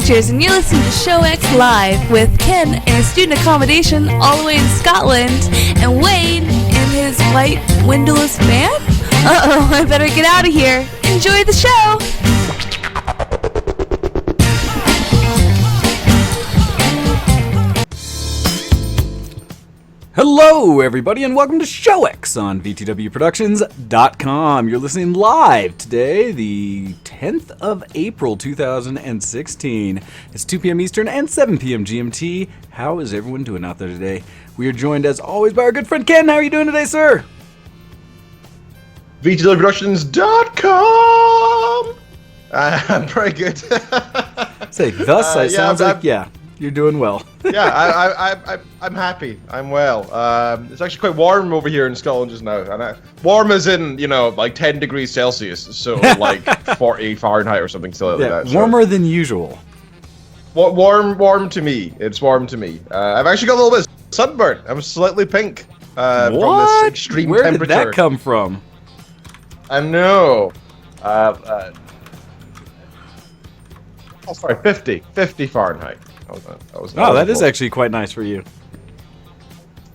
Teachers, and you're listening to Show X Live with Ken in a student accommodation all the way in Scotland, and Wayne in his white windowless van? Uh-oh, I better get out of here. Enjoy the show! Hello, everybody, and welcome to Show X on VTWProductions.com. You're listening live today, the 10th of April, 2016. It's 2 p.m. Eastern and 7 p.m. GMT. How is everyone doing out there today? We are joined, as always, by our good friend Ken. How are you doing today, sir? VTWProductions.com. I'm very good. Say, thus, sounds like, yeah. You're doing well. Yeah, I'm happy. I'm well. It's actually quite warm over here in Scotland just now. And warm as in, like 10 degrees Celsius. So like 40 Fahrenheit or something silly like that. Warmer than usual. Warm to me. It's warm to me. I've actually got a little bit of sunburn. I'm slightly pink from this extreme temperature. Where did that come from? I know. Sorry, 50 Fahrenheit. That is actually quite nice for you.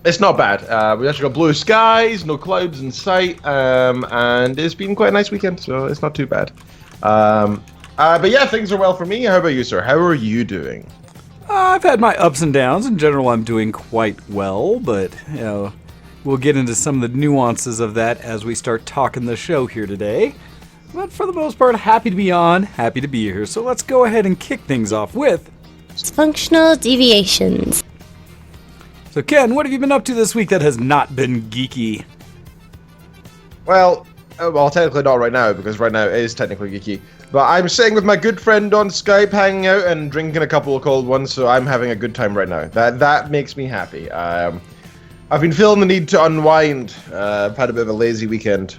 It's not bad. We actually got blue skies, no clouds in sight, and it's been quite a nice weekend, so it's not too bad. But yeah, things are well for me. How about you, sir? How are you doing? I've had my ups and downs. In general, I'm doing quite well, but we'll get into some of the nuances of that as we start talking the show here today. But for the most part, happy to be on, happy to be here. So let's go ahead and kick things off with Disfunctional Deviations. So Ken, what have you been up to this week that has not been geeky? Well, technically not right now, because right now it is technically geeky. But I'm sitting with my good friend on Skype, hanging out and drinking a couple of cold ones, so I'm having a good time right now. That makes me happy. I've been feeling the need to unwind. I've had a bit of a lazy weekend.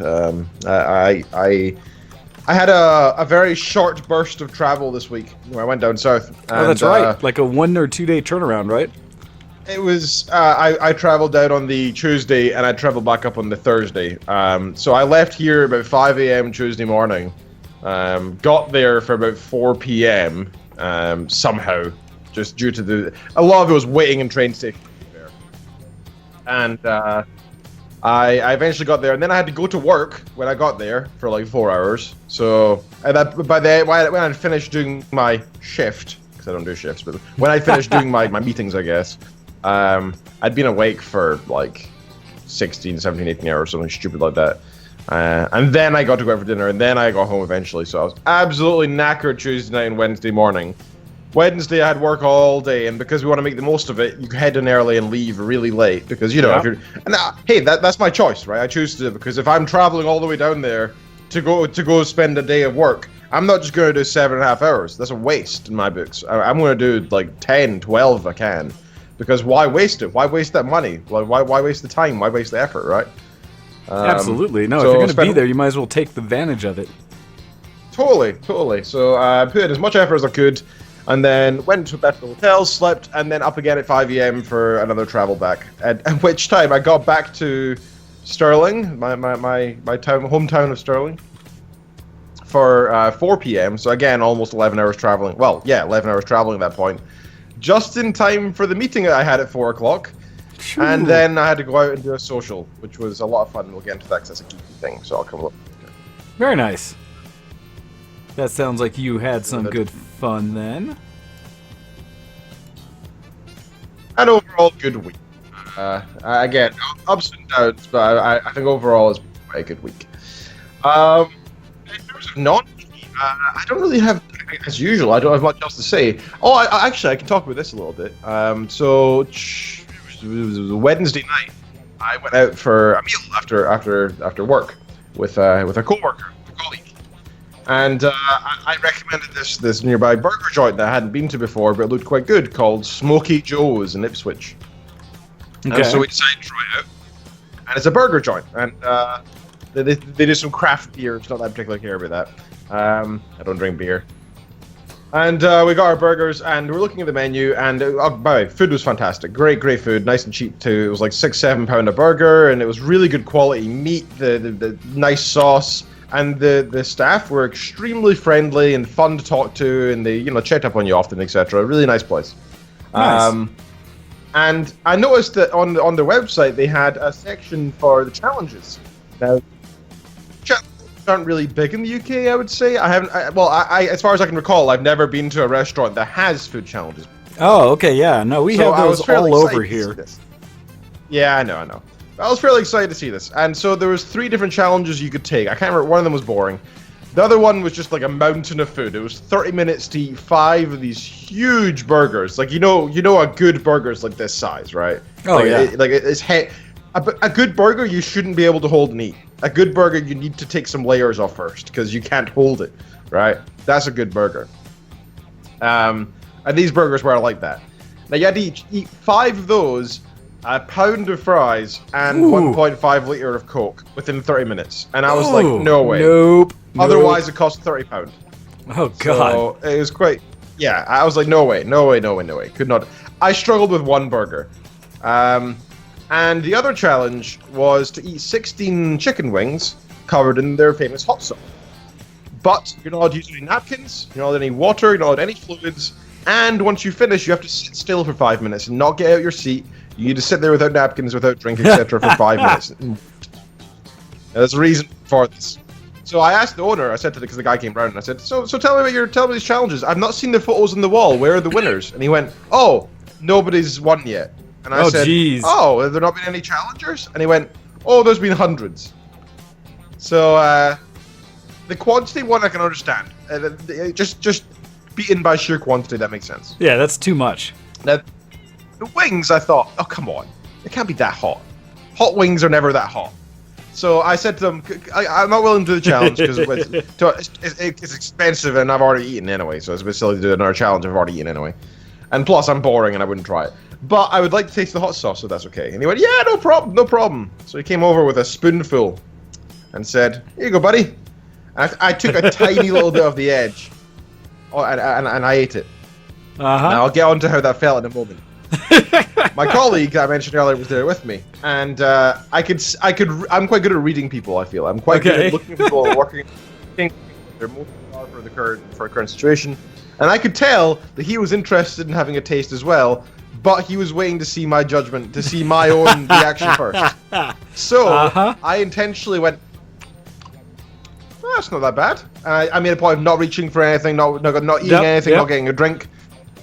I had a very short burst of travel this week where I went down south. Oh, that's right. Like a 1 or 2 day turnaround, right? It was, I traveled down on the Tuesday and I traveled back up on the Thursday. So I left here about 5 a.m. Tuesday morning. Got there for about 4 p.m. Somehow, just due to a lot of it was waiting in train stations there. And I eventually got there, and then I had to go to work when I got there for like 4 hours. So, when I finished doing my shift, because I don't do shifts, but when I finished doing my meetings, I guess, I'd been awake for like 16, 17, 18 hours, something stupid like that. And then I got to go out for dinner, and then I got home eventually. So I was absolutely knackered Tuesday night and Wednesday morning. Wednesday I had work all day, and because we want to make the most of it, you head in early and leave really late because if you're hey, that's my choice, right? I choose to, because if I'm traveling all the way down there to go spend a day of work, I'm not just going to do 7.5 hours. That's a waste in my books. I'm going to do like 10, 12 if I can, because why waste it? Why waste that money? Why waste the time? Why waste the effort, right? Absolutely. No, if you're going to be there, you might as well take advantage of it. Totally. So I put in as much effort as I could. And then went to a better hotel, slept, and then up again at 5 a.m. for another travel back. At which time I got back to Stirling, my hometown of Stirling, for 4 p.m. So again, almost 11 hours traveling. Well, yeah, 11 hours traveling at that point. Just in time for the meeting that I had at 4 o'clock. Sure. And then I had to go out and do a social, which was a lot of fun. We'll get into that because that's a geeky thing, so I'll come up. Very nice. That sounds like you had some good fun then. An overall good week. Again, ups and downs, but I think overall it's quite a good week. In terms of non-geeky, I don't really have, as usual, I don't have much else to say. Oh, I can talk about this a little bit. So, it was Wednesday night. I went out for a meal after work with a coworker, a colleague. And I recommended this nearby burger joint that I hadn't been to before, but it looked quite good, called Smokey Joe's in Ipswich. Okay. And so we decided to try it out. And it's a burger joint, and they do some craft beer. It's not that I particularly care about that. I don't drink beer. And we got our burgers, and we're looking at the menu, and by the way, food was fantastic. Great food, nice and cheap too. It was like £6-7 a burger, and it was really good quality meat, the nice sauce. And the staff were extremely friendly and fun to talk to, and they checked up on you often, etc. Really nice place. Nice. And I noticed that on their website they had a section for the challenges. Now, challenges aren't really big in the UK, I would say. I as far as I can recall, I've never been to a restaurant that has food challenges. Oh, okay, yeah. No, we have those all over here. Yeah, I know. I was fairly excited to see this. And so there was 3 different challenges you could take. I can't remember, one of them was boring. The other one was just like a mountain of food. It was 30 minutes to eat 5 of these huge burgers. Like, a good burger's like this size, right? Oh, like, yeah. A good burger you shouldn't be able to hold and eat. A good burger you need to take some layers off first because you can't hold it, right? That's a good burger. And these burgers were like that. Now you had to eat 5 of those, a pound of fries, and 1.5 liter of Coke within 30 minutes. And I was like, no way. Nope. Otherwise, it cost £30. Oh, God. So it was quite... Yeah, I was like, no way. Could not... I struggled with one burger. And the other challenge was to eat 16 chicken wings covered in their famous hot sauce. But you're not allowed to use any napkins, you're not allowed any water, you're not allowed any fluids, and once you finish, you have to sit still for 5 minutes and not get out your seat. You need to sit there without napkins, without drink, etc. for 5 minutes. Now, there's a reason for this. So I asked the owner, I said to because the guy came round, and I said, so tell me these challenges. I've not seen the photos on the wall. Where are the winners? And he went, oh, nobody's won yet. And I said, geez. Oh, have there not been any challengers? And he went, oh, there's been hundreds. So, the quantity one I can understand. Just beaten by sheer quantity, that makes sense. Yeah, that's too much. Now, the wings, I thought, oh, come on. It can't be that hot. Hot wings are never that hot. So I said to them, I'm not willing to do the challenge because it's expensive and I've already eaten anyway. So it's a bit silly to do another challenge I've already eaten anyway. And plus, I'm boring and I wouldn't try it. But I would like to taste the hot sauce, so that's okay. And he went, yeah, no problem. So he came over with a spoonful and said, here you go, buddy. And I took a tiny little bit of the edge. And I ate it. Uh-huh. Now I'll get on to how that felt in a moment. My colleague that I mentioned earlier was there with me, and I'm quite good at reading people. I feel I'm quite good at looking at people working. They're most for a current situation, and I could tell that he was interested in having a taste as well, but he was waiting to see my judgment, to see my own reaction first. So I intentionally went, oh, that's not that bad. I made a point of not reaching for anything, not eating anything, not getting a drink,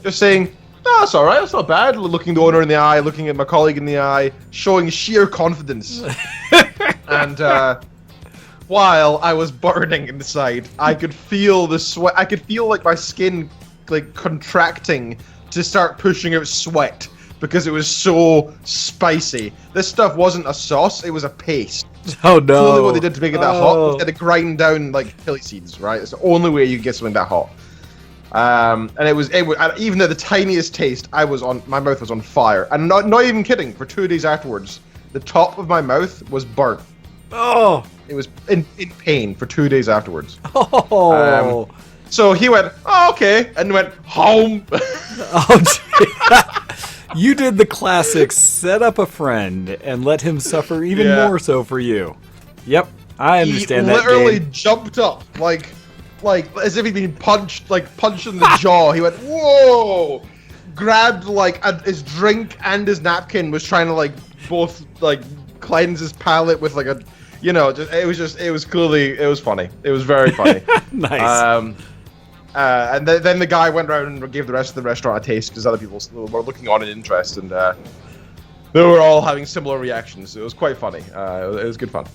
just saying, no, that's all right. That's not bad. Looking the owner in the eye, looking at my colleague in the eye, showing sheer confidence. And while I was burning inside, I could feel the sweat. I could feel like my skin like contracting to start pushing out sweat because it was so spicy. This stuff wasn't a sauce; it was a paste. Oh no! It's only what they did to make it that hot was they had to grind down like chili seeds. Right? It's the only way you can get something that hot. And it was even at the tiniest taste, my mouth was on fire, and not even kidding. For 2 days afterwards, the top of my mouth was burnt. Oh, it was in pain for 2 days afterwards. Oh, so he went, oh, okay, and went home. Oh, you did the classic: set up a friend and let him suffer even more so for you. Yep, I understand that. He literally jumped up like as if he'd been punched in the jaw. He went, whoa! Grabbed his drink and his napkin, was trying to both cleanse his palate with it was funny. It was very funny. Nice. And then the guy went around and gave the rest of the restaurant a taste because other people were looking on in interest, and they were all having similar reactions. It was quite funny. It was good fun.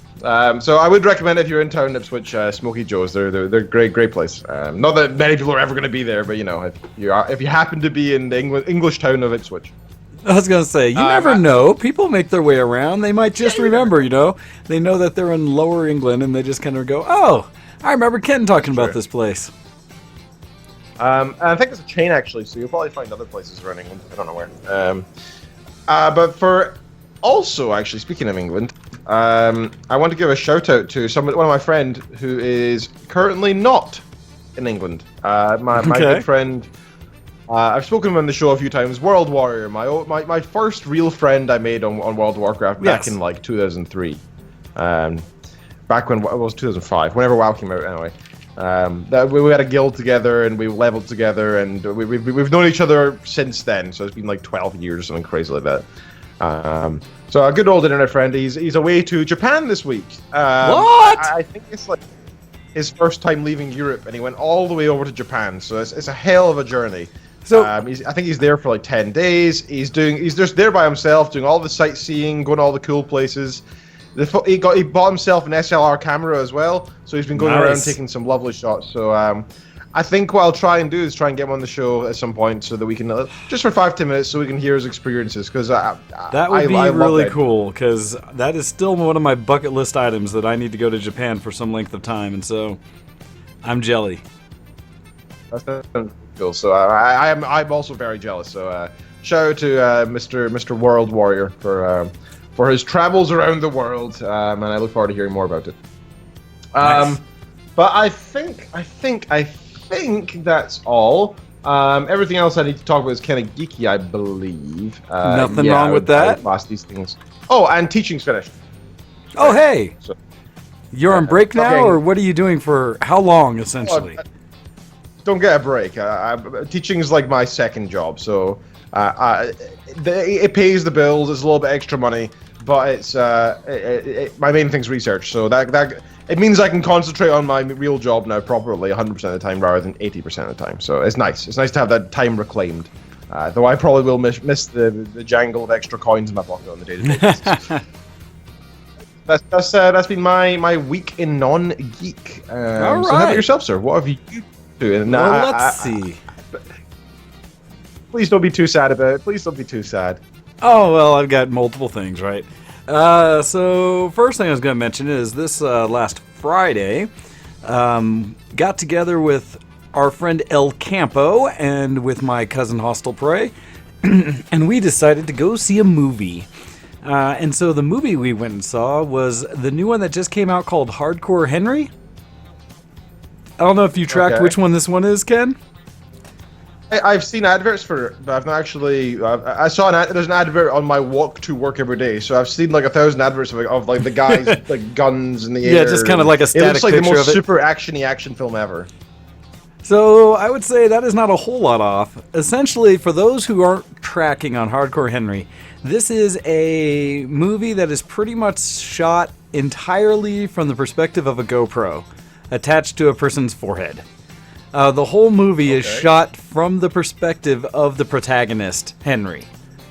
So I would recommend if you're in town, Ipswich, Smokey Joe's. They're great place. Not that many people are ever going to be there, but if you happen to be in the English town of Ipswich. I was going to say, you never know. People make their way around. They might just remember, They know that they're in Lower England, and they just kind of go, oh, I remember Ken talking about this place. And I think it's a chain, actually, so you'll probably find other places around England. I don't know where. But for also, actually, speaking of England, I want to give a shout out to one of my friend who is currently not in England. My good friend, I've spoken to him on the show a few times. World Warrior, my first real friend I made on World of Warcraft back in 2003. back when it was 2005, whenever WoW came out anyway. That we had a guild together and we leveled together, and we've known each other since then. So it's been like 12 years or something crazy like that. So a good old internet friend. He's away to Japan this week. What? I think it's like his first time leaving Europe, and he went all the way over to Japan. So it's a hell of a journey. So I think he's there for like 10 days. He's just there by himself, doing all the sightseeing, going to all the cool places. He bought himself an SLR camera as well, so he's been going around taking some lovely shots. So I think what I'll try and do is try and get him on the show at some point so that we can, just for 5-10 minutes, so we can hear his experiences. Because that would be really cool, because that is still one of my bucket list items that I need to go to Japan for some length of time, and so I'm jelly. That's cool. So I'm also very jealous. So shout out to Mr. World Warrior for his travels around the world, and I look forward to hearing more about it. Nice. But I think that's all. Everything else I need to talk about is kind of geeky, I believe. Nothing wrong with that. Past these things. Oh, and teaching's finished. Oh, hey. So, you're on break now, or what are you doing for how long, essentially? Don't get a break. Teaching is like my second job, so it pays the bills. It's a little bit extra money, but it's my main thing's research. So that it means I can concentrate on my real job now properly 100% of the time rather than 80% of the time. So it's nice. It's nice to have that time reclaimed. Though I probably will miss the jangle of extra coins in my pocket on the day-to-day basis. That's been my week in non-geek. All right. So how about yourself, sir? What have you doing? Well, let's see. Please don't be too sad about it. Please don't be too sad. Oh, well, I've got multiple things, right? So, first thing I was going to mention is this last Friday, got together with our friend El Campo and with my cousin Hostel Prey, and we decided to go see a movie. And so the movie we went and saw was the new one that just came out called Hardcore Henry. I don't know if you tracked which one this one is, Ken. I've seen adverts for it, but I've not actually. I saw there's an advert on my walk to work every day, so I've seen like 1,000 adverts of like the guys like guns in the air. Yeah, just kind of like a static picture. It looks like the most of it. super actiony action film ever. So I would say that is not a whole lot off. Essentially, for those who aren't tracking on Hardcore Henry, this is a movie that is pretty much shot entirely from the perspective of a GoPro attached to a person's forehead. The whole movie is shot from the perspective of the protagonist, Henry,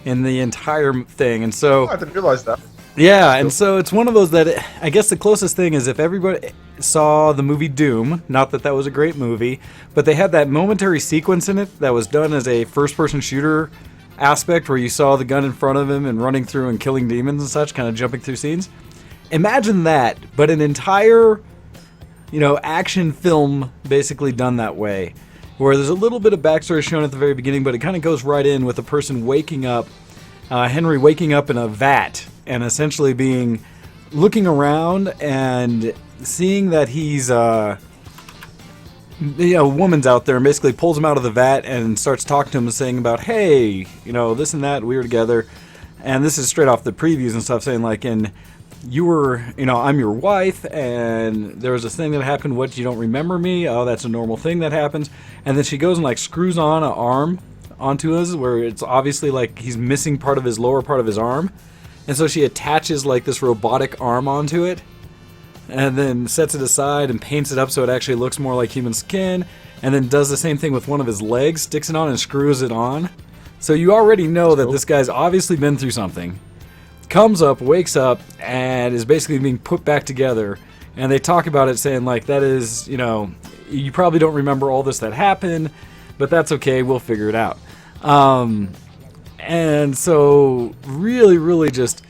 in the entire thing. And so I didn't realize that. Yeah, and so it's one of those that I guess the closest thing is if everybody saw the movie Doom, not that that was a great movie, but they had that momentary sequence in it that was done as a first-person shooter aspect where you saw the gun in front of him and running through and killing demons and such, kind of jumping through scenes. Imagine that, but an entire, action film basically done that way, where there's a little bit of backstory shown at the very beginning, but it kind of goes right in with a person waking up, Henry waking up in a vat, and essentially looking around and seeing that he's, a woman's out there and basically pulls him out of the vat and starts talking to him and saying about, hey, this and that, we were together. And this is straight off the previews and stuff saying like, and you were, I'm your wife and there was this thing that happened. What, you don't remember me? Oh, that's a normal thing that happens. And then she goes and like screws on an arm onto us where it's obviously like he's missing part of his lower part of his arm. And so she attaches like this robotic arm onto it and then sets it aside and paints it up so it actually looks more like human skin, and then does the same thing with one of his legs, sticks it on and screws it on. So you already know that this guy's obviously been through something. Comes up, wakes up, and is basically being put back together. And they talk about it saying like, that is, you probably don't remember all this that happened, but that's okay, we'll figure it out. And so really, really just,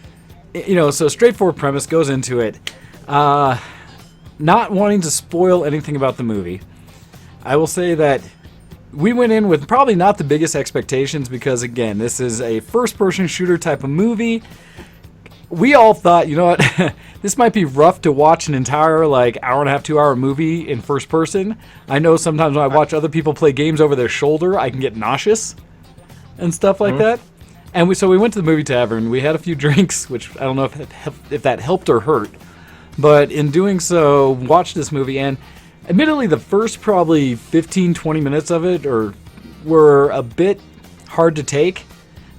so straightforward premise goes into it. Not wanting to spoil anything about the movie, I will say that we went in with probably not the biggest expectations because, again, this is a first-person shooter type of movie. We all thought, this might be rough to watch an entire, like, hour and a half, 2 hour movie in first person. I know sometimes when I watch other people play games over their shoulder, I can get nauseous and stuff like that. And so we went to the movie tavern. We had a few drinks, which I don't know if that helped or hurt. But in doing so, watched this movie, and admittedly the first probably 15-20 minutes of it were a bit hard to take.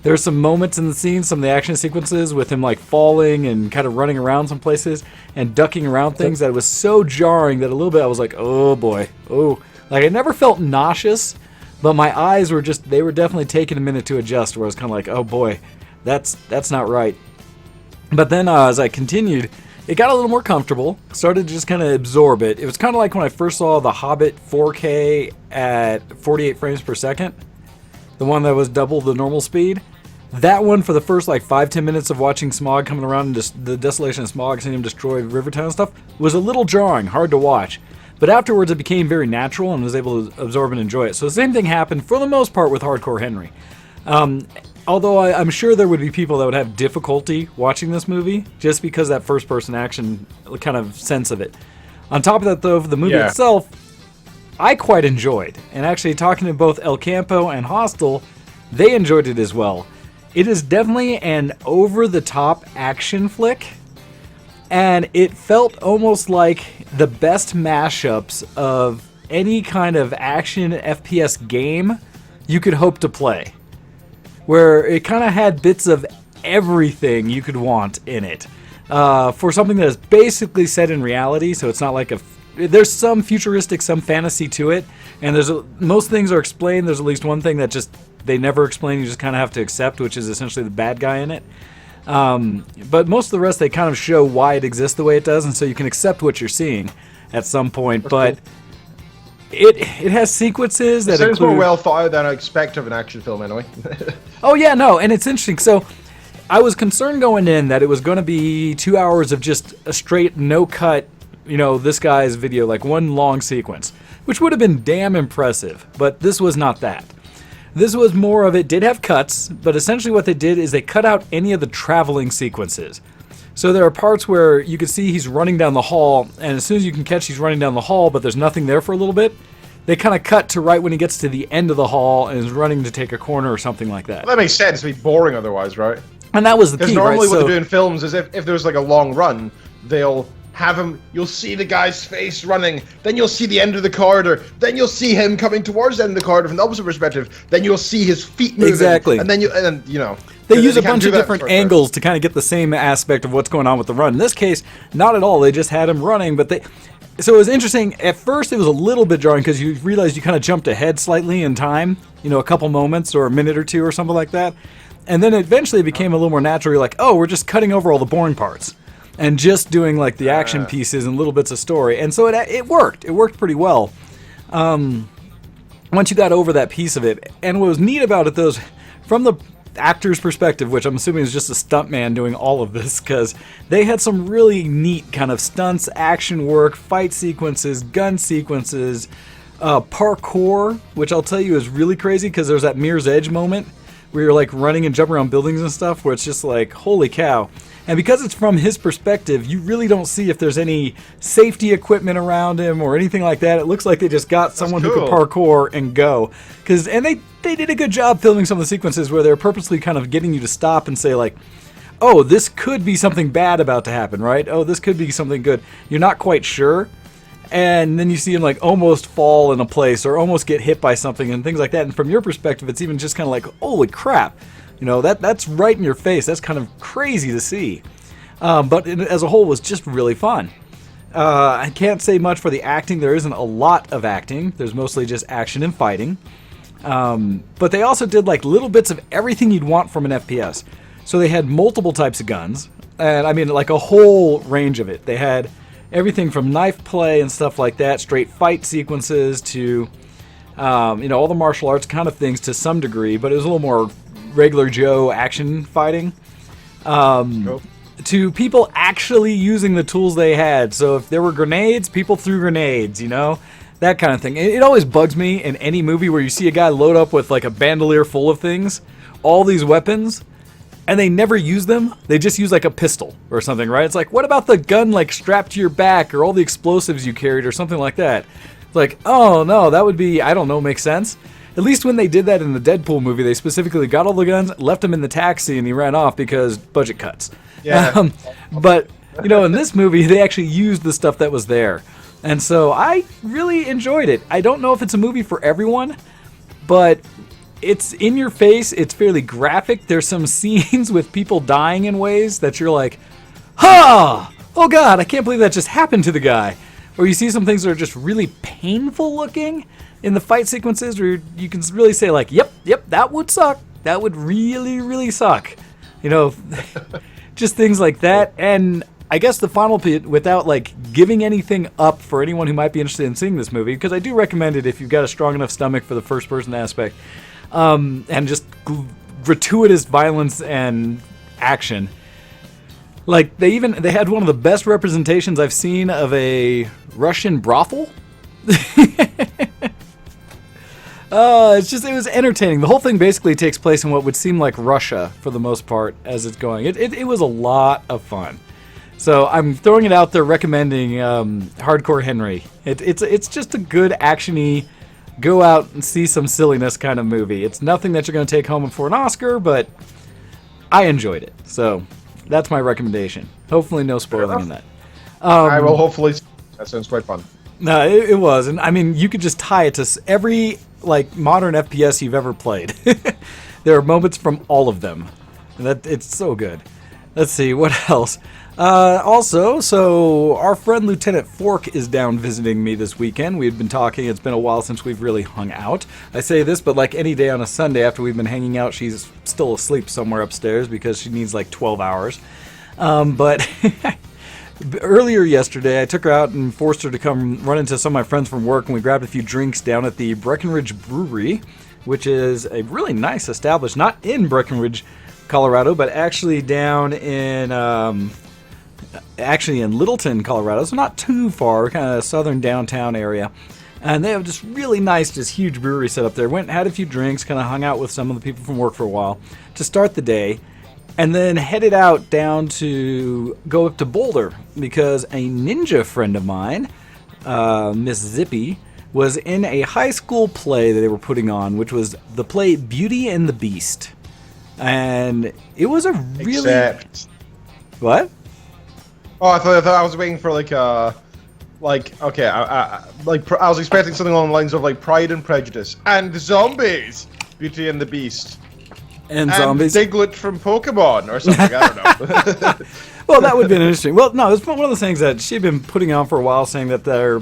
There's some moments in the scene, some of the action sequences with him like falling and kind of running around some places and ducking around things that was so jarring that a little bit I was like, oh boy, oh. Like I never felt nauseous, but my eyes were they were definitely taking a minute to adjust where I was kind of like, oh boy, that's not right. But then as I continued, it got a little more comfortable, started to just kind of absorb it. It was kind of like when I first saw The Hobbit 4K at 48 frames per second, the one that was double the normal speed. That one, for the first like 5-10 minutes of watching Smog coming around and just the desolation of Smog, seeing him destroy Rivertown and stuff, was a little jarring, hard to watch. But afterwards it became very natural and was able to absorb and enjoy it. So the same thing happened for the most part with Hardcore Henry. Although I'm sure there would be people that would have difficulty watching this movie just because that first person action kind of sense of it. On top of that though, the movie itself, I quite enjoyed. And actually talking to both El Campo and Hostel, they enjoyed it as well. It is definitely an over-the-top action flick, and it felt almost like the best mashups of any kind of action FPS game you could hope to play, where it kind of had bits of everything you could want in it. For something that is basically set in reality, so it's not like there's some futuristic, some fantasy to it, and most things are explained. There's at least one thing that they never explain, you just kind of have to accept, which is essentially the bad guy in it. But most of the rest, they kind of show why it exists the way it does, and so you can accept what you're seeing at some point. That's but cool. It has sequences that sounds include... more well thought out than I expect of an action film, anyway. Oh, yeah, no, and it's interesting. So I was concerned going in that it was going to be 2 hours of just a straight, no-cut, this guy's video, like one long sequence, which would have been damn impressive, but this was not that. This was more of it did have cuts, but essentially what they did is they cut out any of the traveling sequences. So there are parts where you can see he's running down the hall, and as soon as you can catch he's running down the hall, but there's nothing there for a little bit, they kind of cut to right when he gets to the end of the hall and is running to take a corner or something like that. Well, that makes sense. It'd be boring otherwise, right? And that was the key, because normally right? what they do in films is if there's like a long run, they'll have him, you'll see the guy's face running, then you'll see the end of the corridor, then you'll see him coming towards the end of the corridor from the opposite perspective, then you'll see his feet moving. Exactly. And then They use a bunch of different angles to kind of get the same aspect of what's going on with the run. In this case, not at all. They just had him running, but so it was interesting. At first, it was a little bit jarring because you realized you kind of jumped ahead slightly in time, a couple moments or a minute or two or something like that. And then eventually it became a little more natural. You're like, oh, we're just cutting over all the boring parts and just doing like the action pieces and little bits of story. And so it worked. It worked pretty well. Once you got over that piece of it. And what was neat about it, though, is from the actor's perspective, which I'm assuming is just a stuntman doing all of this, because they had some really neat kind of stunts, action work, fight sequences, gun sequences, parkour, which I'll tell you is really crazy because there's that Mirror's Edge moment where you're like running and jumping around buildings and stuff where it's just like, holy cow. And because it's from his perspective, you really don't see if there's any safety equipment around him or anything like that. It looks like they just got someone who could parkour and go. And they did a good job filming some of the sequences where they're purposely kind of getting you to stop and say like, oh, this could be something bad about to happen, right? Oh, this could be something good. You're not quite sure. And then you see him like almost fall in a place or almost get hit by something and things like that. And from your perspective, it's even just kind of like, holy crap. That's right in your face. That's kind of crazy to see. But as a whole, was just really fun. I can't say much for the acting. There isn't a lot of acting. There's mostly just action and fighting. But they also did like little bits of everything you'd want from an FPS. So they had multiple types of guns. And I mean, like a whole range of it. They had everything from knife play and stuff like that, straight fight sequences to, all the martial arts kind of things to some degree. But it was a little more regular Joe action fighting, to people actually using the tools they had. So if there were grenades, people threw grenades, that kind of thing. It always bugs me in any movie where you see a guy load up with like a bandolier full of things, all these weapons, and they never use them. They just use like a pistol or something, right? It's like, what about the gun like strapped to your back or all the explosives you carried or something like that? It's like, oh no, that would be, I don't know, make sense. At least when they did that in the Deadpool movie, they specifically got all the guns, left him in the taxi, and he ran off because budget cuts. Yeah. But in this movie, they actually used the stuff that was there. And so I really enjoyed it. I don't know if it's a movie for everyone, but it's in your face. It's fairly graphic. There's some scenes with people dying in ways that you're like, ha! Oh God, I can't believe that just happened to the guy. Or you see some things that are just really painful looking in the fight sequences where you can really say like, yep, that would suck. That would really, really suck. Just things like that. And I guess the final bit, without like giving anything up for anyone who might be interested in seeing this movie, because I do recommend it if you've got a strong enough stomach for the first person aspect, and just gratuitous violence and action. Like they had one of the best representations I've seen of a Russian brothel. It was entertaining. The whole thing basically takes place in what would seem like Russia for the most part as it's going. It was a lot of fun. So I'm throwing it out there, recommending Hardcore Henry. It's just a good actiony, go out and see some silliness kind of movie. It's nothing that you're going to take home for an Oscar, but I enjoyed it. So that's my recommendation. Hopefully no spoiling in that. I will hopefully. That sounds quite fun. No, it was. And I mean, you could just tie it to every modern FPS you've ever played. There are moments from all of them. And it's so good. Let's see, what else? Also, so our friend Lieutenant Fork is down visiting me this weekend. We've been talking. It's been a while since we've really hung out. I say this, but like any day on a Sunday after we've been hanging out, she's still asleep somewhere upstairs because she needs like 12 hours. But earlier yesterday, I took her out and forced her to come run into some of my friends from work, and we grabbed a few drinks down at the Breckenridge Brewery, which is a really nice establishment, not in Breckenridge, Colorado, but actually down in Littleton, Colorado, so not too far, kind of southern downtown area. And they have this really nice, just huge brewery set up there. Went and had a few drinks, kind of hung out with some of the people from work for a while to start the day, and then headed out down to go up to Boulder because a ninja friend of mine, Miss Zippy, was in a high school play that they were putting on, which was the play Beauty and the Beast. And it was a really... What? Oh, I thought I was waiting for I was expecting something along the lines of like Pride and Prejudice and zombies, Beauty and the Beast, and zombies, Diglett from Pokemon or something. I don't know. Well, that would have been interesting. Well, no, it's one of the things that she'd been putting on for a while, saying that their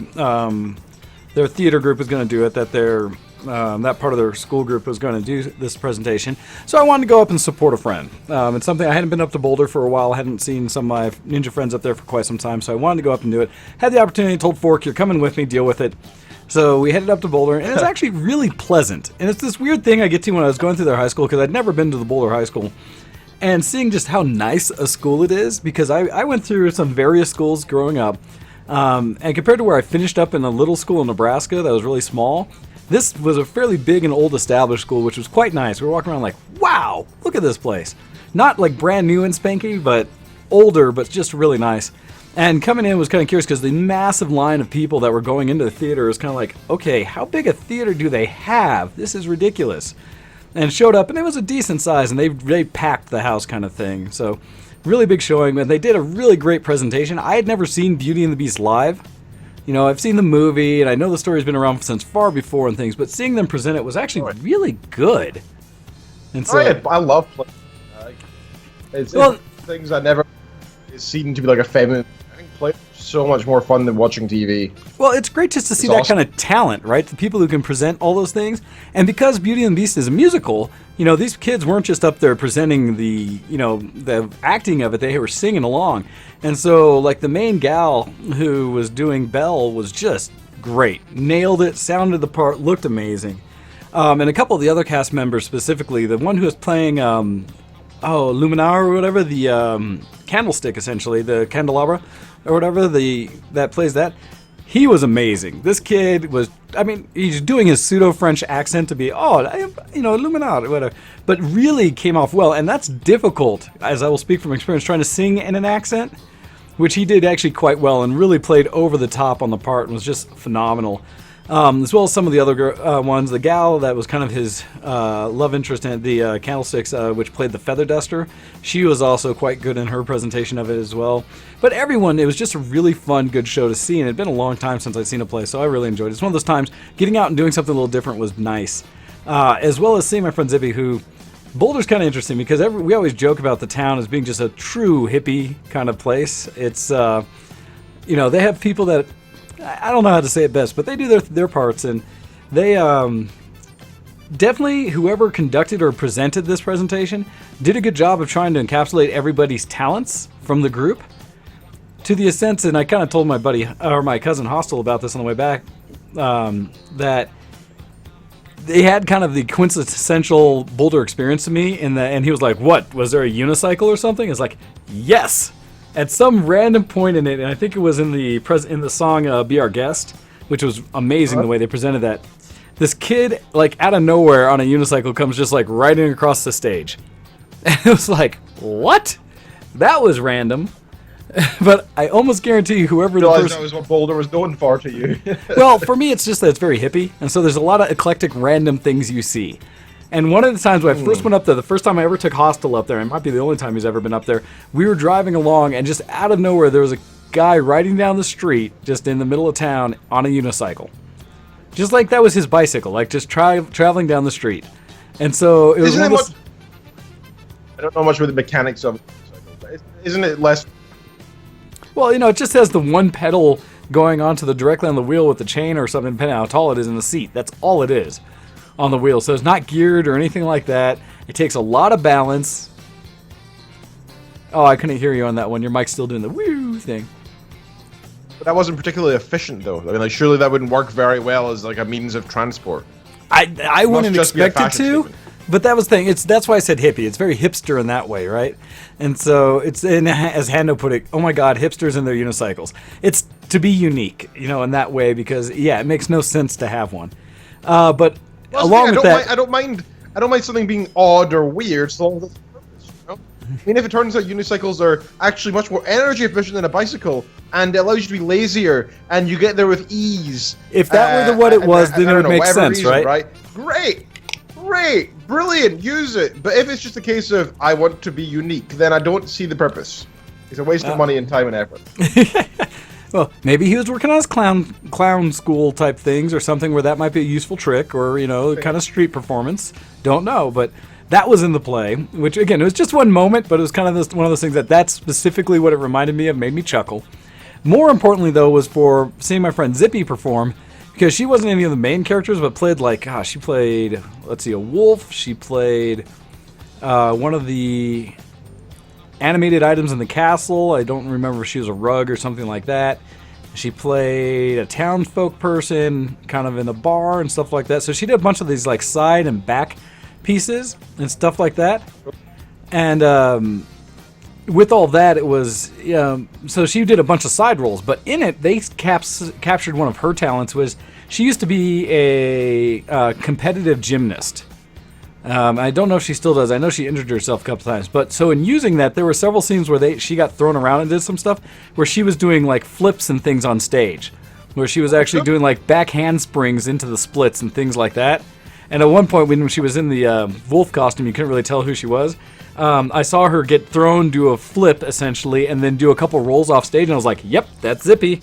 theater group was going to do it, that that part of their school group was going to do this presentation. So I wanted to go up and support a friend. It's something I hadn't been up to Boulder for a while. I hadn't seen some of my ninja friends up there for quite some time, so I wanted to go up and do it. Had the opportunity, told Fork, you're coming with me, deal with it. So we headed up to Boulder, and it's actually really pleasant. And it's this weird thing I get to when I was going through their high school, because I'd never been to the Boulder High School, and seeing just how nice a school it is, because I went through some various schools growing up, and compared to where I finished up in a little school in Nebraska that was really small, this was a fairly big and old established school, which was quite nice. We were walking around like, wow, look at this place. Not like brand new and spanky, but older, but just really nice. And coming in was kind of curious because the massive line of people that were going into the theater was kind of like, okay, how big a theater do they have? This is ridiculous. And showed up, and it was a decent size, and they packed the house kind of thing. So really big showing, and they did a really great presentation. I had never seen Beauty and the Beast live. I've seen the movie, and I know the story's been around since far before and things, but seeing them present it was actually really good. And so, I love playing. It's things I never seen to be like a feminine. I think play so much more fun than watching TV. Well, it's great just to see that kind of talent, right? The people who can present all those things. And because Beauty and the Beast is a musical, these kids weren't just up there presenting the acting of it. They were singing along. And so, like, the main gal who was doing Belle was just great. Nailed it, sounded the part, looked amazing. And a couple of the other cast members specifically, the one who was playing, Luminar or whatever, the candlestick, essentially, the candelabra or whatever, that plays that, he was amazing. This kid was, he's doing his pseudo-French accent to be, Luminar, whatever, but really came off well, and that's difficult, as I will speak from experience, trying to sing in an accent, which he did actually quite well and really played over the top on the part and was just phenomenal. as well as some of the other ones. The gal that was kind of his love interest in the Candlesticks, which played the Feather Duster, she was also quite good in her presentation of it as well. But everyone, it was just a really fun, good show to see, and it had been a long time since I'd seen a play, so I really enjoyed it. It's one of those times, getting out and doing something a little different was nice. As well as seeing my friend Zippy, who... Boulder's kind of interesting because we always joke about the town as being just a true hippie kind of place. It's, they have people that... I don't know how to say it best, but they do their parts, and they definitely, whoever conducted or presented this presentation did a good job of trying to encapsulate everybody's talents from the group to the extent, and I kind of told my cousin Hostel about this on the way back, that they had kind of the quintessential Boulder experience to me, and he was like, "What, was there a unicycle or something?" It's like, yes. At some random point in it, and I think it was in the song "Be Our Guest," which was amazing the way they presented that. This kid, like out of nowhere on a unicycle, comes just like riding across the stage, and it was like, what? That was random. But I almost guarantee you, whoever the person... that was what Boulder was known for to you. Well, for me, it's just that it's very hippie, and so there's a lot of eclectic, random things you see. And one of the times when I first went up there, the first time I ever took Hostel up there, and it might be the only time he's ever been up there, we were driving along, and just out of nowhere, there was a guy riding down the street, just in the middle of town, on a unicycle. Just like that was his bicycle, like just traveling down the street. And so it was I don't know much about the mechanics of it, but isn't it less... Well, it just has the one pedal going onto directly on the wheel with the chain or something, depending on how tall it is in the seat. That's all it is on the wheel. So it's not geared or anything like that. It takes a lot of balance. Oh, I couldn't hear you on that one. Your mic's still doing the woo thing. But that wasn't particularly efficient, though. I mean, like, surely that wouldn't work very well as like a means of transport. I wouldn't expect it to. Statement. But that was the thing. That's why I said hippie. It's very hipster in that way, right? And so it's, as Hando put it, oh my God, hipsters and their unicycles. It's to be unique, in that way, because it makes no sense to have one. But along with that, I don't mind something being odd or weird, so long as it's purpose. I mean, if it turns out unicycles are actually much more energy efficient than a bicycle, and it allows you to be lazier, and you get there with ease. If that were what it was, then it would make sense, right? Great, brilliant, use it. But if it's just a case of, I want to be unique, then I don't see the purpose. It's a waste of money and time and effort. Well, maybe he was working on his clown school type things or something where that might be a useful trick or, kind of street performance. Don't know, but that was in the play, which, again, it was just one moment, but it was kind of one of those things that's specifically what it reminded me of, made me chuckle. More importantly, though, was for seeing my friend Zippy perform, because she wasn't any of the main characters, but played she played, a wolf. She played one of the animated items in the castle. I don't remember if she was a rug or something like that. She played a townsfolk person, kind of in a bar and stuff like that. So she did a bunch of these like side and back pieces and stuff like that. And with all that, it was so she did a bunch of side roles, but in it they captured one of her talents. Was she used to be a competitive gymnast. I don't know if she still does. I know she injured herself a couple times, but so in using that, there were several scenes where she got thrown around and did some stuff where she was doing like flips and things on stage, where she was actually doing like back handsprings into the splits and things like that. And at one point, when she was in the wolf costume, you couldn't really tell who she was. I saw her get thrown, do a flip, essentially, and then do a couple rolls off stage, and I was like, yep, that's Zippy.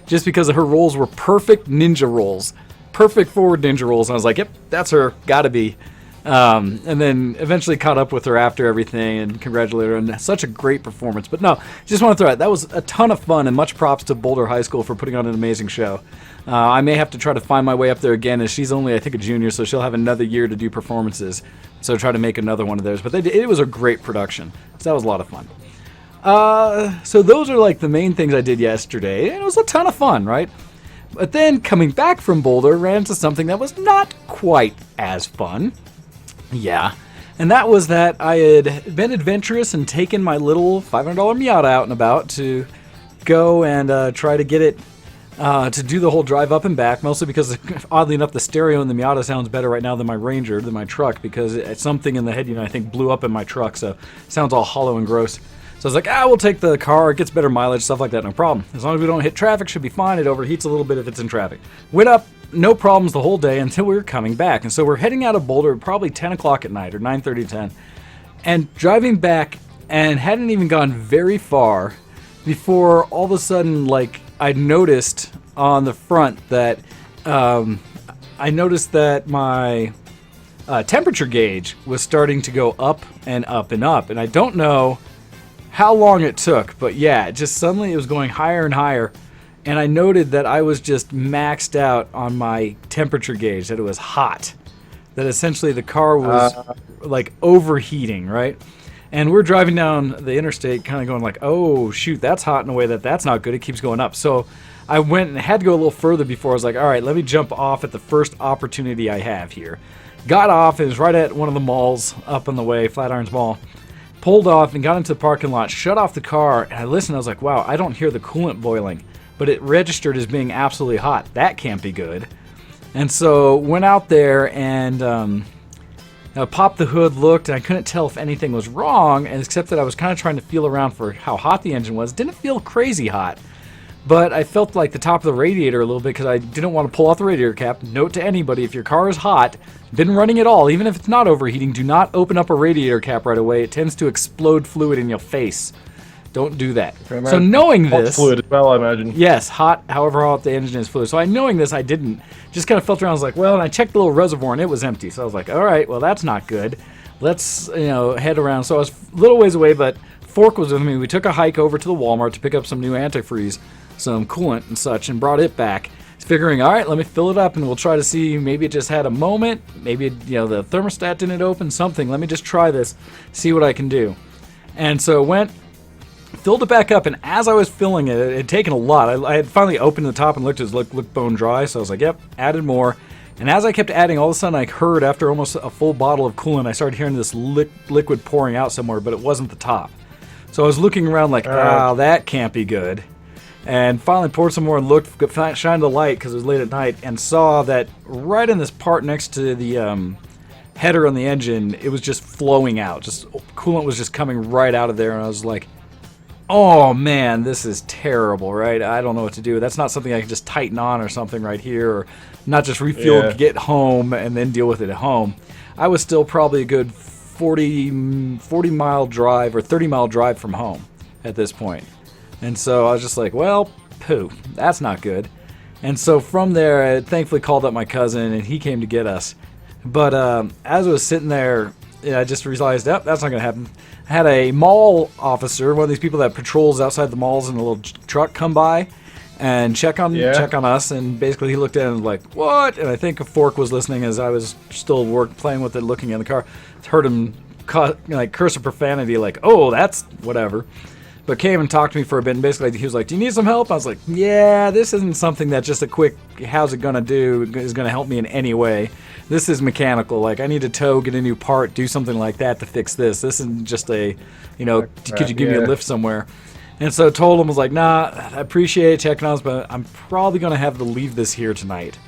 Just because her rolls were perfect ninja rolls. Perfect forward ninja rolls. And I was like, yep, that's her. Gotta be. And then eventually caught up with her after everything and congratulated her on such a great performance. But no, just want to throw it. That was a ton of fun, and much props to Boulder High School for putting on an amazing show. I may have to try to find my way up there again, as she's only, I think, a junior, so she'll have another year to do performances. So try to make another one of those. But it was a great production. So that was a lot of fun. So those are like the main things I did yesterday. And it was a ton of fun, right? But then coming back from Boulder, ran into something that was not quite as fun. Yeah. And that was that I had been adventurous and taken my little $500 Miata out and about to go and try to get it to do the whole drive up and back, mostly because, oddly enough, the stereo in the Miata sounds better right now than my Ranger, than my truck, because something in the head, I think blew up in my truck, so it sounds all hollow and gross. So I was like, we'll take the car, it gets better mileage, stuff like that, no problem. As long as we don't hit traffic, should be fine. It overheats a little bit if it's in traffic. Went up, no problems the whole day until we were coming back. And so we're heading out of Boulder at probably 10 o'clock at night, or 9:30, 10. And driving back, and hadn't even gone very far before all of a sudden, like, I noticed on the front that my temperature gauge was starting to go up and up and up. And I don't know how long it took, but yeah, just suddenly it was going higher and higher. And I noted that I was just maxed out on my temperature gauge, that it was hot. That essentially the car was like overheating, right? And we're driving down the interstate kind of going like, oh, shoot, that's hot in a way that's not good. It keeps going up. So I went and had to go a little further before I was like, all right, let me jump off at the first opportunity I have here. Got off. It was right at one of the malls up on the way, Flatirons Mall. Pulled off and got into the parking lot, shut off the car, and I listened. I was like, wow, I don't hear the coolant boiling, but it registered as being absolutely hot. That can't be good. And so went out there and popped the hood, looked, and I couldn't tell if anything was wrong, except that I was kind of trying to feel around for how hot the engine was. Didn't feel crazy hot, but I felt like the top of the radiator a little bit because I didn't want to pull off the radiator cap. Note to anybody, if your car is hot, been running at all, even if it's not overheating, do not open up a radiator cap right away. It tends to explode fluid in your face. Don't do that. So knowing this... Hot fluid as well, I imagine. Yes, hot, however hot the engine is fluid. So knowing this, I didn't. Just kind of felt around. I was like, well, and I checked the little reservoir, and it was empty. So I was like, all right, well, that's not good. Let's, head around. So I was a little ways away, but Fork was with me. We took a hike over to the Walmart to pick up some new antifreeze, some coolant and such, and brought it back. Figuring, all right, let me fill it up, and we'll try to see. Maybe it just had a moment. Maybe, the thermostat didn't open, something. Let me just try this, see what I can do. And so went... filled it back up, and as I was filling it, it had taken a lot. I had finally opened the top and looked at it, looked bone dry, so I was like, yep, added more. And as I kept adding, all of a sudden I heard, after almost a full bottle of coolant, I started hearing this liquid pouring out somewhere, but it wasn't the top. So I was looking around like, that can't be good. And finally poured some more and looked, shined the light because it was late at night, and saw that right in this part next to the header on the engine, it was just flowing out. Just coolant was just coming right out of there, and I was like, oh man, this is terrible, right? I don't know what to do. That's not something I can just tighten on or something right here, or not just refuel, get home, and then deal with it at home. I was still probably a good 40 mile drive or 30 mile drive from home at this point. And so I was just like, well, poo, that's not good. And so from there, I thankfully called up my cousin, and he came to get us. But as I was sitting there, I just realized, that's not going to happen. I had a mall officer, one of these people that patrols outside the malls in a little truck, come by and check on us. And basically he looked at it and was like, what? And I think a Fork was listening as I was still playing with it, looking in the car. Heard him curse a profanity like, oh, that's whatever. But came and talked to me for a bit, and basically he was like, do you need some help? I was like, yeah, this isn't something that just a quick, how's it gonna do, is gonna help me in any way. This is mechanical, like I need to tow, get a new part, do something like that to fix this. This isn't just a, could you give me a lift somewhere? And so I told him, I was like, nah, I appreciate checking on us, but I'm probably gonna have to leave this here tonight.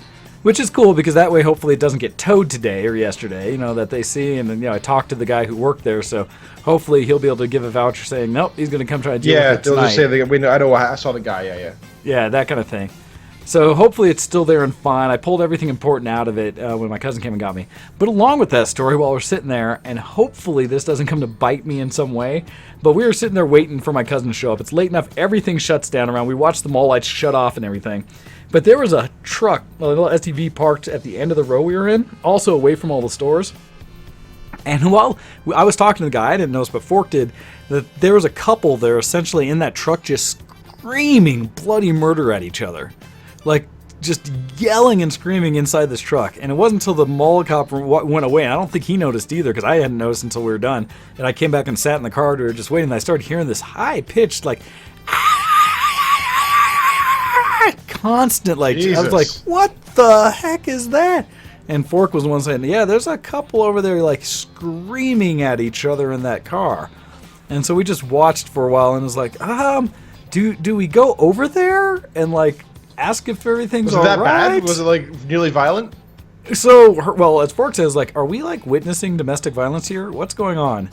Which is cool, because that way hopefully it doesn't get towed today or yesterday, that they see. And then, I talked to the guy who worked there, so hopefully he'll be able to give a voucher saying, nope, he's going to come try to deal with it tonight. Yeah, they'll just say, I know, I saw the guy, yeah. Yeah, that kind of thing. So hopefully it's still there and fine. I pulled everything important out of it when my cousin came and got me. But along with that story, while we're sitting there, and hopefully this doesn't come to bite me in some way, but we were sitting there waiting for my cousin to show up. It's late enough, everything shuts down around. We watched the mall lights shut off and everything. But there was a truck, a little SUV parked at the end of the row we were in, also away from all the stores. And while I was talking to the guy, I didn't notice, but Fork did, that there was a couple there essentially in that truck just screaming bloody murder at each other. Like, just yelling and screaming inside this truck. And it wasn't until the mall cop went away, and I don't think he noticed either, because I hadn't noticed until we were done. And I came back and sat in the car, we were just waiting, and I started hearing this high-pitched, like, constant, like, Jesus. I was like, what the heck is that? And Fork was the one saying, yeah, there's a couple over there, like, screaming at each other in that car. And so we just watched for a while, and it was like, do we go over there and, like, ask if everything's all right? Was it that bad? Was it, like, nearly violent? So, well, as Fork says, like, are we, like, witnessing domestic violence here? What's going on?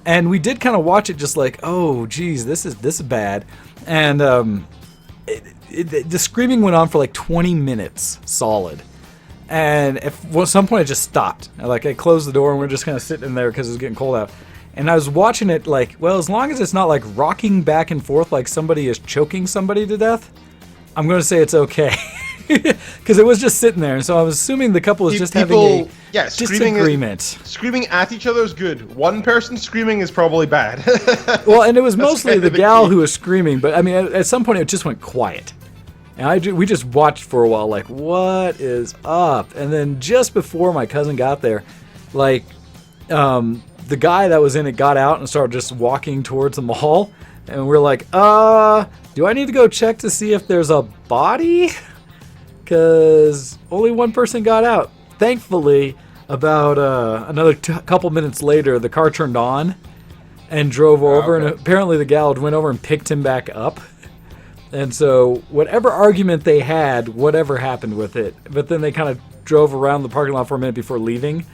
And we did kind of watch it just like, oh, geez, this is bad. And, the screaming went on for like 20 minutes solid. And at some point, it just stopped. Like, I closed the door, and we're just kind of sitting in there because it was getting cold out. And I was watching it like, well, as long as it's not like rocking back and forth like somebody is choking somebody to death, I'm going to say it's okay. Because it was just sitting there. And so I was assuming the couple was just having a disagreement. Screaming at each other is good. One person screaming is probably bad. Well, and it was mostly the gal who was screaming. But, I mean, at some point, it just went quiet. And we just watched for a while, like, what is up? And then just before my cousin got there, like, the guy that was in it got out and started just walking towards the mall. And we're like, do I need to go check to see if there's a body? Because only one person got out. Thankfully, about another couple minutes later, the car turned on and drove over. Okay. And apparently the gal went over and picked him back up. And so whatever argument they had, whatever happened with it. But then they kind of drove around the parking lot for a minute before leaving.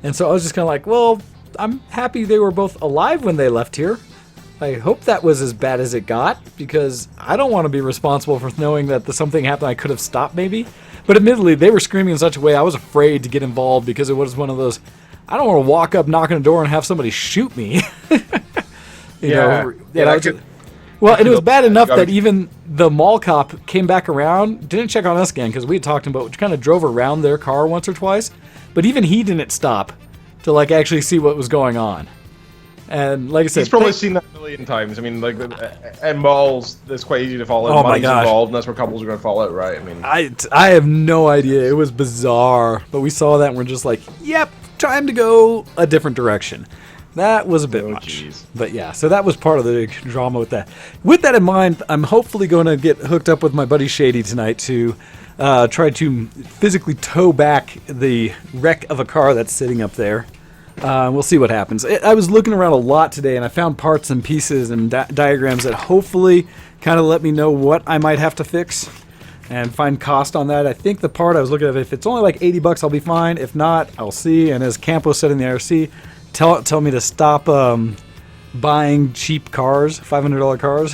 And so I was just kind of like, well, I'm happy they were both alive when they left here. I hope that was as bad as it got, because I don't want to be responsible for knowing that something happened I could have stopped maybe. But admittedly, they were screaming in such a way I was afraid to get involved, because it was one of those, I don't want to walk up, knock on the door, and have somebody shoot me. Well, and it was bad enough that even the mall cop came back around, didn't check on us again, because we had talked about, kind of drove around their car once or twice, but even he didn't stop to like actually see what was going on. And like I said, he's probably seen that a million times. I mean, like, in malls, it's quite easy to fall out. Oh my gosh. Involved, and that's where couples are going to fall out, right? I mean, I have no idea. It was bizarre, but we saw that and we're just like, yep, time to go a different direction. That was a bit much. Geez. But yeah, so that was part of the drama with that. With that in mind, I'm hopefully going to get hooked up with my buddy Shady tonight to try to physically tow back the wreck of a car that's sitting up there. We'll see what happens. I was looking around a lot today, and I found parts and pieces and diagrams that hopefully kind of let me know what I might have to fix and find cost on that. I think the part I was looking at, if it's only like $80, I'll be fine. If not, I'll see. And as Campo said in the IRC, tell me to stop buying cheap cars, $500 cars.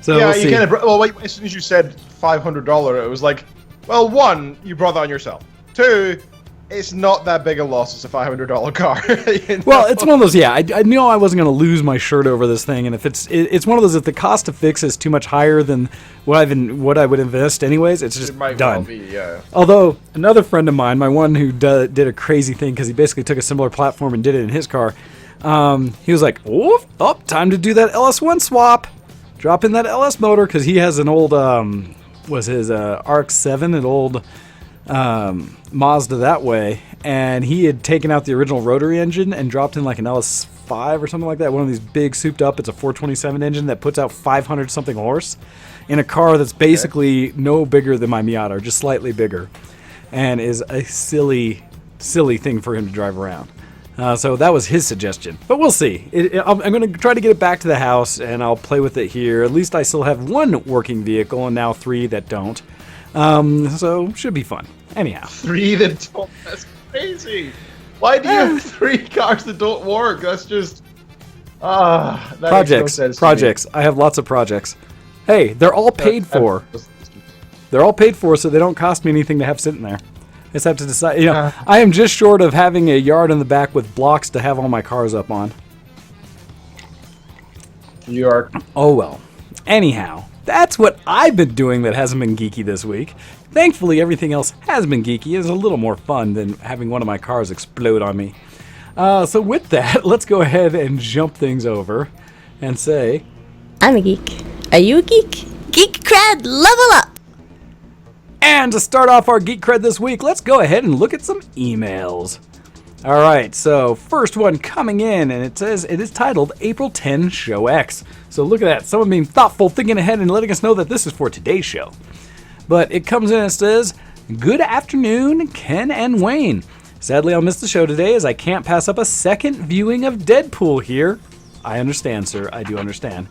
So yeah, we'll see. You kind of. Well, wait, as soon as you said $500, it was like, well, one, you brought that on yourself. Two, it's not that big a loss. It's a $500 car. You know? Well, it's one of those. Yeah, I knew I wasn't going to lose my shirt over this thing, and if it's one of those, if the cost to fix is too much higher than what I would invest anyways, it's just done. Well be, yeah. Although another friend of mine, my one who did a crazy thing because he basically took a similar platform and did it in his car. He was like, "Oh, time to do that LS1 swap. Drop in that LS motor," because he has an old was his RX-7, an old Mazda that way, and he had taken out the original rotary engine and dropped in like an LS5 or something like that, one of these big souped up, it's a 427 engine that puts out 500 something horse in a car that's basically no bigger than my Miata, or just slightly bigger, and is a silly thing for him to drive around. So that was his suggestion, but we'll see. I'm going to try to get it back to the house, and I'll play with it here. At least I still have one working vehicle, and now 3 that don't. So should be fun. Anyhow, 3 that don't. That's crazy. Why do you have 3 cars that don't work? That's just that projects. Makes no sense Projects. I have lots of projects. Hey, they're all paid for. They're all paid for, so they don't cost me anything to have sitting there. I just have to decide. You know, I am just short of having a yard in the back with blocks to have all my cars up on. You are. Oh well. Anyhow. That's what I've been doing that hasn't been geeky this week. Thankfully, everything else has been geeky. It's a little more fun than having one of my cars explode on me. So with that, let's go ahead and jump things over and say... I'm a geek. Are you a geek? Geek Cred, level up! And to start off our Geek Cred this week, let's go ahead and look at some emails. All right, so first one coming in, and it says it is titled April 10 Show X. So look at that, someone being thoughtful, thinking ahead, and letting us know that this is for today's show. But it comes in and says, "Good afternoon, Ken and Wayne. Sadly, I'll miss the show today as I can't pass up a second viewing of Deadpool here." I understand, sir, I do understand.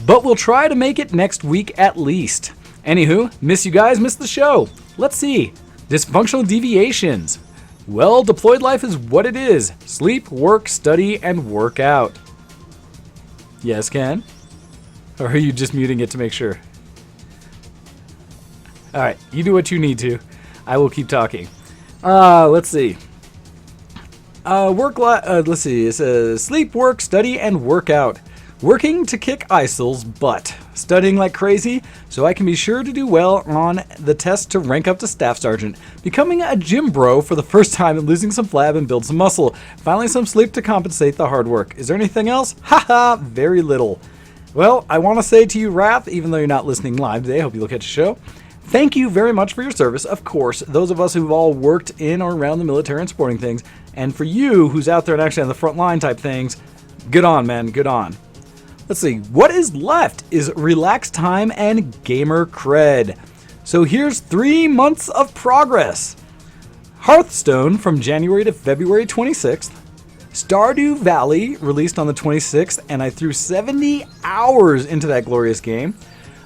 "But we'll try to make it next week at least. Anywho, miss you guys, miss the show. Let's see. Disfunctional Deviations. Well, deployed life is what it is. Sleep, work, study, and work out." Yes, Ken? Or are you just muting it to make sure? Alright, you do what you need to. I will keep talking. Let's see. Let's see. It says sleep, work, study, and work out. Working to kick ISIL's butt. Studying like crazy so I can be sure to do well on the test to rank up to staff sergeant. Becoming a gym bro for the first time and losing some flab and build some muscle. Finally some sleep to compensate the hard work. Is there anything else? Haha, very little. Well, I want to say to you, Wrath, even though you're not listening live today, I hope you'll catch the show. Thank you very much for your service. Of course, those of us who've all worked in or around the military and sporting things, and for you who's out there and actually on the front line type things, good on, man, good on. Let's see, what is left is relax time and gamer cred. So here's 3 months of progress. Hearthstone from January to February 26th. Stardew Valley released on the 26th, and I threw 70 hours into that glorious game.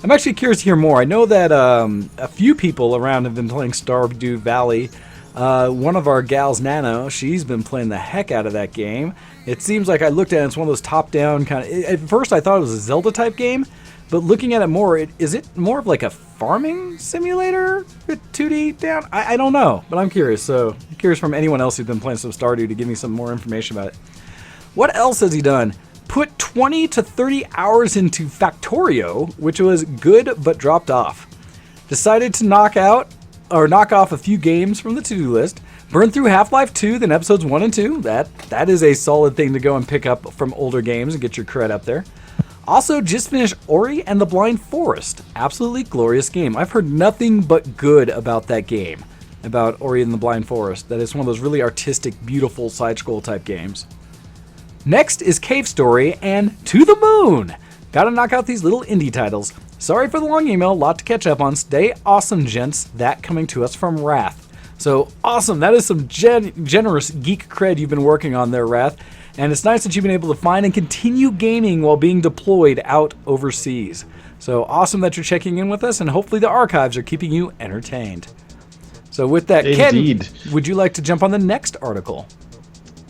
I'm actually curious to hear more. I know that a few people around have been playing Stardew Valley. One of our gals, Nano, she's been playing the heck out of that game. It seems like I looked at it, it's one of those top-down kind of... At first I thought it was a Zelda-type game, but looking at it more, is it more of like a farming simulator? 2D down? I don't know, but I'm curious. So I'm curious from anyone else who's been playing some Stardew to give me some more information about it. What else has he done? Put 20 to 30 hours into Factorio, which was good but dropped off. Decided to knock off a few games from the to-do list. Burned through Half-Life 2, then episodes 1 and 2. That is a solid thing to go and pick up from older games and get your cred up there. Also, just finished Ori and the Blind Forest. Absolutely glorious game. I've heard nothing but good about that game. About Ori and the Blind Forest. That is one of those really artistic, beautiful side-scroll type games. Next is Cave Story and To the Moon. Gotta knock out these little indie titles. Sorry for the long email, lot to catch up on. Stay awesome, gents. That coming to us from Wrath. So awesome, that is some generous geek cred you've been working on there, Wrath. And it's nice that you've been able to find and continue gaming while being deployed out overseas. So awesome that you're checking in with us, and hopefully the archives are keeping you entertained. So with that, Indeed. Ken, would you like to jump on the next article?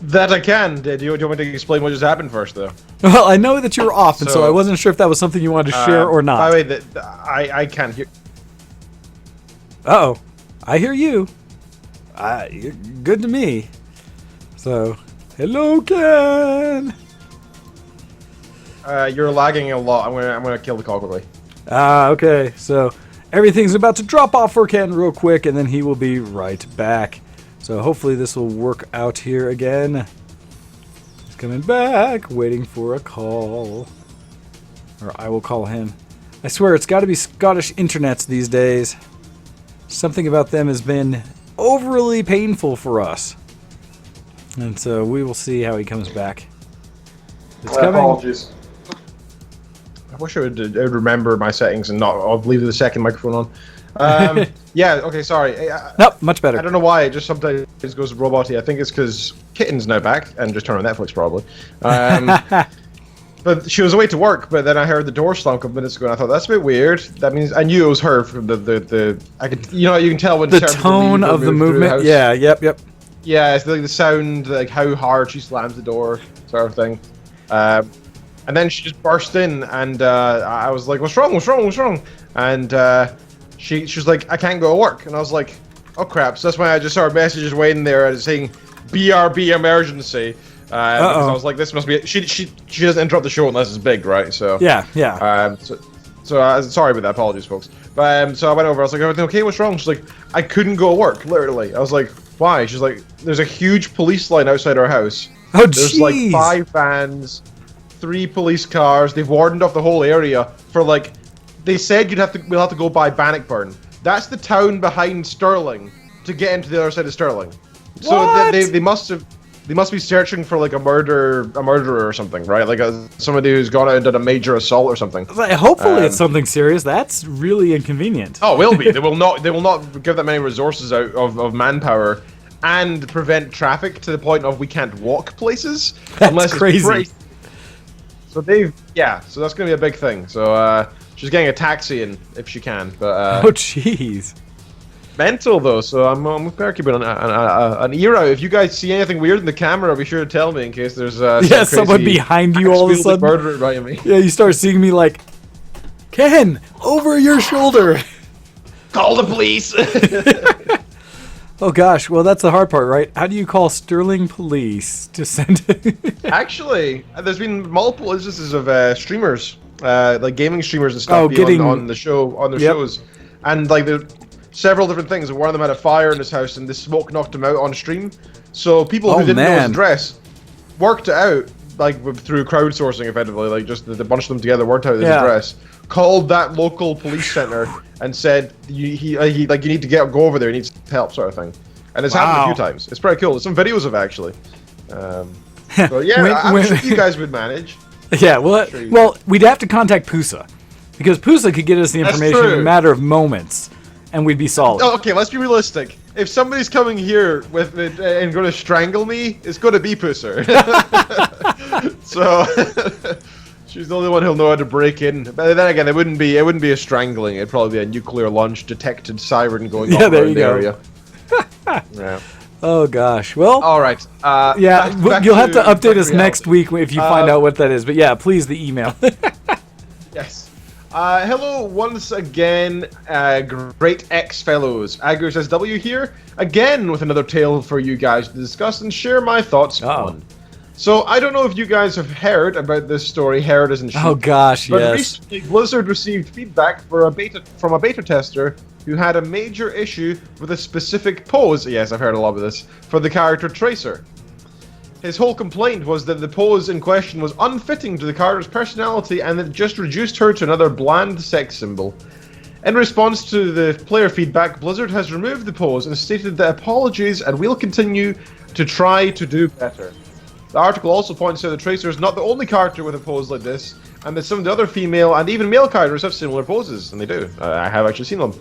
That I can. Do you want me to explain what just happened first, though? Well, I know that you were off, and so I wasn't sure if that was something you wanted to share or not. By the way, I can't hear... Uh-oh. I hear you. You're good to me. So, hello, Ken. You're lagging a lot. I'm gonna kill the call quickly. Okay. So, everything's about to drop off for Ken real quick, and then he will be right back. So, hopefully this will work out here again. He's coming back, waiting for a call. Or I will call him. I swear, it's got to be Scottish internets these days. Something about them has been overly painful for us. And so we will see how he comes back. It's coming. Apologies. I wish I would remember my settings and not. I'll leave the second microphone on. Yeah. Okay. Sorry. Nope. Much better. I don't know why. It just sometimes goes roboty. I think it's because Kitten's now back and just turned on Netflix probably. But she was away to work. But then I heard the door slam a couple minutes ago, and I thought that's a bit weird. That means I knew it was her from the. I could. You know. You can tell when the tone of the movement. Yeah. Yep. Yeah. It's like the sound, like how hard she slams the door, sort of thing. And then she just burst in, and I was like, "What's wrong? What's wrong? What's wrong?" And she was like, "I can't go to work." And I was like, "Oh crap!" So that's why I just saw messages waiting there saying "BRB emergency." Because I was like, "This must be." She doesn't interrupt the show unless it's big, right? So yeah. So sorry about that. Apologies, folks. But so I went over. I was like, "Everything okay? What's wrong?" She's like, "I couldn't go to work." Literally, I was like, "Why?" She's like, "There's a huge police line outside our house. Oh, There's like 5 vans, 3 police cars. They've wardened off the whole area for like. They said we'll have to go by Bannockburn. That's the town behind Stirling to get into the other side of Stirling. So they must be searching for like a murderer or something, right? Like somebody who's gone out and done a major assault or something. Hopefully it's something serious. That's really inconvenient. Oh, it will be. They will not give that many resources out of manpower and prevent traffic to the point of we can't walk places. That's unless crazy. It's so so that's gonna be a big thing. So she's getting a taxi in if she can. But oh jeez. Mental though, so I'm keeping an ear out. If you guys see anything weird in the camera, be sure to tell me in case there's someone behind you all of a sudden. Murderer right at me. Yeah, you start seeing me like, Ken, over your shoulder. Call the police. Oh gosh, well that's the hard part, right? How do you call Sterling Police to send it? Actually, there's been multiple instances of streamers, like gaming streamers and stuff, on the show, on their shows, and like there's several different things. One of them had a fire in his house, and the smoke knocked him out on stream. So people who didn't know his address worked it out, like through crowdsourcing, effectively, like just the bunch of them together worked out his address, called that local police center, and said you need to go over there, he needs help, sort of thing. And it's happened a few times. It's pretty cool. There's some videos of it, actually. So yeah, I'm sure you guys would manage. Yeah, well, we'd have to contact Pusa, because Pusa could get us the information in a matter of moments, and we'd be solid. Oh, okay, let's be realistic. If somebody's coming here with it and going to strangle me, it's going to be Pusa. So she's the only one who'll know how to break in. But then again, it wouldn't be a strangling. It'd probably be a nuclear launch detected siren going off around the area. Yeah. Oh gosh. Well. All right. You'll have to update us next week if you find out what that is. But yeah, please the email. Yes. Hello once again, great X-Fellows. Agriassw here, again with another tale for you guys to discuss and share my thoughts on. So, I don't know if you guys have heard about this story, Heard as in sheep. Oh gosh, but yes. Recently, Blizzard received feedback from a beta tester who had a major issue with a specific pose, yes, I've heard a lot of this, for the character Tracer. His whole complaint was that the pose in question was unfitting to the character's personality and it just reduced her to another bland sex symbol. In response to the player feedback, Blizzard has removed the pose and stated that apologies and will continue to try to do better. The article also points out that Tracer is not the only character with a pose like this, and that some of the other female and even male characters have similar poses, and they do. I have actually seen them.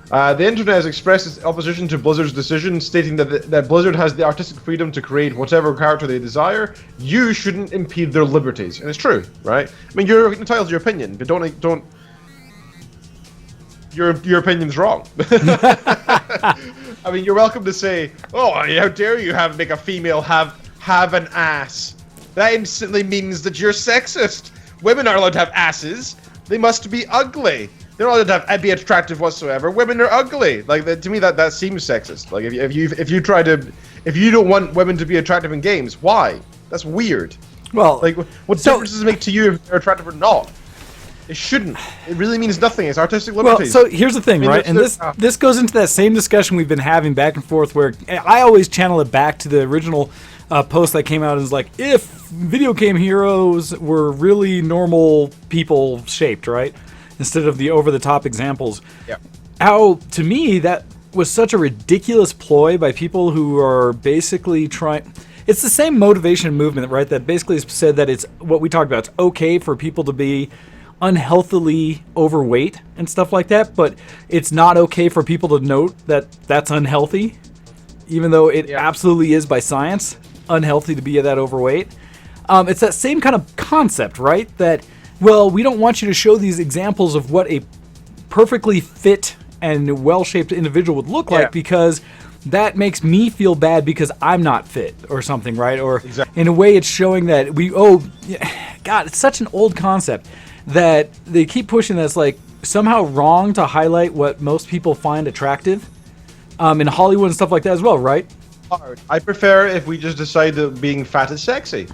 The internet has expressed its opposition to Blizzard's decision, stating that Blizzard has the artistic freedom to create whatever character they desire. You shouldn't impede their liberties, and it's true, right? I mean, you're entitled to your opinion, but don't. Your opinion's wrong. I mean, you're welcome to say, "Oh, how dare you make a female have an ass?" That instantly means that you're sexist. Women aren't allowed to have asses. They must be ugly. They're not allowed to be attractive whatsoever. Women are ugly. Like to me, that seems sexist. Like if you don't want women to be attractive in games, why? That's weird. Well, like what difference does it make to you if they're attractive or not? It shouldn't. It really means nothing. It's artistic liberties. Well, so here's the thing, right? And this goes into that same discussion we've been having back and forth, where I always channel it back to the original post that came out and was like, if video game heroes were really normal people shaped, right? Instead of the over-the-top examples. Yeah. How, to me, that was such a ridiculous ploy by people who are basically trying... It's the same motivation movement, right, that basically said that it's what we talked about. It's okay for people to be unhealthily overweight and stuff like that, but it's not okay for people to note that that's unhealthy, even though it absolutely is by science unhealthy to be that overweight. It's that same kind of concept, right? That, well, we don't want you to show these examples of what a perfectly fit and well-shaped individual would look like because that makes me feel bad because I'm not fit or something, right? Or in a way it's showing that God, it's such an old concept that they keep pushing that's like somehow wrong to highlight what most people find attractive in Hollywood and stuff like that as well, right? I prefer if we just decide that being fat is sexy.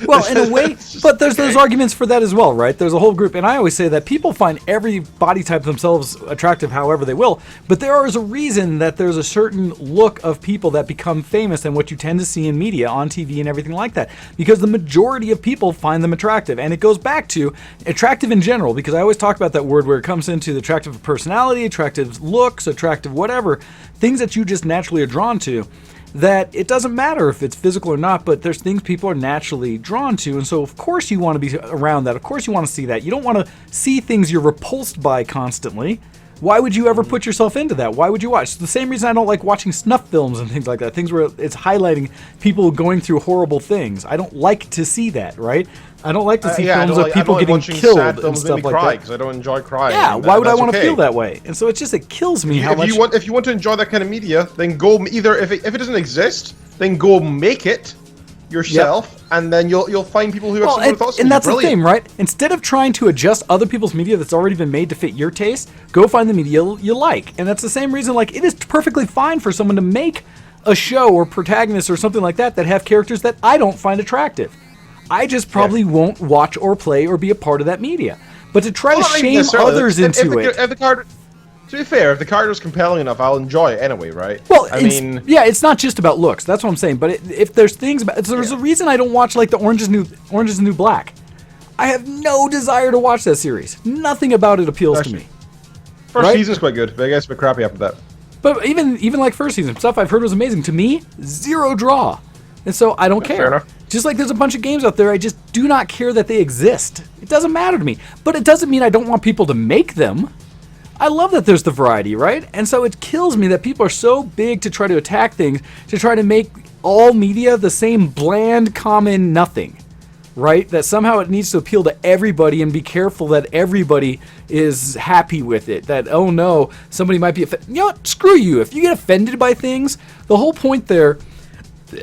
Well, in a way, but there's those arguments for that as well, right? There's a whole group, and I always say that people find every body type themselves attractive however they will, but there is a reason that there's a certain look of people that become famous and what you tend to see in media, on TV and everything like that, because the majority of people find them attractive, and it goes back to attractive in general, because I always talk about that word where it comes into the attractive personality, attractive looks, attractive whatever, things that you just naturally are drawn to. That it doesn't matter if it's physical or not, but there's things people are naturally drawn to, and so of course you want to be around that. Of course you want to see that. You don't want to see things you're repulsed by constantly. Why would you ever put yourself into that? Why would you watch? It's the same reason I don't like watching snuff films and things like that. Things where it's highlighting people going through horrible things. I don't like to see that, right? I don't like to see films of people getting killed and stuff like that. Because I don't enjoy crying. Yeah, why would I want to feel that way? And so it kills me how much... If you want to enjoy that kind of media, then go either, if it doesn't exist, then go make it, yourself, and then you'll find people who have similar thoughts. And that's Brilliant. the thing, right? Instead of trying to adjust other people's media that's already been made to fit your taste, go find the media you like. And that's the same reason, like, it is perfectly fine for someone to make a show or protagonist or something like that have characters that I don't find attractive. I just probably won't watch or play or be a part of that media. But to try to shame others into it... To be fair, if the character is compelling enough, I'll enjoy it anyway, right? Well, it's not just about looks. That's what I'm saying. But if there's things about, there's a reason I don't watch like the Orange is the New Black. I have no desire to watch that series. Nothing about it appeals to me. First season's quite good, but I guess a bit crappy after that. But even like first season stuff I've heard was amazing. To me, zero draw, and so I don't care. Fair enough. Just like there's a bunch of games out there, I just do not care that they exist. It doesn't matter to me. But it doesn't mean I don't want people to make them. I love that there's the variety, right? And so it kills me that people are so big to try to attack things, to try to make all media the same bland, common nothing, right? That somehow it needs to appeal to everybody and be careful that everybody is happy with it. That, oh no, somebody might be offended. You know what? Screw you. If you get offended by things, the whole point there,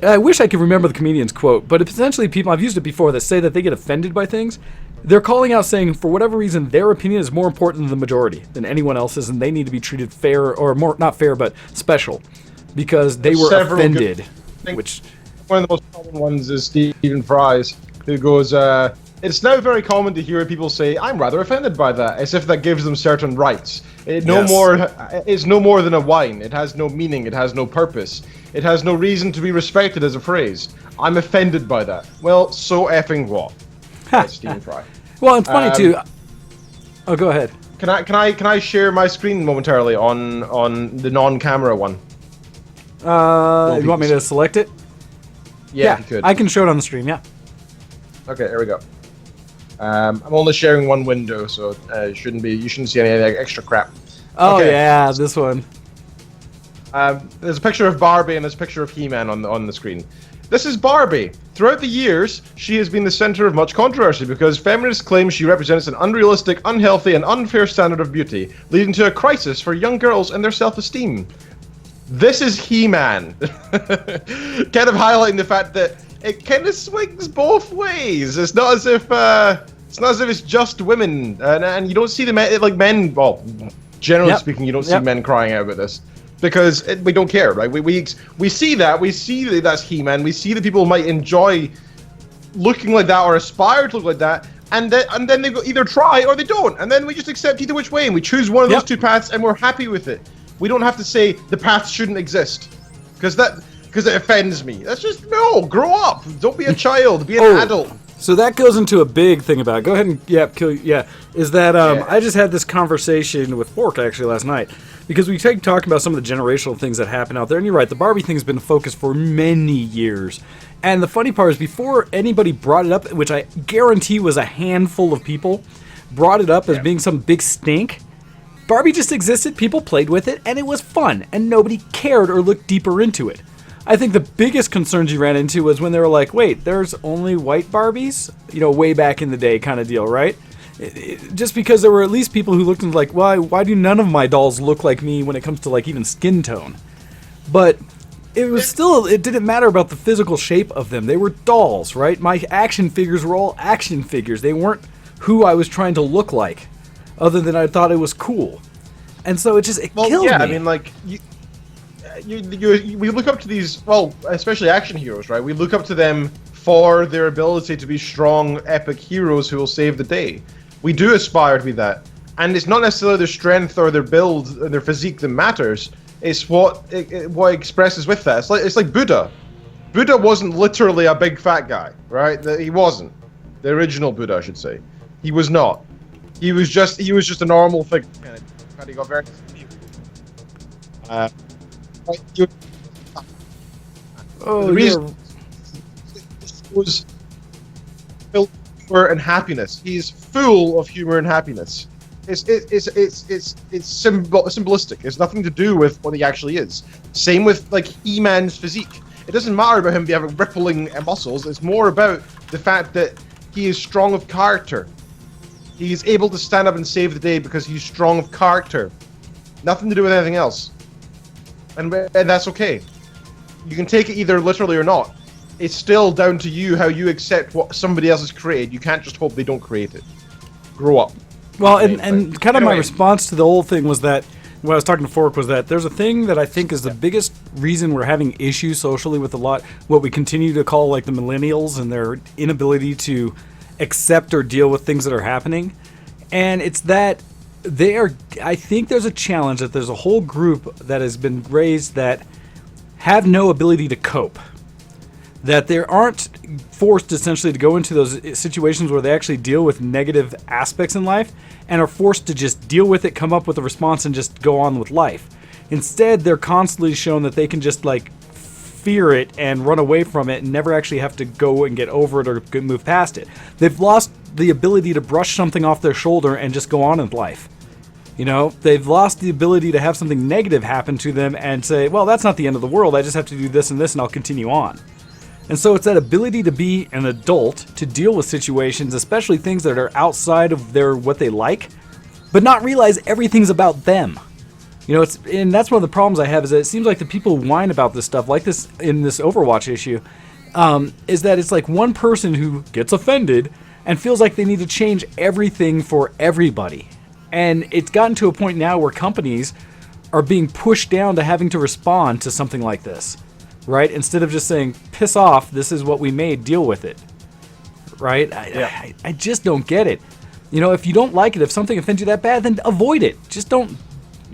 I wish I could remember the comedian's quote, but essentially people, I've used it before, that say that they get offended by things. They're calling out saying, for whatever reason, their opinion is more important than the majority, than anyone else's, and they need to be treated fair, or more, not fair, but special, because they were offended. Which one of the most common ones is Stephen Fry's, who goes, it's now very common to hear people say, I'm rather offended by that, as if that gives them certain rights. It's no more than a whine. It has no meaning. It has no purpose. It has no reason to be respected as a phrase. I'm offended by that. Well, so effing what? That's Stephen Fry. Well, it's funny too. Oh, go ahead. Can I share my screen momentarily on the non-camera one? You want me to select it? Yeah, you could. I can show it on the stream. Yeah. Okay, there we go. I'm only sharing one window, so you shouldn't see any extra crap. Oh okay. Yeah, this one. There's a picture of Barbie and there's a picture of He-Man on the screen. This is Barbie. Throughout the years, she has been the center of much controversy because feminists claim she represents an unrealistic, unhealthy, and unfair standard of beauty, leading to a crisis for young girls and their self-esteem. This is He-Man. Kind of highlighting the fact that it kind of swings both ways. It's not as if it's just women, and you don't see the men, like men. Well, generally speaking, you don't see men crying out about this. Because we don't care, right? We see that. We see that that's He-Man. We see that people might enjoy looking like that or aspire to look like that. And then they either try or they don't. And then we just accept either which way. And we choose one of those two paths and we're happy with it. We don't have to say the path shouldn't exist. Because it offends me. That's just, no, grow up. Don't be a child. Be an adult. So that goes into a big thing about it. Go ahead and is that I just had this conversation with Fork actually last night because we talking about some of the generational things that happen out there, and you're right, the Barbie thing's been a focus for many years. And the funny part is before anybody brought it up, which I guarantee was a handful of people, brought it up as being some big stink, Barbie just existed, people played with it, and it was fun, and nobody cared or looked deeper into it. I think the biggest concerns you ran into was when they were like, wait, there's only white Barbies? You know, way back in the day kind of deal, right? Just because there were at least people who looked and like, why do none of my dolls look like me when it comes to like even skin tone? But it was still, it didn't matter about the physical shape of them. They were dolls, right? My action figures were all action figures. They weren't who I was trying to look like, other than I thought it was cool. And so it killed me. Yeah, I mean, like, we look up to these, well, especially action heroes, right? We look up to them for their ability to be strong, epic heroes who will save the day. We do aspire to be that. And it's not necessarily their strength or their build or their physique that matters. It's what expresses with that. It's like Buddha. Buddha wasn't literally a big fat guy, right? He wasn't. The original Buddha, I should say. He was not. He was just a normal figure. He got very the reason was filled with humor and happiness. He's full of humor and happiness. It's symbolistic. It's nothing to do with what he actually is. Same with like He-Man's physique. It doesn't matter about him having rippling muscles. It's more about the fact that he is strong of character. He is able to stand up and save the day because he's strong of character. Nothing to do with anything else. And that's okay. You can take it either literally or not. it's still down to you how you accept what somebody else has created. You can't just hope they don't create it. Grow up. Well, and kind of my response to the whole thing was that, when I was talking to Fork, was that there's a thing that I think is the biggest reason we're having issues socially with what we continue to call like the millennials and their inability to accept or deal with things that are happening. And it's that I think there's a challenge that there's a whole group that has been raised that have no ability to cope. That they aren't forced essentially to go into those situations where they actually deal with negative aspects in life and are forced to just deal with it, come up with a response, and just go on with life. Instead, they're constantly shown that they can just like fear it and run away from it and never actually have to go and get over it or move past it. They've lost the ability to brush something off their shoulder and just go on in life. You know, they've lost the ability to have something negative happen to them and say, well, that's not the end of the world. I just have to do this and this and I'll continue on. And so it's that ability to be an adult, to deal with situations, especially things that are outside of what they like, but not realize everything's about them. You know, and that's one of the problems I have, is that it seems like the people who whine about this stuff, like this in this Overwatch issue, is that it's like one person who gets offended and feels like they need to change everything for everybody. And it's gotten to a point now where companies are being pushed down to having to respond to something like this. Right? Instead of just saying, piss off, this is what we made, deal with it. Right? I just don't get it. You know, if you don't like it, if something offends you that bad, then avoid it. Just don't,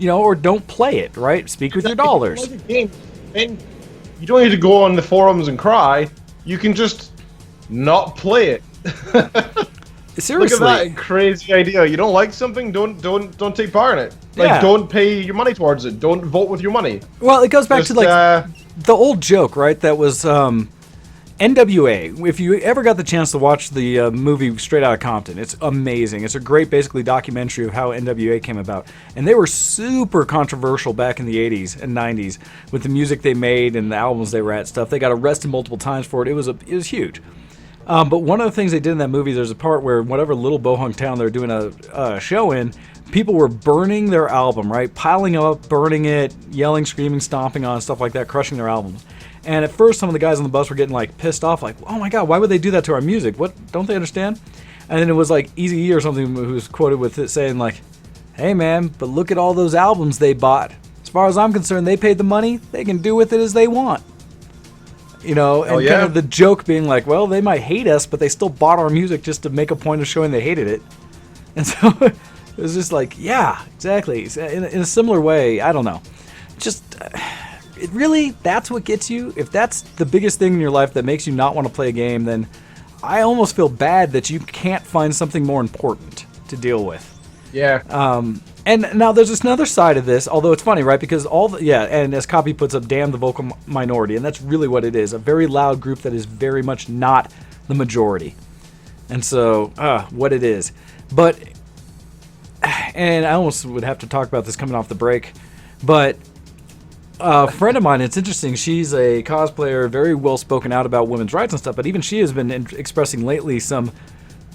or don't play it, right? Speak with your dollars. And you don't need to go on the forums and cry. You can just not play it. Seriously. Look at that crazy idea. You don't like something, don't take part in it. Like, don't pay your money towards it. Don't vote with your money. Well, it goes back to like the old joke, right? That was NWA. If you ever got the chance to watch the movie Straight Outta Compton, it's amazing. It's a great, basically, documentary of how NWA came about. And they were super controversial back in the 80s and 90s with the music they made and the albums they were at, stuff. They got arrested multiple times for it. It was huge. But one of the things they did in that movie, there's a part where whatever little bohunk town they're doing a show in, people were burning their album, right? Piling up, burning it, yelling, screaming, stomping on, stuff like that, crushing their albums. And at first, some of the guys on the bus were getting like pissed off, like, oh my God, why would they do that to our music? What, don't they understand? And then it was like Eazy-E or something who was quoted with it saying like, hey man, but look at all those albums they bought. As far as I'm concerned, they paid the money, they can do with it as they want. You know, and kind of the joke being like, well, they might hate us, but they still bought our music just to make a point of showing they hated it. And so it was just like, yeah, exactly. In a similar way, I don't know. Just, it really, that's what gets you. If that's the biggest thing in your life that makes you not want to play a game, then I almost feel bad that you can't find something more important to deal with. Yeah. And now there's another side of this, although it's funny, right? Because and as Copy puts up, damn the vocal minority, and that's really what it is. A very loud group that is very much not the majority. And so, what it is. But, and I almost would have to talk about this coming off the break, but a friend of mine, it's interesting, she's a cosplayer, very well spoken out about women's rights and stuff, but even she has been expressing lately some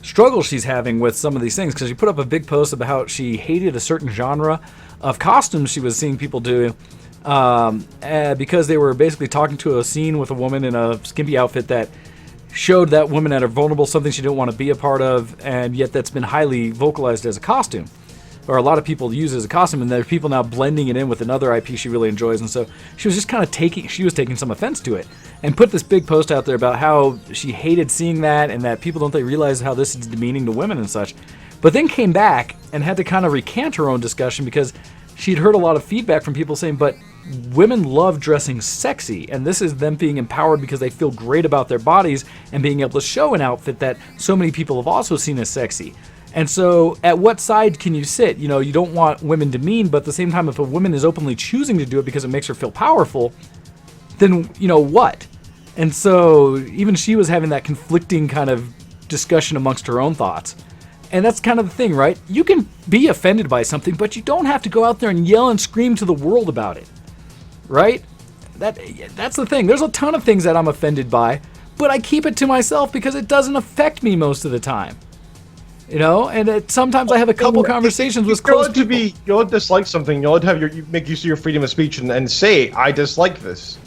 struggle she's having with some of these things, because she put up a big post about how she hated a certain genre of costumes she was seeing people do because they were basically talking to a scene with a woman in a skimpy outfit that showed that woman at her vulnerable, something she didn't want to be a part of, and yet that's been highly vocalized as a costume, or a lot of people use it as a costume, and there are people now blending it in with another IP she really enjoys. And so she was just kind of taking some offense to it, and put this big post out there about how she hated seeing that, and that people don't they realize how this is demeaning to women and such. But then came back and had to kind of recant her own discussion, because she'd heard a lot of feedback from people saying, but women love dressing sexy, and this is them being empowered because they feel great about their bodies and being able to show an outfit that so many people have also seen as sexy. And so at what side can you sit? You know, you don't want women demeaned, but at the same time, if a woman is openly choosing to do it because it makes her feel powerful, then, you know, what? And so even she was having that conflicting kind of discussion amongst her own thoughts. And that's kind of the thing, right? You can be offended by something, but you don't have to go out there and yell and scream to the world about it, right? That's the thing. There's a ton of things that I'm offended by, but I keep it to myself because it doesn't affect me most of the time. You know, and sometimes I have a couple conversations with close people. You'll dislike something. You'll have you make use of your freedom of speech and say, I dislike this.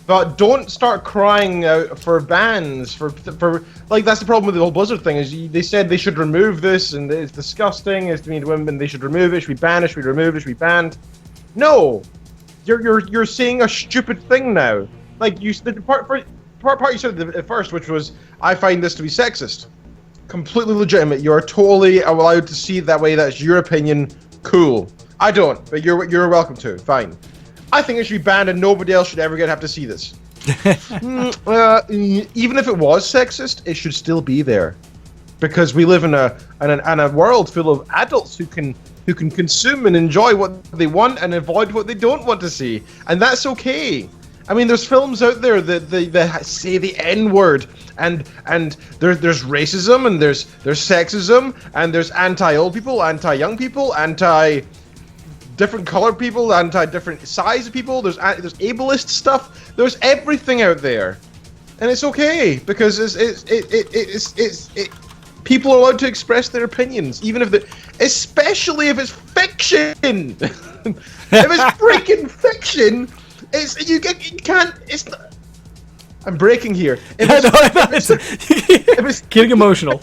But don't start crying out for bans for like that's the problem with the whole Blizzard thing is they said they should remove this and it's disgusting. It's mean to women. They should remove it. It should be banned. It should be removed. It should be banned. No, you're saying a stupid thing now. Like the part you said at first, which was I find this to be sexist. Completely legitimate. You are totally allowed to see it that way. That's your opinion. Cool. I don't, but you're welcome to. Fine. I think it should be banned and nobody else should ever have to see this. Even if it was sexist, it should still be there. Because we live in a world full of adults who can consume and enjoy what they want and avoid what they don't want to see. And that's okay. I mean, there's films out there that say the N-word, and there's racism, and there's sexism, and there's anti-old people, anti-young people, anti-different colored people, anti-different size of people. There's ableist stuff. There's everything out there, and it's okay because people are allowed to express their opinions, even if especially if it's fiction. If it's freaking fiction. You can't. It's not. I'm breaking here. If it's getting emotional.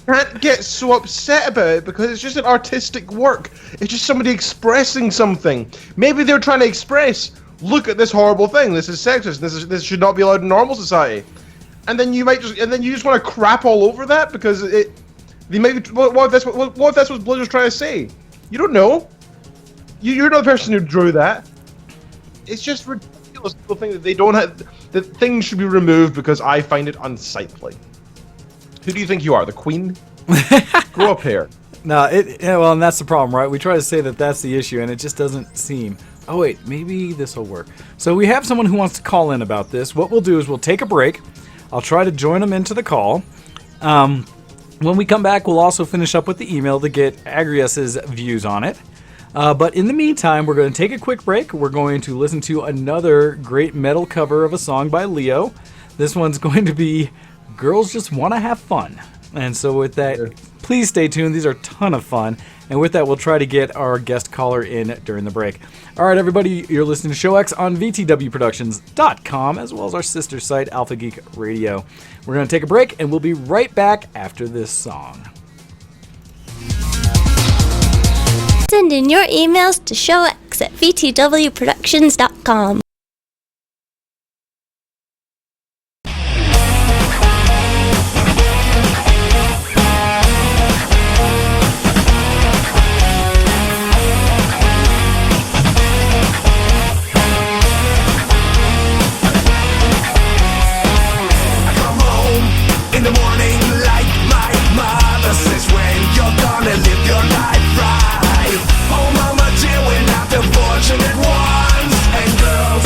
Can't get so upset about it because it's just an artistic work. It's just somebody expressing something. Maybe they're trying to express. Look at this horrible thing. This is sexist. This should not be allowed in normal society. And then you want to crap all over that because they maybe. What if that's what Blizzard's trying to say? You don't know. You're not the person who drew that. It's just ridiculous. People think that they don't have that things should be removed because I find it unsightly. Who do you think you are, the queen? Grow up here. No, well, and that's the problem, right? We try to say that that's the issue, and it just doesn't seem. Oh wait, maybe this will work. So we have someone who wants to call in about this. What we'll do is we'll take a break. I'll try to join them into the call. When we come back, we'll also finish up with the email to get Agriassw's views on it. But in the meantime, we're going to take a quick break. We're going to listen to another great metal cover of a song by Leo. This one's going to be Girls Just Want to Have Fun. And so with that, please stay tuned. These are a ton of fun. And with that, we'll try to get our guest caller in during the break. All right, everybody, you're listening to Show X on VTWProductions.com, as well as our sister site, Alpha Geek Radio. We're going to take a break, and we'll be right back after this song. Send in your emails to showx@vtwproductions.com. Fortunate ones and girls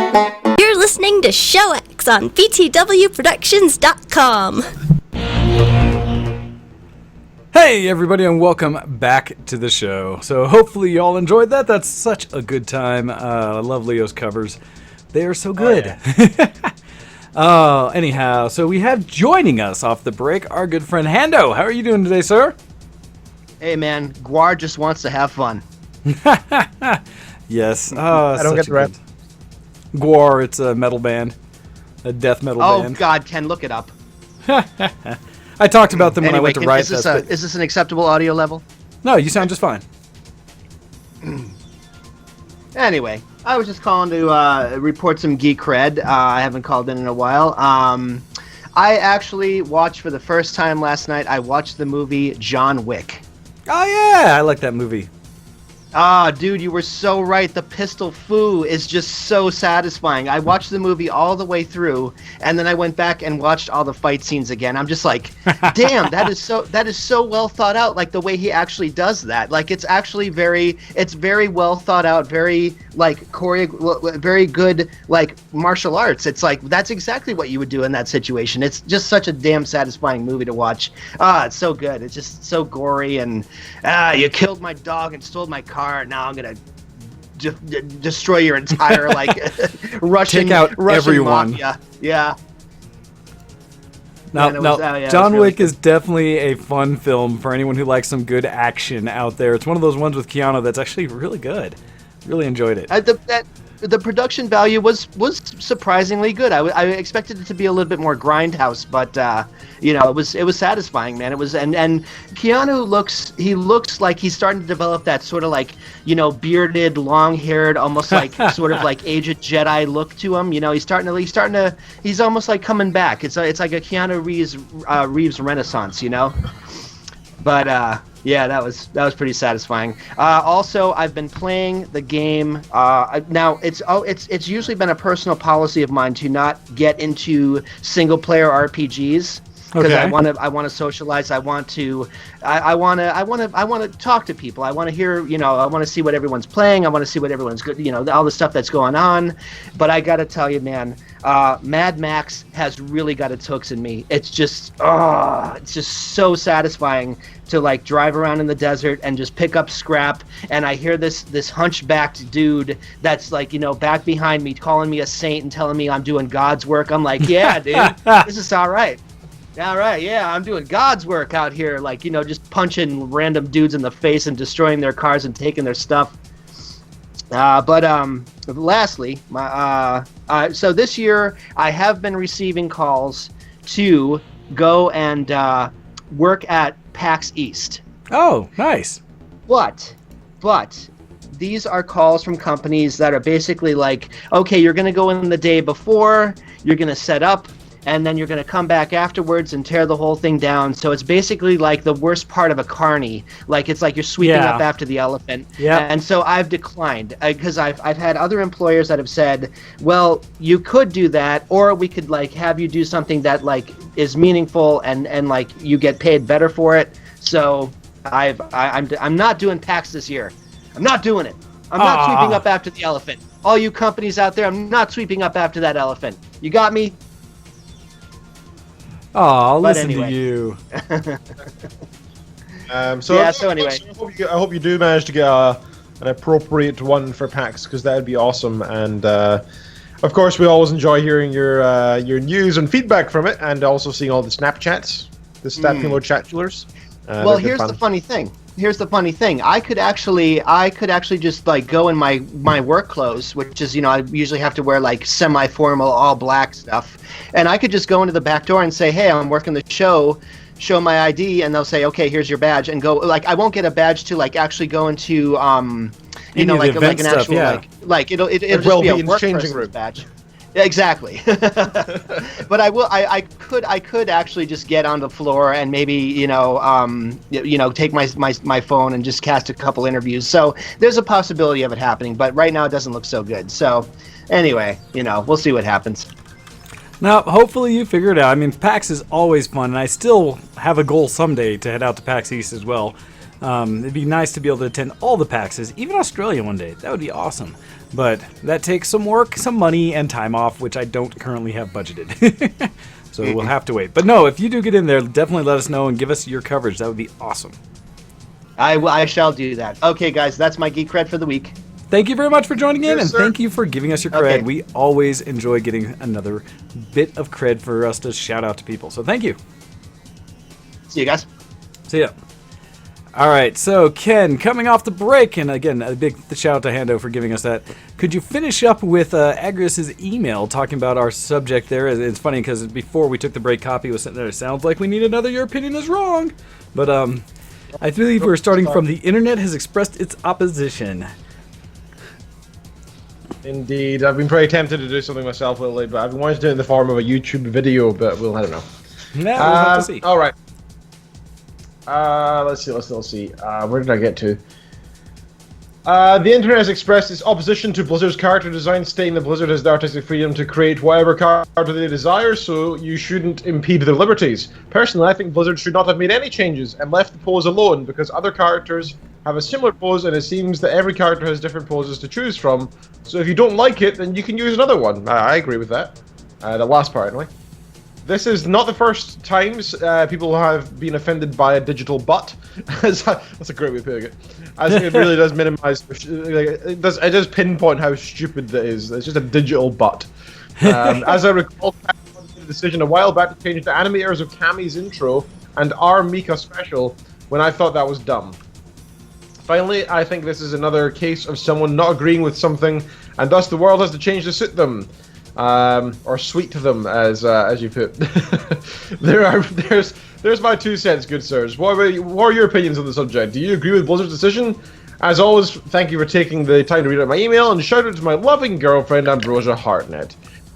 You're listening to Show X on btwproductions.com. Hey everybody, and welcome back to the show. So hopefully you all enjoyed that. That's such a good time. I love Leo's covers. They are so good. Anyhow, so we have joining us off the break our good friend Hando. How are you doing today, sir? Hey man, Guar just wants to have fun. Yes. I don't get the rap. Gwar, it's a metal band. A death metal band. Oh god, Ken, look it up. I talked about them when I Anyway, went to Ken, Riot is this, Fest. is this an acceptable audio level? No, you sound just fine. Anyway, I was just calling to report some Geek Cred. I haven't called in a while. I actually watched for the first time last night, I watched the movie John Wick. Oh yeah, I like that movie. Ah, dude, you were so right. The pistol foo is just so satisfying. I watched the movie all the way through, and then I went back and watched all the fight scenes again. I'm just like, damn, that is so well thought out. Like the way he actually does that. Like it's actually very well thought out. Very like very good like martial arts. It's like that's exactly what you would do in that situation. It's just such a damn satisfying movie to watch. Ah, it's so good. It's just so gory and you killed my dog and stole my car. Now I'm gonna destroy your entire like Russian Take out everyone. mafia. Yeah. Now, Man, it John was really Wick is definitely a fun film for anyone who likes some good action out there. It's one of those ones with Keanu that's actually really good. Really enjoyed it. The production value was surprisingly good. I expected it to be a little bit more grindhouse, but it was satisfying, man. It was and Keanu looks like he's starting to develop that sort of like bearded, long-haired, almost like sort of like aged Jedi look to him. He's almost like coming back. It's like a Keanu Reeves renaissance, But yeah, that was pretty satisfying. Also, I've been playing the game. Now it's usually been a personal policy of mine to not get into single player RPGs because I want to socialize. I want to talk to people. I want to hear. I want to see what everyone's playing. I want to see what everyone's good. All the stuff that's going on. But I got to tell you, man. Mad Max has really got its hooks in me. It's just so satisfying to like drive around in the desert and just pick up scrap. And I hear this hunchbacked dude that's like, back behind me calling me a saint and telling me I'm doing God's work. I'm like, yeah, dude, this is all right. All right, yeah, I'm doing God's work out here. Like, just punching random dudes in the face and destroying their cars and taking their stuff. But lastly, so this year I have been receiving calls to go and work at PAX East. Oh, nice. But these are calls from companies that are basically like, okay, you're going to go in the day before, you're going to set up, and then you're going to come back afterwards and tear the whole thing down. So it's basically like the worst part of a carny. Like it's like you're sweeping up after the elephant. Yeah. And so I've declined because I've had other employers that have said, well, you could do that, or we could like have you do something that like is meaningful and like you get paid better for it. So I'm not doing PAX this year. I'm not doing it. I'm not sweeping up after the elephant. All you companies out there, I'm not sweeping up after that elephant. You got me? Oh, But listen anyway. to you. So anyway. I hope you do manage to get an appropriate one for PAX because that would be awesome. And of course, we always enjoy hearing your news and feedback from it, and also seeing all the Snapchats, the Snapfimo chatulars. Well, here's the funny thing. I could actually just like go in my work clothes, which is I usually have to wear like semi-formal all black stuff, and I could just go into the back door and say, hey, I'm working the show, show my ID, and they'll say, okay, here's your badge, and go. Like I won't get a badge to like actually go into like an stuff, actual yeah. like it'll just will be a be in work changing person's room. badge. Exactly. But I could actually just get on the floor and maybe take my phone and just cast a couple interviews. So there's a possibility of it happening, but right now it doesn't look so good. So anyway, we'll see what happens. Now, hopefully you figure it out. I mean, PAX is always fun, and I still have a goal someday to head out to PAX East as well. It'd be nice to be able to attend all the PAXs, even Australia one day. That would be awesome. But that takes some work, some money, and time off, which I don't currently have budgeted. So we'll have to wait. But no, if you do get in there, definitely let us know and give us your coverage. That would be awesome. I shall do that. Okay, guys, that's my Geek Cred for the week. Thank you very much for joining in, Yes, and sir. thank you for giving us your cred. Okay. We always enjoy getting another bit of cred for us to shout out to people. So thank you. See you guys. See ya. All right, so Ken, coming off the break, and again, a big shout out to Hando for giving us that. Could you finish up with Agriassw's email talking about our subject there? It's funny because before we took the break, copy was sitting there. It sounds like we need another. Your opinion is wrong, but I believe we're starting from the internet has expressed its opposition. Indeed, I've been very tempted to do something myself lately, but I've been wanting to do it in the form of a YouTube video, but I don't know. Now we'll have to see. All right. Let's see. Where did I get to? The internet has expressed its opposition to Blizzard's character design, stating that Blizzard has the artistic freedom to create whatever character they desire, so you shouldn't impede their liberties. Personally, I think Blizzard should not have made any changes and left the pose alone, because other characters have a similar pose, and it seems that every character has different poses to choose from. So if you don't like it, then you can use another one. I agree with that. The last part, anyway. This is not the first times people have been offended by a digital butt. That's a great way of putting it. As it really does minimize, it does pinpoint how stupid that is. It's just a digital butt. As I recall, Capcom made a decision a while back to change the animators of Kami's intro and our Mika special when I thought that was dumb. Finally, I think this is another case of someone not agreeing with something, and thus the world has to change to suit them. Or sweet to them, as you put. There's my 2 cents, good sirs. What are your opinions on the subject? Do you agree with Blizzard's decision? As always, thank you for taking the time to read out my email, and shout out to my loving girlfriend, Ambrosia Hartnett.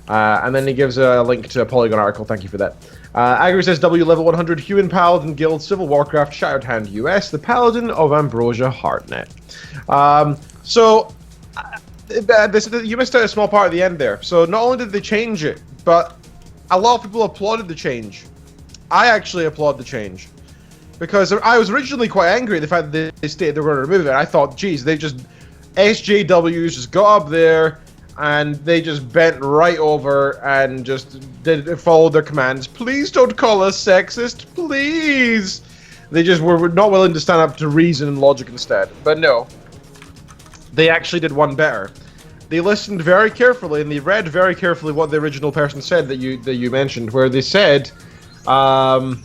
And then he gives a link to a Polygon article. Thank you for that. Agriassw level 100 Human Paladin Guild Civil Warcraft Shattered Hand US, the Paladin of Ambrosia Hartnett. You missed out a small part at the end there. So not only did they change it, but a lot of people applauded the change. I actually applaud the change. Because I was originally quite angry at the fact that they stated they were going to remove it. I thought, geez, they just... SJWs just got up there and they just bent right over and just followed their commands. Please don't call us sexist, please! They just were not willing to stand up to reason and logic instead. But no. They actually did one better. They listened very carefully and they read very carefully what the original person said that you mentioned, where they said, so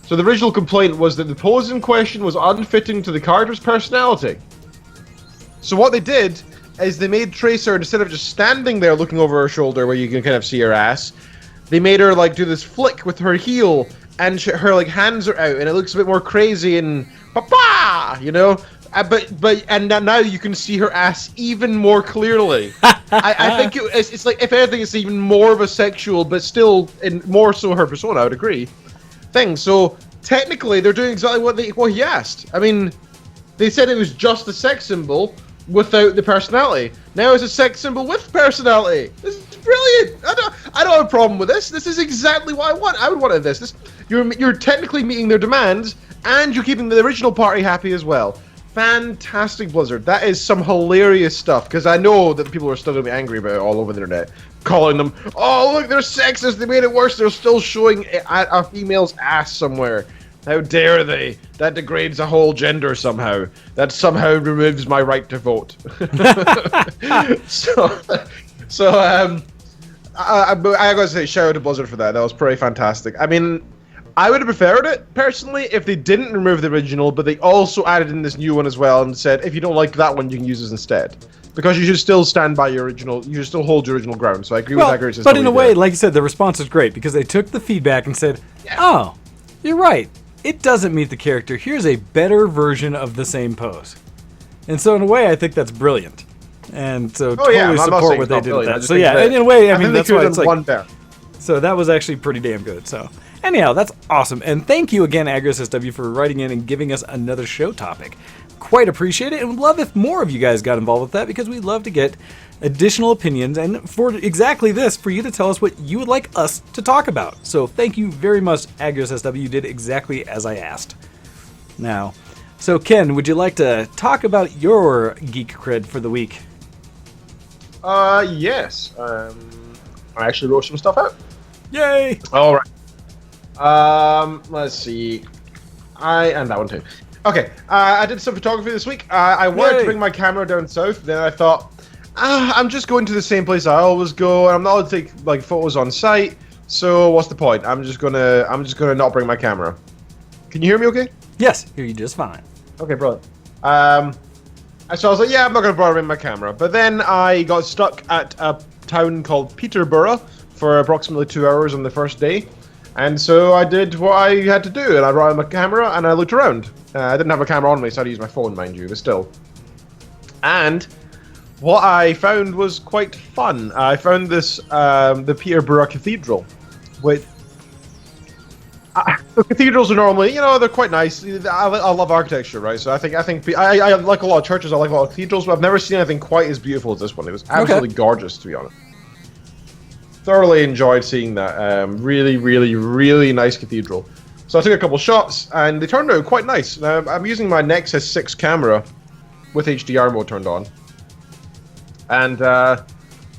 the original complaint was that the pose in question was unfitting to the character's personality. So what they did is they made Tracer, instead of just standing there looking over her shoulder where you can kind of see her ass, they made her like do this flick with her heel, and her like hands are out, and it looks a bit more crazy and papa, you know. And now you can see her ass even more clearly. I think it's like, if anything, it's even more of a sexual, but still more so her persona, I would agree, thing. So technically, they're doing exactly what he asked. I mean, they said it was just a sex symbol without the personality. Now it's a sex symbol with personality. This is brilliant. I don't have a problem with this. This is exactly what I want. I would want this. You're technically meeting their demands, and you're keeping the original party happy as well. Fantastic, Blizzard. That is some hilarious stuff, because I know that people are still going to be angry about it all over the internet, calling them, oh, look, they're sexist, they made it worse, they're still showing a female's ass somewhere. How dare they? That degrades a whole gender somehow. That somehow removes my right to vote. I gotta say, shout out to Blizzard for that. That was pretty fantastic. I mean, I would have preferred it, personally, if they didn't remove the original, but they also added in this new one as well and said, if you don't like that one, you can use this instead. Because you should still stand by your original, you should still hold your original ground, so I agree with Agriassw. But in a way, like you said, the response was great, because they took the feedback and said, oh, you're right, it doesn't meet the character, here's a better version of the same pose. And so in a way, I think that's brilliant. And so totally support what they did with that. So yeah, in a way, I mean, that's why it's like... one better. So that was actually pretty damn good, so... Anyhow, that's awesome, and thank you again, Agriassw, for writing in and giving us another show topic. Quite appreciate it, and would love if more of you guys got involved with that, because we'd love to get additional opinions, and for exactly this, for you to tell us what you would like us to talk about. So thank you very much, Agriassw, you did exactly as I asked. Now, so Ken, would you like to talk about your Geek Cred for the week? Yes. I actually wrote some stuff out. Yay! All right. Let's see. And that one too. Okay. I did some photography this week. I wanted to bring my camera down south. Then I thought, I'm just going to the same place I always go, and I'm not going to take like photos on site. So what's the point? I'm just gonna not bring my camera. Can you hear me? Okay. Yes, hear you just fine. Okay, brilliant. So I was like, yeah, I'm not going to bring my camera. But then I got stuck at a town called Peterborough for approximately 2 hours on the first day. And so I did what I had to do, and I brought my camera and I looked around. I didn't have a camera on me, so I had to use my phone, mind you, but still. And what I found was quite fun. I found this, the Peterborough Cathedral, with... the cathedrals are normally, they're quite nice. I love architecture, right? So I like a lot of churches. I like a lot of cathedrals, but I've never seen anything quite as beautiful as this one. It was absolutely gorgeous, to be honest. Thoroughly enjoyed seeing that. Really, really, really nice cathedral. So I took a couple shots, and they turned out quite nice. Now, I'm using my Nexus 6 camera with HDR mode turned on, and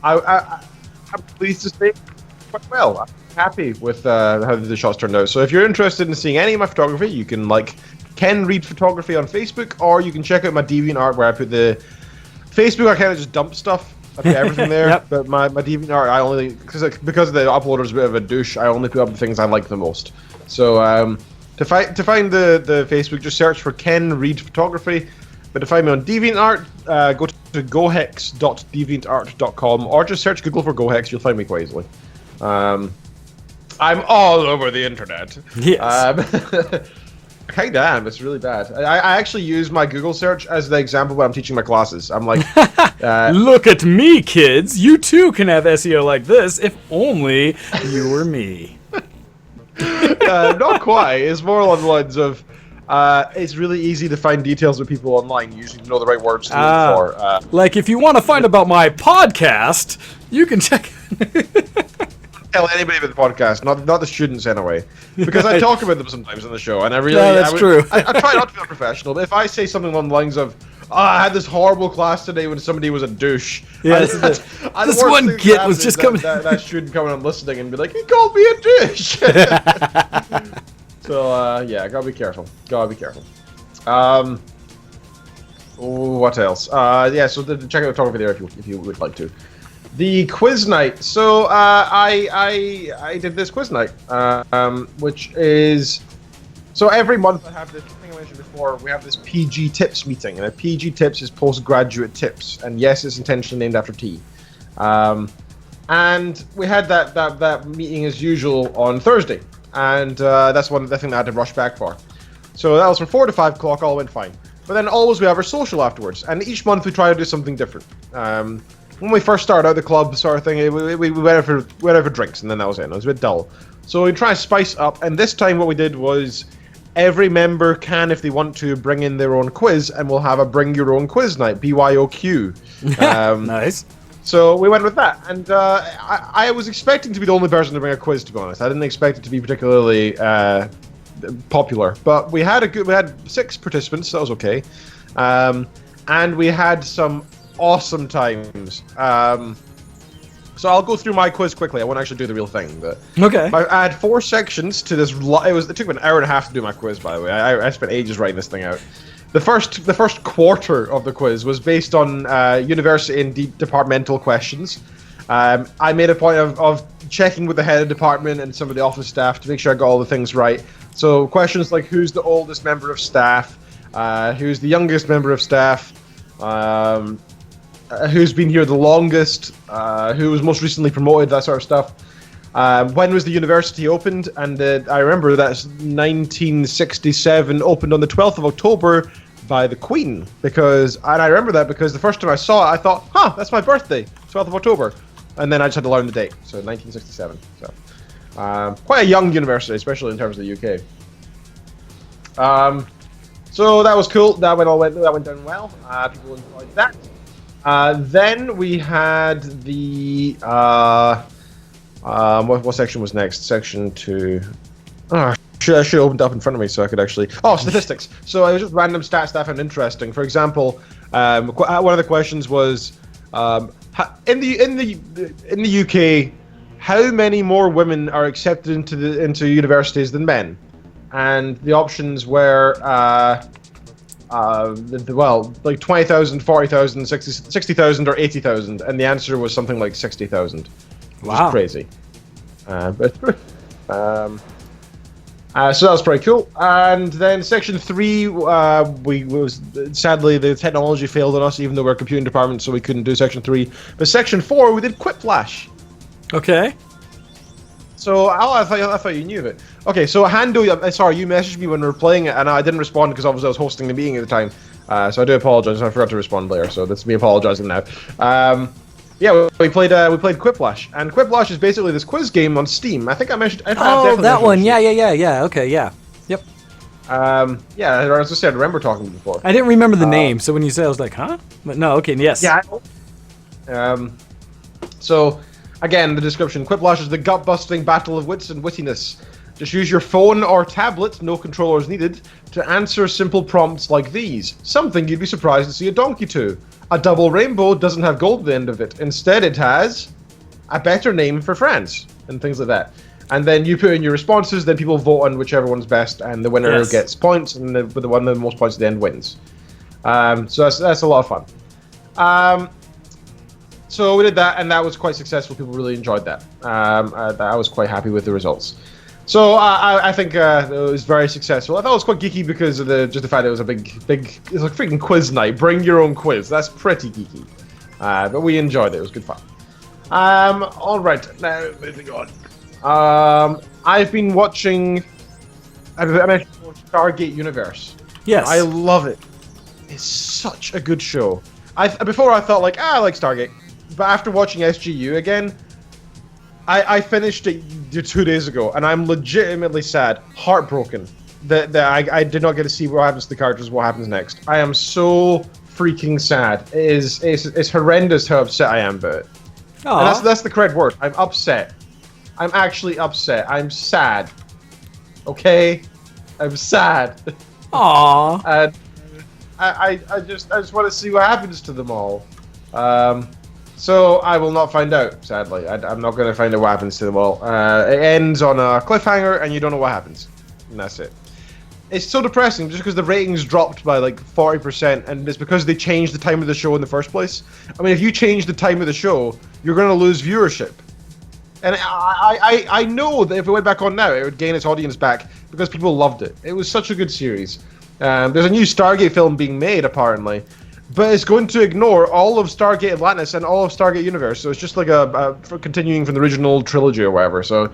I'm pleased to say quite well. I'm happy with how the shots turned out. So if you're interested in seeing any of my photography, you can like Ken Reed Photography on Facebook, or you can check out my DeviantArt where I put the Facebook. I kind of just dump stuff. I put everything there, yep. But my DeviantArt, I only because the uploader's a bit of a douche. I only put up the things I like the most. So to find the Facebook, just search for Ken Reed Photography. But to find me on DeviantArt, go to gohex.deviantart.com, or just search Google for GoHex. You'll find me quite easily. I'm all over the internet. Yes. Kinda am. It's really bad. I actually use my Google search as the example when I'm teaching my classes. I'm like, look at me, kids. You too can have SEO like this if only you were me. Not quite. It's more along the lines of, it's really easy to find details of people online. You usually know the right words to look for. Like if you want to find about my podcast, you can check. Tell anybody about the podcast, not the students anyway, because I talk about them sometimes on the show, and I really, true. I try not to be unprofessional, but if I say something along the lines of, I had this horrible class today when somebody was a douche. Yeah, this one git was just coming. That student coming and listening and be like, he called me a douche. So yeah, gotta be careful. What else? Yeah, so check out the photography there if you would like to. The quiz night. So I did this quiz night, which is every month I have this thing I mentioned before. We have this PG Tips meeting, and a PG Tips is postgraduate tips, and yes, it's intentionally named after tea. And we had that meeting as usual on Thursday, and that's the thing that I had to rush back for. So that was from 4 to 5 o'clock. All went fine, but then always we have our social afterwards, and each month we try to do something different. When we first started out the club sort of thing, we went out for drinks, and then that was it. It was a bit dull. So we try to spice up, and this time what we did was every member can, if they want to, bring in their own quiz, and we'll have a bring your own quiz night, BYOQ. Nice. So we went with that, and I was expecting to be the only person to bring a quiz, to be honest. I didn't expect it to be particularly popular, but we had 6 participants, so that was okay. And we had some awesome times. So I'll go through my quiz quickly. I won't actually do the real thing, but okay. I had 4 sections to this. It took me an hour and a half to do my quiz, by the way. I spent ages writing this thing out. The first quarter of the quiz was based on university and departmental questions. I made a point of checking with the head of department and some of the office staff to make sure I got all the things right. So questions like who's the oldest member of staff, who's the youngest member of staff, who's been here the longest, who was most recently promoted, that sort of stuff. When was the university opened? And I remember that's 1967, opened on the 12th of October by the Queen. And I remember that because the first time I saw it, I thought, that's my birthday, 12th of October. And then I just had to learn the date, so 1967. So quite a young university, especially in terms of the UK. So that was cool. That went down well. People enjoyed that. Then we had the what section was next? Section 2. I should have opened up in front of me so I could actually. Statistics. So it was just random stats that I found interesting. For example, one of the questions was In the UK, how many more women are accepted into universities than men? And the options were like 20,000, 40,000, 60,000, or 80,000, and the answer was something like 60,000. Wow, crazy. So that was pretty cool. And then section 3, sadly the technology failed on us, even though we're a computing department, so we couldn't do section 3. But section 4, we did Quiplash. Okay. So I thought you knew of it. Okay, so Hando, sorry, you messaged me when we were playing it, and I didn't respond because obviously I was hosting the meeting at the time. So I do apologize. I forgot to respond later. So that's me apologizing now. Yeah, we played Quiplash, and Quiplash is basically this quiz game on Steam. I think I mentioned. That one. Yeah. Okay, yeah. Yep. Yeah, as I said, I remember talking to you before. I didn't remember the name, so when you said, I was like, huh? But no, okay, yes. Yeah. So, again, the description: Quiplash is the gut-busting battle of wits and wittiness. Just use your phone or tablet, no controllers needed, to answer simple prompts like these. Something you'd be surprised to see a donkey to. A double rainbow doesn't have gold at the end of it. Instead, it has a better name for France, and things like that. And then you put in your responses, then people vote on whichever one's best, and the winner gets points, and the one with the most points at the end wins. So that's a lot of fun. So we did that, and that was quite successful. People really enjoyed that. I was quite happy with the results. So I think it was very successful. I thought it was quite geeky because of the fact that it was a big it was a freaking quiz night. Bring your own quiz. That's pretty geeky. But we enjoyed it. It was good fun. All right, now moving on. I've been watching. I mentioned Stargate Universe. Yes. I love it. It's such a good show. Before I thought like I like Stargate, but after watching SGU again. I finished it 2 days ago, and I'm legitimately sad, heartbroken, that I did not get to see what happens to the characters, what happens next. I am so freaking sad. It's horrendous how upset I am about it. Aww. And that's the correct word. I'm upset. I'm actually upset. I'm sad. Okay? I'm sad. Aww. And I just want to see what happens to them all. So I will not find out, sadly. I'm not going to find out what happens to them all. It ends on a cliffhanger, and you don't know what happens. And that's it. It's so depressing, just because the ratings dropped by like 40%, and it's because they changed the time of the show in the first place. I mean, if you change the time of the show, you're going to lose viewership. And I know that if it went back on now, it would gain its audience back, because people loved it. It was such a good series. There's a new Stargate film being made, apparently. But it's going to ignore all of Stargate Atlantis and all of Stargate Universe, so it's just like a continuing from the original trilogy or whatever. So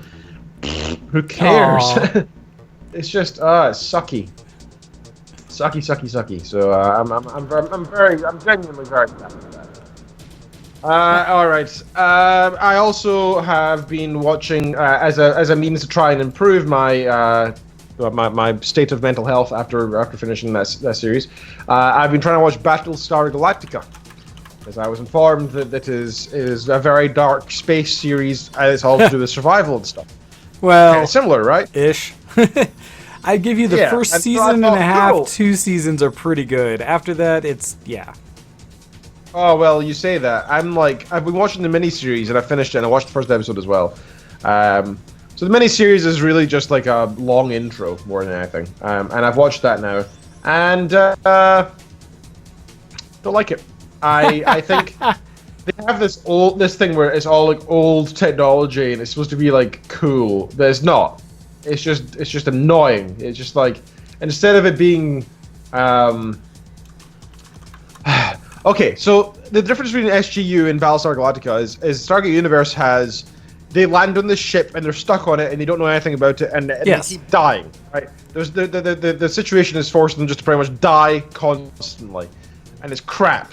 who cares? It's just it's sucky, sucky. So I'm genuinely very happy with that. All right. I also have been watching as a means to try and improve my state of mental health after finishing that series. I've been trying to watch Battlestar Galactica, because I was informed that it is a very dark space series, and it's all to do with survival and stuff. Well, similar, right? Ish. I'd give you the first season and a half. Cool. 2 seasons are pretty good. After that, it's Oh well, you say that. I've been watching the miniseries, and I finished it, and I watched the first episode as well. So the miniseries is really just like a long intro more than anything, and I've watched that now, and don't like it. I think they have this thing where it's all like old technology and it's supposed to be like cool, but it's not. It's just annoying. It's just like, instead of it being okay. So the difference between SGU and Battlestar Galactica is Stargate Universe has. They land on this ship and they're stuck on it and they don't know anything about it, and they keep dying. Right? There's the situation is forcing them just to pretty much die constantly, and it's crap.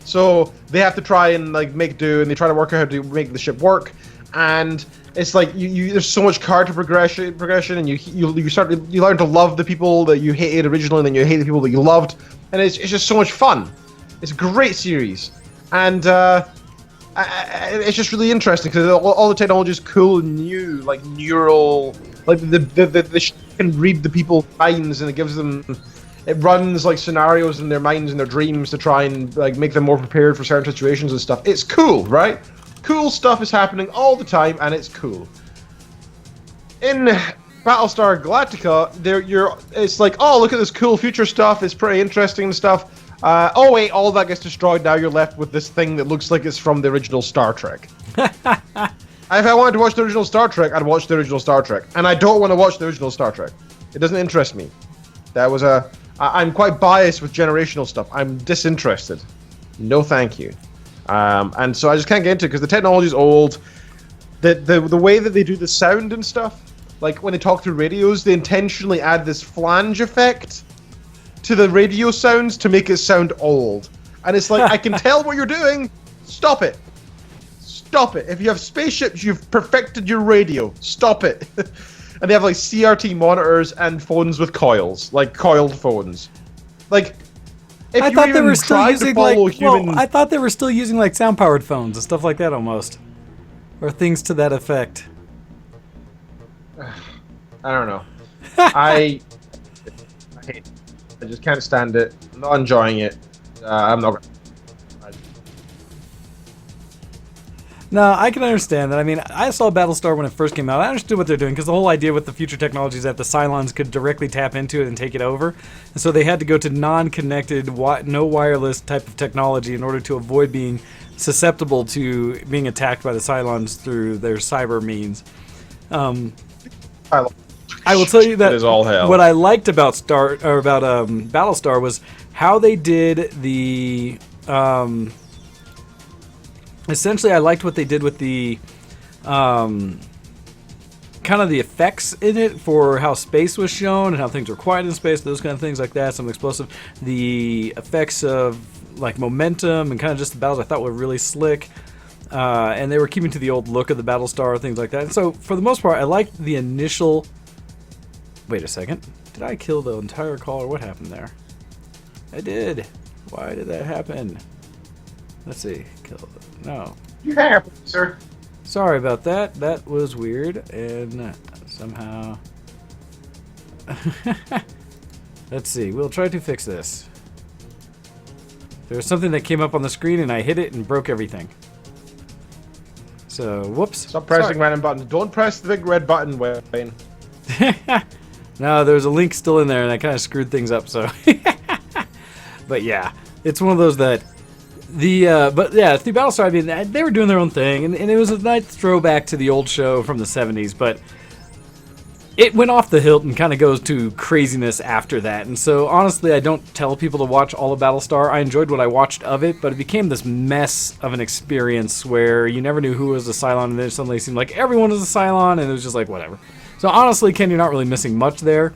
So they have to try and like make do, and they try to work out how to make the ship work. And it's like there's so much character progression, and you learn to love the people that you hated originally, and then you hate the people that you loved, and it's just so much fun. It's a great series, and. It's just really interesting because all the technology is cool and new, like neural, like the can read the people's minds, and it gives them it runs like scenarios in their minds and their dreams to try and like make them more prepared for certain situations and stuff. It's cool, right? Cool stuff is happening all the time, and it's cool. In Battlestar Galactica, it's like, oh, look at this cool future stuff. It's pretty interesting and stuff. Oh wait, all that gets destroyed. Now you're left with this thing that looks like it's from the original Star Trek. If I wanted to watch the original Star Trek, I'd watch the original Star Trek, and I don't want to watch the original Star Trek. It doesn't interest me. I'm quite biased with generational stuff. I'm disinterested. No, thank you. And so I just can't get into it because the technology's old. The way that they do the sound and stuff, like when they talk through radios, they intentionally add this flange effect to the radio sounds to make it sound old. And it's like, I can tell what you're doing. Stop it. Stop it. If you have spaceships, you've perfected your radio. Stop it. And they have like CRT monitors and phones with coils, like coiled phones. Like, if I you thought they even were still tried using to follow like, human... well, I thought they were still using like sound-powered phones and stuff like that almost, or things to that effect. I don't know. I hate it. I just can't stand it. I'm not enjoying it. I'm not. No, I can understand that. I mean, I saw Battlestar when it first came out. I understood what they're doing because the whole idea with the future technology is that the Cylons could directly tap into it and take it over. And so they had to go to non-connected, no wireless type of technology in order to avoid being susceptible to being attacked by the Cylons through their cyber means. I will tell you that is all hell. What I liked about Battlestar was how they did the. Essentially, I liked what they did with the kind of the effects in it for how space was shown and how things were quiet in space, those kind of things like that, some explosive. The effects of like momentum and kind of just the battles I thought were really slick. And they were keeping to the old look of the Battlestar, things like that. And so, for the most part, I liked the initial... Wait a second. Did I kill the entire call, or what happened there? I did. Why did that happen? Let's see. No. You hang up, sir. Sorry about that. That was weird, and somehow... Let's see. We'll try to fix this. There was something that came up on the screen, and I hit it and broke everything. So, whoops. Stop pressing random buttons. Don't press the big red button, Wayne. No, there's a link still in there, and I kind of screwed things up, so... But yeah, it's one of those that... But yeah, through Battlestar, I mean, they were doing their own thing, and it was a nice throwback to the old show from the 70s, but it went off the hilt and kind of goes to craziness after that. And so, honestly, I don't tell people to watch all of Battlestar. I enjoyed what I watched of it, but it became this mess of an experience where you never knew who was a Cylon, and then it suddenly seemed like everyone was a Cylon, and it was just like, whatever. So, honestly, Ken, you're not really missing much there.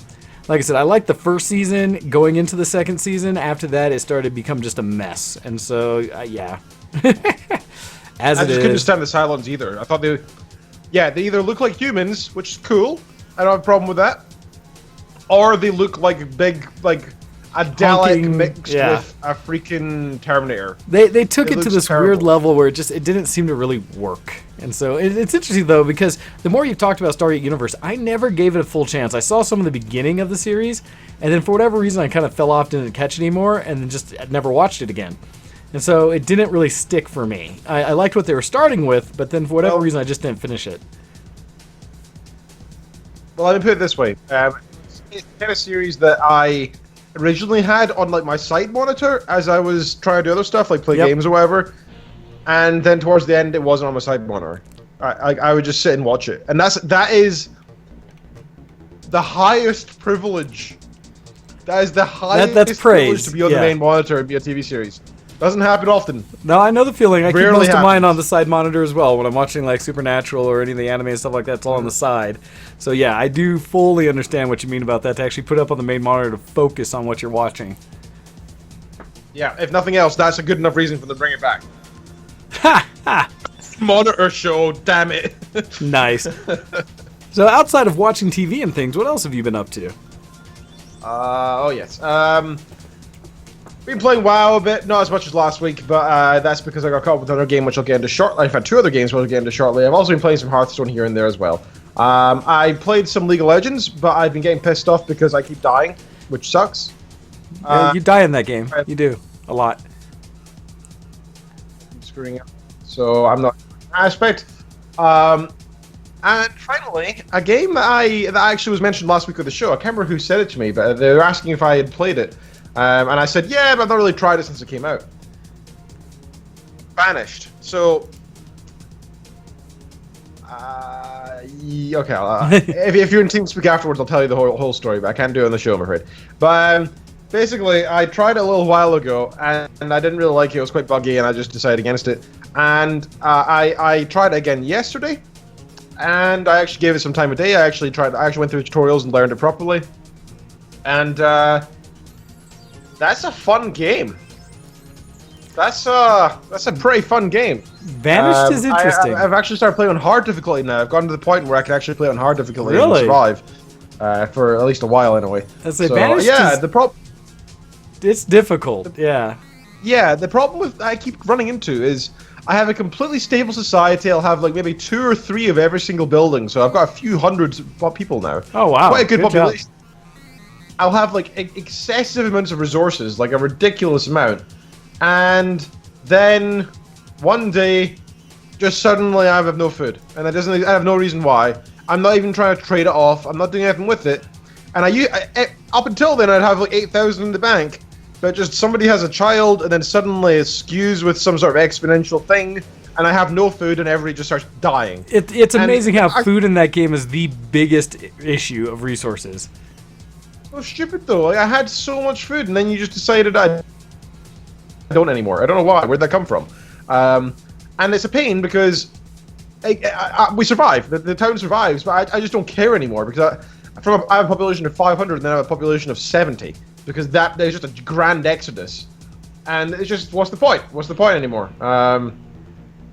Like I said, I liked the first season. Going into the second season, after that, it started to become just a mess. And so, yeah. I just couldn't stand the Cylons either. I thought they either look like humans, which is cool. I don't have a problem with that. Or they look like big, like a Dalek mixed with a freaking Terminator. They took it to this terrible. weird level where it didn't seem to really work. And so it's interesting, though, because the more you've talked about Stargate Universe, I never gave it a full chance. I saw some of the beginning of the series, and then for whatever reason, I kind of fell off, didn't catch it anymore, and then just never watched it again. And so it didn't really stick for me. I liked what they were starting with, but then for whatever reason, I just didn't finish it. Well, let me put it this way. It's kind of series that I originally had on like my side monitor as I was trying to do other stuff, like play games or whatever. And then towards the end, it wasn't on my side monitor. I would just sit and watch it, and that is the highest privilege. That is the highest that's privilege to be on the yeah. main monitor and be a TV series. Doesn't happen often. No, I know the feeling. I keep Rarely most of mine happens. on the side monitor as well when I'm watching like Supernatural or any of the anime and stuff like that. It's all on the side. So yeah, I do fully understand what you mean about that, to actually put up on the main monitor to focus on what you're watching. Yeah, if nothing else, that's a good enough reason for them to bring it back. Ha! Ha! Monitor show, damn it. Nice. So outside of watching TV and things, what else have you been up to? Oh yes. Been playing WoW a bit, not as much as last week, but that's because I got caught up with another game which I'll get into shortly. I've had two other games which I'll get into shortly. I've also been playing some Hearthstone here and there as well. I played some League of Legends, but I've been getting pissed off because I keep dying, which sucks. You die in that game. You do a lot. I'm screwing up, so I'm not aspect. And finally, a game that actually was mentioned last week of the show. I can't remember who said it to me, but they were asking if I had played it, and I said, yeah, but I've not really tried it since it came out. Banished. So, okay. If you're in TeamSpeak afterwards, I'll tell you the whole story, but I can't do it on the show, I'm afraid. But basically, I tried it a little while ago, and I didn't really like it. It was quite buggy, and I just decided against it. And I tried it again yesterday. And I actually gave it some time of day. I actually went through tutorials and learned it properly. And that's a fun game. That's a pretty fun game. Banished is interesting. I've actually started playing on hard difficulty now. I've gotten to the point where I can actually play on hard difficulty Really? and survive for at least a while anyway. Banished yeah, is, the problem. it's difficult. Yeah. Yeah, the problem I keep running into is I have a completely stable society. I'll have like maybe 2 or 3 of every single building, so I've got a few hundreds of people now. Oh wow, quite a good population. job. I'll have like excessive amounts of resources, like a ridiculous amount, and then one day, just suddenly I have no food, and I have no reason why. I'm not even trying to trade it off. I'm not doing anything with it, and up until then I'd have like 8,000 in the bank. But just somebody has a child, and then suddenly it skews with some sort of exponential thing, and I have no food, and everybody just starts dying. It's amazing how food in that game is the biggest issue of resources. So stupid though. Like, I had so much food, and then you just decided I don't anymore. I don't know why. Where'd that come from? And it's a pain because we survive. The town survives, but I just don't care anymore because I have a population of 500, and then I have a population of 70. Because there's just a grand exodus, and it's just what's the point? What's the point anymore? I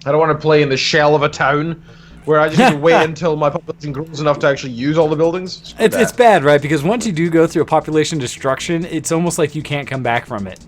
don't want to play in the shell of a town where I just have to wait until my population grows enough to actually use all the buildings. It's bad, right? Because once you do go through a population destruction, it's almost like you can't come back from it.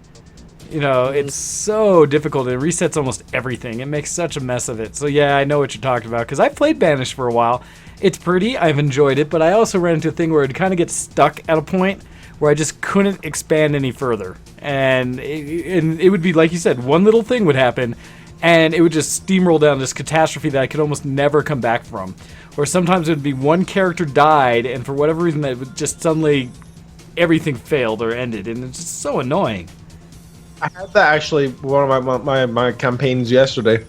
You know, it's so difficult. It resets almost everything. It makes such a mess of it. So yeah, I know what you're talking about because I played Banished for a while. It's pretty. I've enjoyed it, but I also ran into a thing where it kind of gets stuck at a point where I just couldn't expand any further. And it would be, like you said, one little thing would happen, and it would just steamroll down this catastrophe that I could almost never come back from. Or sometimes it would be one character died, and for whatever reason, it would just suddenly, everything failed or ended, and it's just so annoying. I had that actually one of my campaigns yesterday.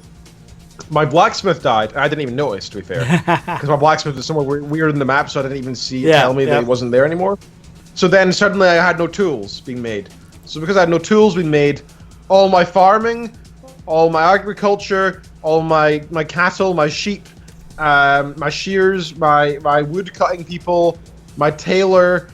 My blacksmith died, and I didn't even notice, to be fair. Because my blacksmith was somewhere weird in the map, so I didn't even see it tell me that he wasn't there anymore. So then suddenly I had no tools being made. So because I had no tools being made, all my farming, all my agriculture, all my cattle, my sheep, my shears, my wood cutting people, my tailor,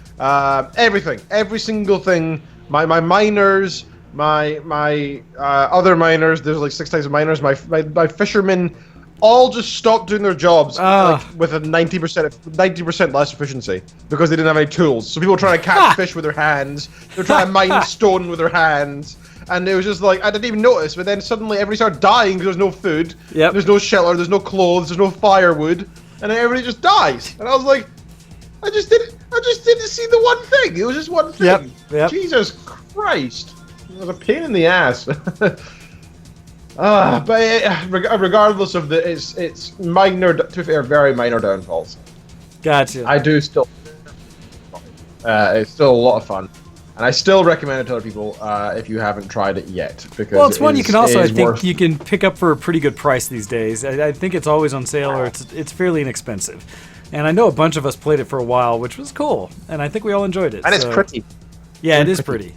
everything, every single thing, my miners, my other miners, there's like 6 types of miners, my fishermen, all just stopped doing their jobs like, with a 90% less efficiency because they didn't have any tools. So people were trying to catch fish with their hands. They were trying to mine stone with their hands. And it was just like, I didn't even notice. But then suddenly everybody started dying because there's no food. Yep. There's no shelter. There's no clothes. There's no firewood. And then everybody just dies. And I was like, I just didn't see the one thing. It was just one thing. Yep. Jesus Christ. It was a pain in the ass. But regardless of it's minor, to be fair, very minor downfalls. Gotcha. I do still. It's still a lot of fun, and I still recommend it to other people if you haven't tried it yet. Because well, it's one you can also, I think, you can pick up for a pretty good price these days. I think it's always on sale, or it's fairly inexpensive. And I know a bunch of us played it for a while, which was cool, and I think we all enjoyed it. And it's pretty. Yeah, it is pretty.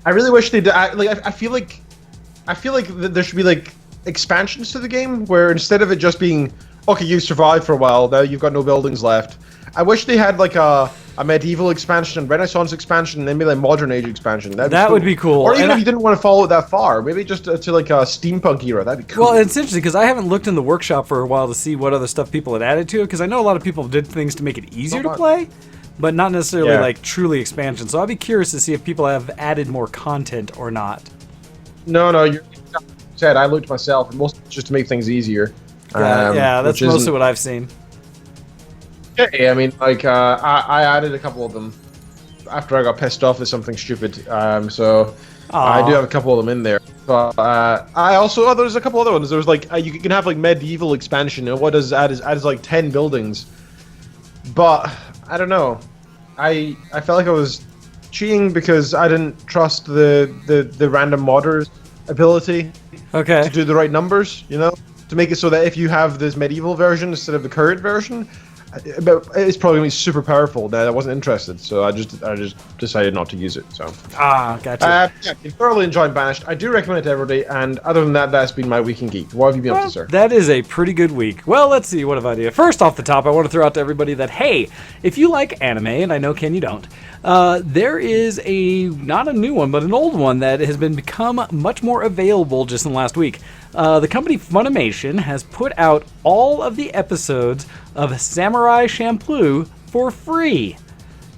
I really wish they'd. I feel like there should be like expansions to the game where instead of it just being okay, you survived for a while, now you've got no buildings left. I wish they had like a medieval expansion, Renaissance expansion, and then maybe like modern age expansion. That would be cool. Or even if you didn't want to follow it that far, maybe just to like a steampunk era. That'd be cool. Well, it's interesting because I haven't looked in the workshop for a while to see what other stuff people had added to it. Because I know a lot of people did things to make it easier to play, but not necessarily like truly expansion. So I'd be curious to see if people have added more content or not. No, you said I looked myself, and most just to make things easier. Yeah, that's mostly what I've seen. Yeah, I mean, like I added a couple of them. after I got pissed off at something stupid. So I Aw. do have a couple of them in there. But I also there's a couple other ones. There's like you can have like medieval expansion. And what does add is like 10 buildings. But I don't know. I felt like I was cheating because I didn't trust the random modder's ability Okay. to do the right numbers, you know, to make it so that if you have this medieval version instead of the current version, it's probably gonna be super powerful. That I wasn't interested, so I just decided not to use it. So Gotcha. yeah, been thoroughly enjoying Banished. I do recommend it to everybody. And other than that, that's been my week in Geek. What have you been up to, sir? That is a pretty good week. Well, let's see. What have I do? First off the top, I want to throw out to everybody that, hey, if you like anime, and I know, Ken, you don't, there is not a new one, but an old one that has become much more available just in the last week. The company Funimation has put out all of the episodes of Samurai Champloo for free.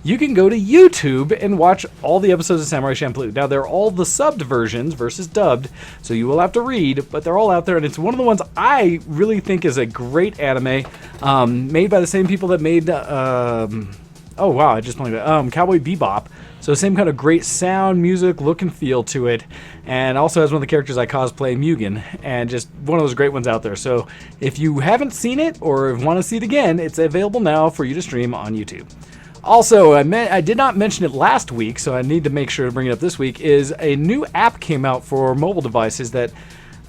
You can go to YouTube and watch all the episodes of Samurai Champloo. Now, they're all the subbed versions versus dubbed, so you will have to read, but they're all out there, and it's one of the ones I really think is a great anime, made by the same people that made, oh wow, I just blanked it, Cowboy Bebop. So same kind of great sound, music, look, and feel to it, and also has one of the characters I cosplay, Mugen, and just one of those great ones out there. So if you haven't seen it or want to see it again, it's available now for you to stream on YouTube. Also, I did not mention it last week, so I need to make sure to bring it up this week, is a new app came out for mobile devices that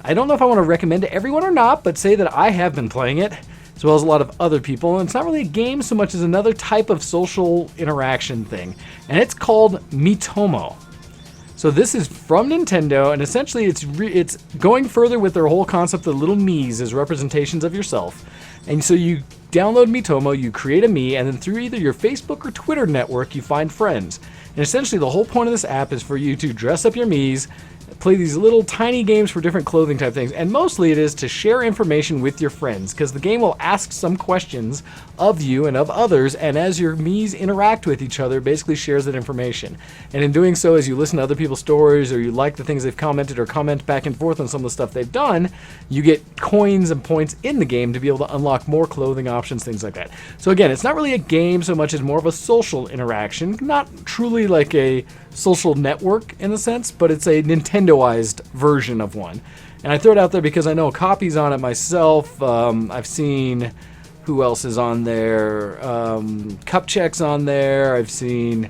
I don't know if I want to recommend to everyone or not, but say that I have been playing it, as well as a lot of other people, and it's not really a game so much as another type of social interaction thing, and it's called Miitomo. So this is from Nintendo, and essentially it's going further with their whole concept of little Miis as representations of yourself. And so you download Miitomo, you create a Mii, and then through either your Facebook or Twitter network, you find friends. And essentially the whole point of this app is for you to dress up your Miis, play these little tiny games for different clothing type things, and mostly it is to share information with your friends, because the game will ask some questions of you and of others, and as your Miis interact with each other, basically shares that information. And in doing so, as you listen to other people's stories, or you like the things they've commented, or comment back and forth on some of the stuff they've done, you get coins and points in the game to be able to unlock more clothing options, things like that. So again, it's not really a game so much as more of a social interaction, not truly like a social network in a sense, but it's a Nintendoized version of one. And I throw it out there because I know copies on it myself. I've seen who else is on there. Cupcheck's on there. I've seen,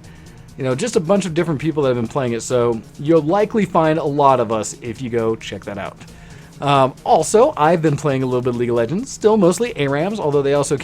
just a bunch of different people that have been playing it. So you'll likely find a lot of us if you go check that out. Also, I've been playing a little bit of League of Legends, still mostly ARAMs, although they also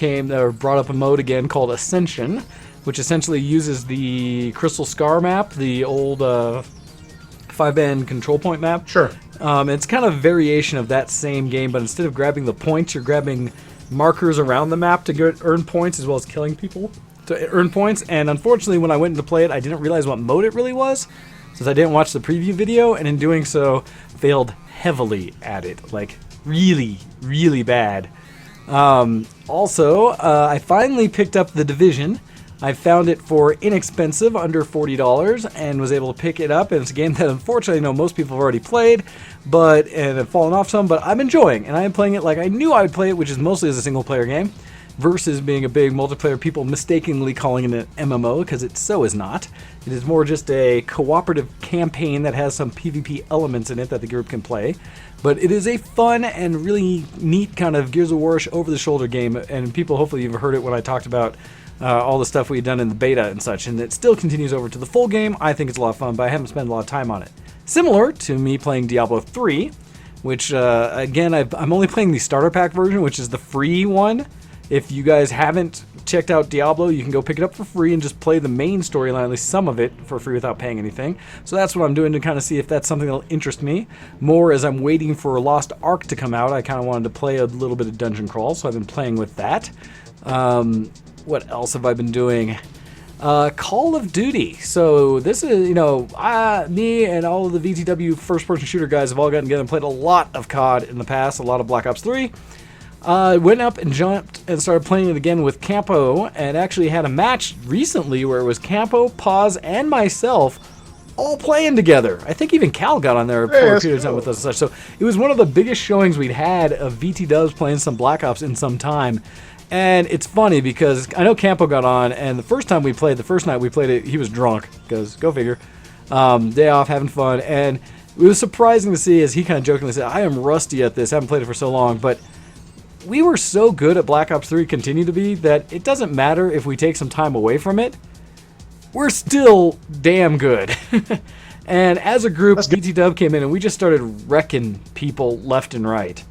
brought up a mode again called Ascension, which essentially uses the Crystal Scar map, the old 5-band control point map. Sure. It's kind of a variation of that same game, but instead of grabbing the points, you're grabbing markers around the map to earn points, as well as killing people to earn points. And unfortunately, when I went to play it, I didn't realize what mode it really was, since I didn't watch the preview video, and in doing so, failed heavily at it, like really, really bad. Also, I finally picked up The Division. I found it for inexpensive, under $40, and was able to pick it up. And it's a game that unfortunately I know most people have already played, and have fallen off some, but I'm enjoying. And I am playing it like I knew I would play it, which is mostly as a single player game, versus being a big multiplayer, people mistakenly calling it an MMO, because it so is not. It is more just a cooperative campaign that has some PvP elements in it that the group can play. But it is a fun and really neat kind of Gears of War-ish over-the-shoulder game, and people, hopefully you've heard it when I talked about all the stuff we've done in the beta and such, and it still continues over to the full game. I think it's a lot of fun, but I haven't spent a lot of time on it. Similar to me playing Diablo 3, which, again, I'm only playing the starter pack version, which is the free one. If you guys haven't checked out Diablo, you can go pick it up for free and just play the main storyline, at least some of it, for free without paying anything. So that's what I'm doing to kind of see if that's something that'll interest me. More as I'm waiting for Lost Ark to come out, I kind of wanted to play a little bit of Dungeon Crawl, so I've been playing with that. What else have I been doing? Call of Duty. So this is, me and all of the VTW first-person shooter guys have all gotten together and played a lot of COD in the past, a lot of Black Ops 3. Went up and jumped and started playing it again with Campo, and actually had a match recently where it was Campo, Paz, and myself all playing together. I think even Cal got on there for a period of time with us and such. So it was one of the biggest showings we'd had of VT Dubs playing some Black Ops in some time. And it's funny because I know Campo got on, and the first night we played it, he was drunk, because go figure. Day off, having fun, and it was surprising to see as he kind of jokingly said, I am rusty at this, haven't played it for so long, but we were so good at Black Ops 3, continue to be, that it doesn't matter if we take some time away from it. We're still damn good. And as a group, VT Dub came in and we just started wrecking people left and right.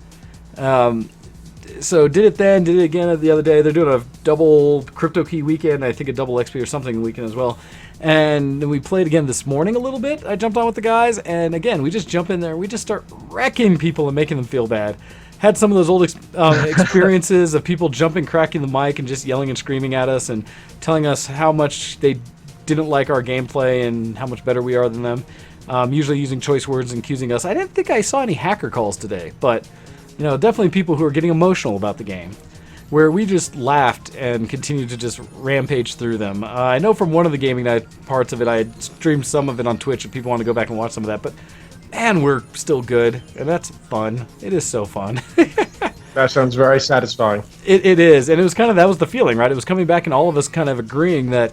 So did it then, did it again the other day. They're doing a double Crypto Key weekend, I think a double XP or something weekend as well. And then we played again this morning a little bit. I jumped on with the guys, and again, we just jump in there. We just start wrecking people and making them feel bad. Had some of those old experiences of people jumping, cracking the mic, and just yelling and screaming at us and telling us how much they didn't like our gameplay and how much better we are than them. Usually using choice words and accusing us. I didn't think I saw any hacker calls today, but definitely people who are getting emotional about the game, where we just laughed and continued to just rampage through them. I know from one of the gaming night parts of it, I had streamed some of it on Twitch if people want to go back and watch some of that, but man, we're still good, and that's fun. It is so fun. That sounds very satisfying. It is, and it was that was the feeling, right? It was coming back and all of us kind of agreeing that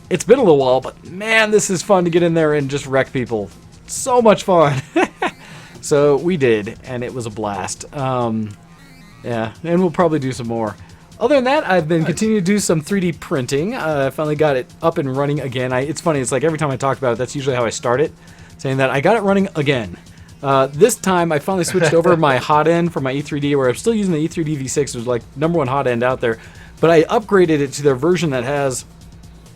it's been a little while, but man, this is fun to get in there and just wreck people. So much fun. So we did, and it was a blast. Yeah, and we'll probably do some more. Other than that, I've been continuing to do some 3D printing. I finally got it up and running again. It's funny, it's like every time I talk about it, that's usually how I start it, saying that I got it running again. This time, I finally switched over my hot end for my E3D, where I'm still using the E3D V6, which was like #1 hot end out there, but I upgraded it to their version that has,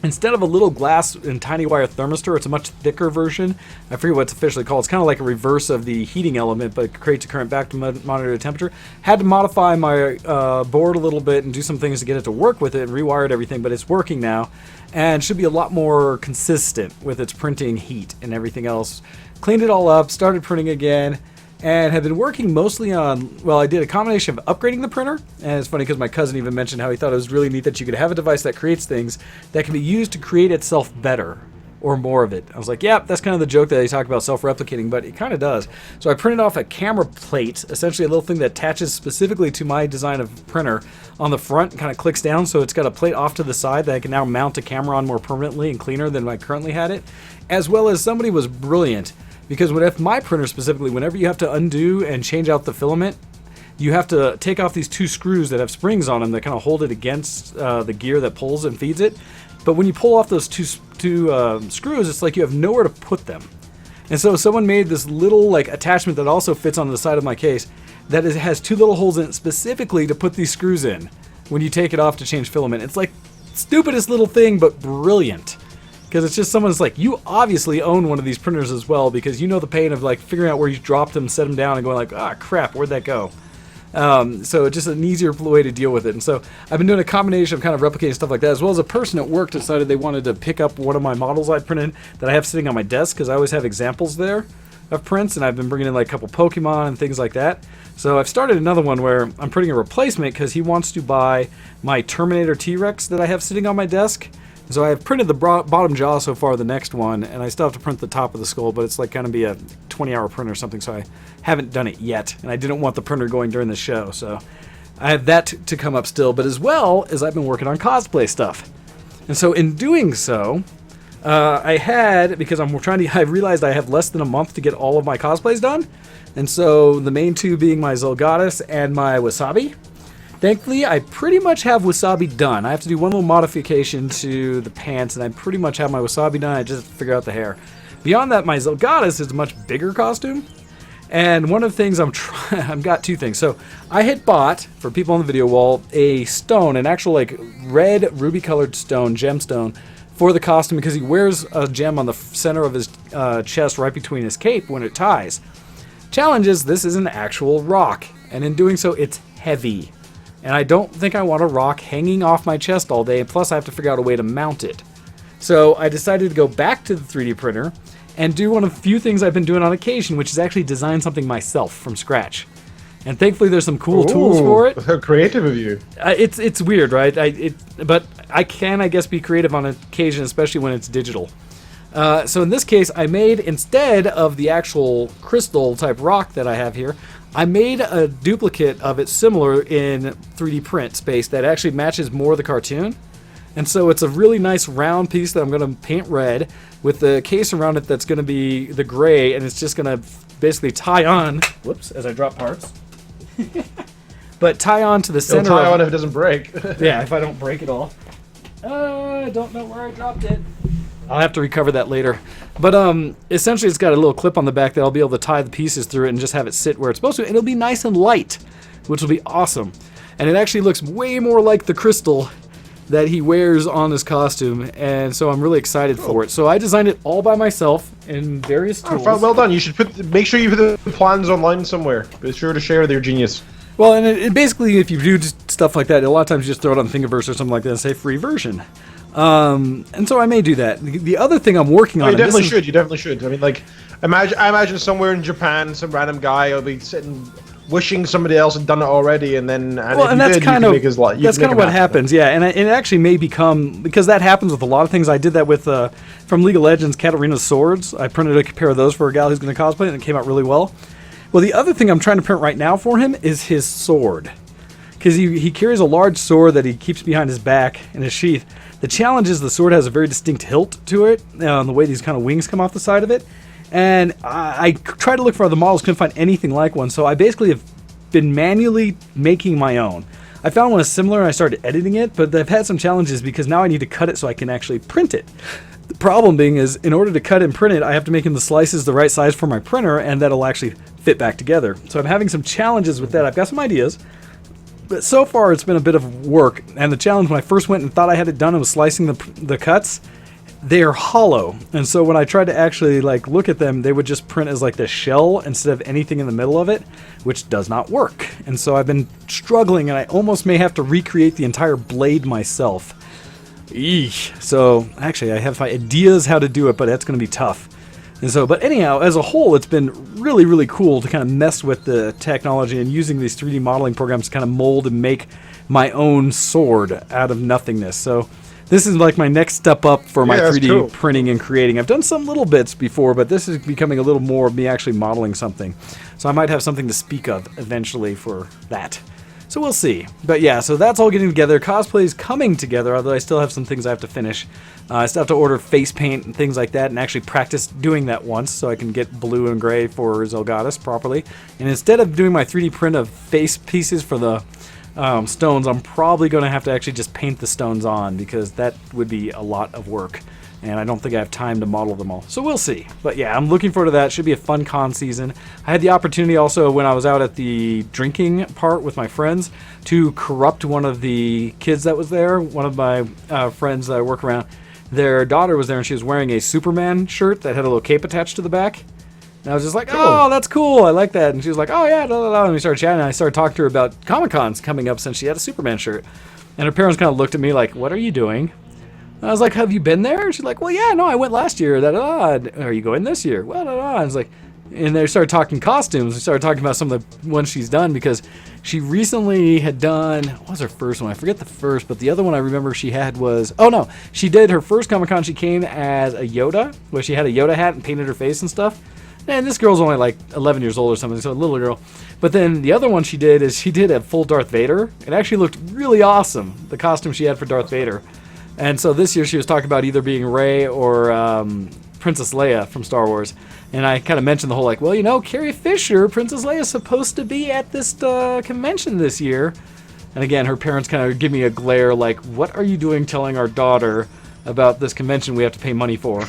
instead of a little glass and tiny wire thermistor, it's a much thicker version. I forget what it's officially called. It's kind of like a reverse of the heating element, but it creates a current back to monitor the temperature. Had to modify my board a little bit and do some things to get it to work with it and rewired everything, but it's working now and should be a lot more consistent with its printing heat and everything else. Cleaned it all up, started printing again, and have been working mostly on, well, I did a combination of upgrading the printer, and it's funny because my cousin even mentioned how he thought it was really neat that you could have a device that creates things that can be used to create itself better, or more of it. I was like, yep, that's kind of the joke that they talk about self-replicating, but it kind of does. So I printed off a camera plate, essentially a little thing that attaches specifically to my design of printer on the front and kind of clicks down, so it's got a plate off to the side that I can now mount a camera on more permanently and cleaner than I currently had it, as well as somebody was brilliant. Because with my printer specifically, whenever you have to undo and change out the filament, you have to take off these two screws that have springs on them that kind of hold it against the gear that pulls and feeds it. But when you pull off those two screws, it's like you have nowhere to put them. And so someone made this little attachment that also fits on the side of my case that has two little holes in it specifically to put these screws in when you take it off to change filament. It's like stupidest little thing, but brilliant. Because it's just someone's like, you obviously own one of these printers as well, because you know the pain of figuring out where you dropped them, set them down, and going ah, crap, where'd that go? So it's just an easier way to deal with it. And so I've been doing a combination of kind of replicating stuff like that, as well as a person at work decided they wanted to pick up one of my models I printed that I have sitting on my desk, because I always have examples there of prints, and I've been bringing in a couple Pokemon and things like that. So I've started another one where I'm printing a replacement because he wants to buy my Terminator T-Rex that I have sitting on my desk. So I have printed the bottom jaw so far, the next one, and I still have to print the top of the skull, but it's going to be a 20-hour print or something, so I haven't done it yet, and I didn't want the printer going during the show, so I have that to come up still, but as well as I've been working on cosplay stuff. And so in doing so, I realized I have less than a month to get all of my cosplays done, and so the main two being my Zelgatus and my Wasabi. Thankfully, I pretty much have Wasabi done. I have to do one little modification to the pants, and I pretty much have my Wasabi done. I just have to figure out the hair. Beyond that, my Zelgatus is a much bigger costume. And one of the things I've got two things. So I had bought, for people on the video wall, a stone, an actual red ruby-colored stone, gemstone, for the costume because he wears a gem on the center of his chest right between his cape when it ties. Challenge is, this is an actual rock, and in doing so, it's heavy. And I don't think I want a rock hanging off my chest all day, and plus I have to figure out a way to mount it. So I decided to go back to the 3D printer and do one of the few things I've been doing on occasion, which is actually design something myself from scratch. And thankfully there's some cool tools for it. How creative of you. It's weird, right? But I can, I guess, be creative on occasion, especially when it's digital. So in this case, I made, instead of the actual crystal type rock that I have here, I made a duplicate of it similar in 3D print space that actually matches more of the cartoon. And so it's a really nice round piece that I'm going to paint red with the case around it that's going to be the gray, and it's just going to basically tie on, whoops, as I drop parts. But tie on to the center. It'll tie on if it doesn't break. Yeah, if I don't break it all. I don't know where I dropped it. I'll have to recover that later. But essentially it's got a little clip on the back that I'll be able to tie the pieces through it and just have it sit where it's supposed to. And it'll be nice and light, which will be awesome. And it actually looks way more like the crystal that he wears on his costume, and so I'm really excited for it. So I designed it all by myself in various tools. Well done. You should make sure you put the plans online somewhere. Be sure to share their genius. Well, and it basically, if you do stuff like that, a lot of times you just throw it on Thingiverse or something like that and say free version. And so I may do that. The other thing I'm working on... You definitely should. You definitely should. I mean, like, I imagine somewhere in Japan, some random guy will be sitting... wishing somebody else had done it already, and then that's kind of what happens. Yeah, and it actually may become, because that happens with a lot of things. I did that with from League of Legends, Katarina's swords. I printed a pair of those for a gal who's going to cosplay, and it came out really well. Well, the other thing I'm trying to print right now for him is his sword, because he carries a large sword that he keeps behind his back in his sheath. The challenge is the sword has a very distinct hilt to it, the way these kind of wings come off the side of it. And I tried to look for other models, couldn't find anything like one, so I basically have been manually making my own. I found one similar and I started editing it, but I've had some challenges because now I need to cut it so I can actually print it. The problem being is, in order to cut and print it, I have to make the slices the right size for my printer, and that'll actually fit back together. So I'm having some challenges with that. I've got some ideas, but so far it's been a bit of work. And the challenge when I first went and thought I had it done and was slicing the cuts, they are hollow, and so when I tried to actually look at them, they would just print as this shell instead of anything in the middle of it, which does not work. And so I've been struggling, and I almost may have to recreate the entire blade myself. Eesh. So actually I have ideas how to do it, but that's going to be tough. And so, but anyhow, as a whole, it's been really, really cool to kind of mess with the technology and using these 3D modeling programs to kind of mold and make my own sword out of nothingness. So this is my next step up for my 3D printing and creating. I've done some little bits before, but this is becoming a little more of me actually modeling something. So I might have something to speak of eventually for that. So we'll see. But yeah, so that's all getting together. Cosplay's coming together, although I still have some things I have to finish. I still have to order face paint and things like that and actually practice doing that once so I can get blue and gray for Zelgadis properly. And instead of doing my 3D print of face pieces for the stones, I'm probably going to have to actually just paint the stones on, because that would be a lot of work, and I don't think I have time to model them all. So we'll see. But yeah, I'm looking forward to that. Should be a fun con season. I had the opportunity also when I was out at the drinking part with my friends to corrupt one of the kids that was there. One of my friends that I work around, their daughter was there, and she was wearing a Superman shirt that had a little cape attached to the back. And I was just like, oh, that's cool. I like that. And she was like, oh, yeah, blah, blah, blah. And we started chatting. And I started talking to her about Comic-Cons coming up since she had a Superman shirt. And her parents kind of looked at me like, what are you doing? And I was like, have you been there? And she's like, well, yeah, no, I went last year. Are you going this year? Well, I was like, and they started talking costumes. We started talking about some of the ones she's done, because she recently had done, what was her first one? I forget the first, but the other one I remember she had was, oh no, she did her first Comic-Con. She came as a Yoda, where she had a Yoda hat and painted her face and stuff. And this girl's only 11 years old or something, so a little girl. But then the other one she did is she did a full Darth Vader. It actually looked really awesome, the costume she had for Darth Vader. And so this year she was talking about either being Rey or Princess Leia from Star Wars. And I kind of mentioned the whole well, Carrie Fisher, Princess Leia, is supposed to be at this convention this year. And again, her parents kind of give me a glare what are you doing telling our daughter about this convention we have to pay money for?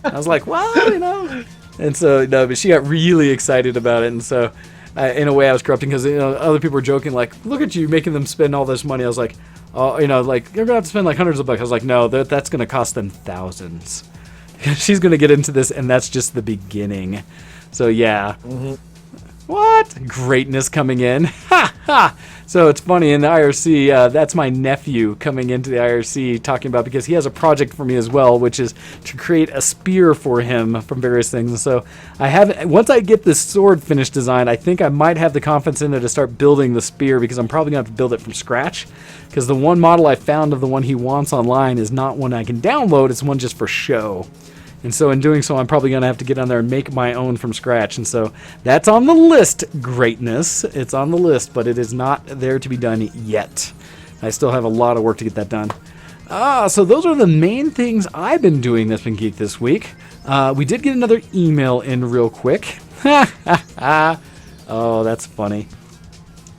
I was like, well, And so, no, but she got really excited about it. And so, in a way, I was corrupting, because other people were joking, look at you making them spend all this money. I was like, oh, you're going to have to spend hundreds of bucks. I was like, no, that's going to cost them thousands. She's going to get into this, and that's just the beginning. So, yeah. Mm-hmm. What? Greatness coming in. Ha! Ha! So it's funny, in the IRC, that's my nephew coming into the IRC talking about, because he has a project for me as well, which is to create a spear for him from various things. And so once I get this sword finished design, I think I might have the confidence in there to start building the spear, because I'm probably going to have to build it from scratch, because the one model I found of the one he wants online is not one I can download. It's one just for show. And so in doing so, I'm probably going to have to get on there and make my own from scratch. And so that's on the list, greatness. It's on the list, but it is not there to be done yet. I still have a lot of work to get that done. So those are the main things I've been doing that's been geek this week. We did get another email in real quick. Oh, that's funny.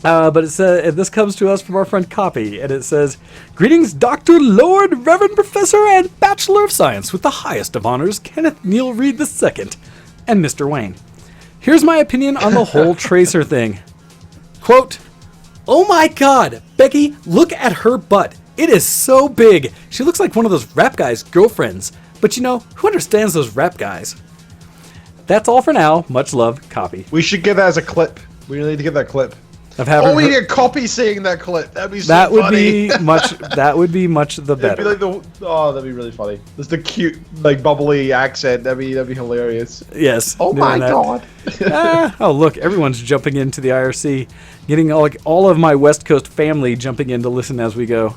But it says, this comes to us from our friend Copy, and it says, "Greetings, Dr. Lord, Reverend Professor, and Bachelor of Science with the highest of honors, Kenneth Neal Reed II, and Mr. Wayne. Here's my opinion on the whole Tracer thing. Quote, oh my god, Becky, look at her butt. It is so big. She looks like one of those rap guys' girlfriends. But you know, who understands those rap guys? That's all for now. Much love, Copy." We should get that as a clip. We really need to get that clip. We need a copy saying that clip. That'd be so funny. That would be much the better. It'd be like that'd be really funny. Just the cute, like bubbly accent. That'd be hilarious. Yes. Oh my god. Oh look, everyone's jumping into the IRC, getting all of my West Coast family jumping in to listen as we go,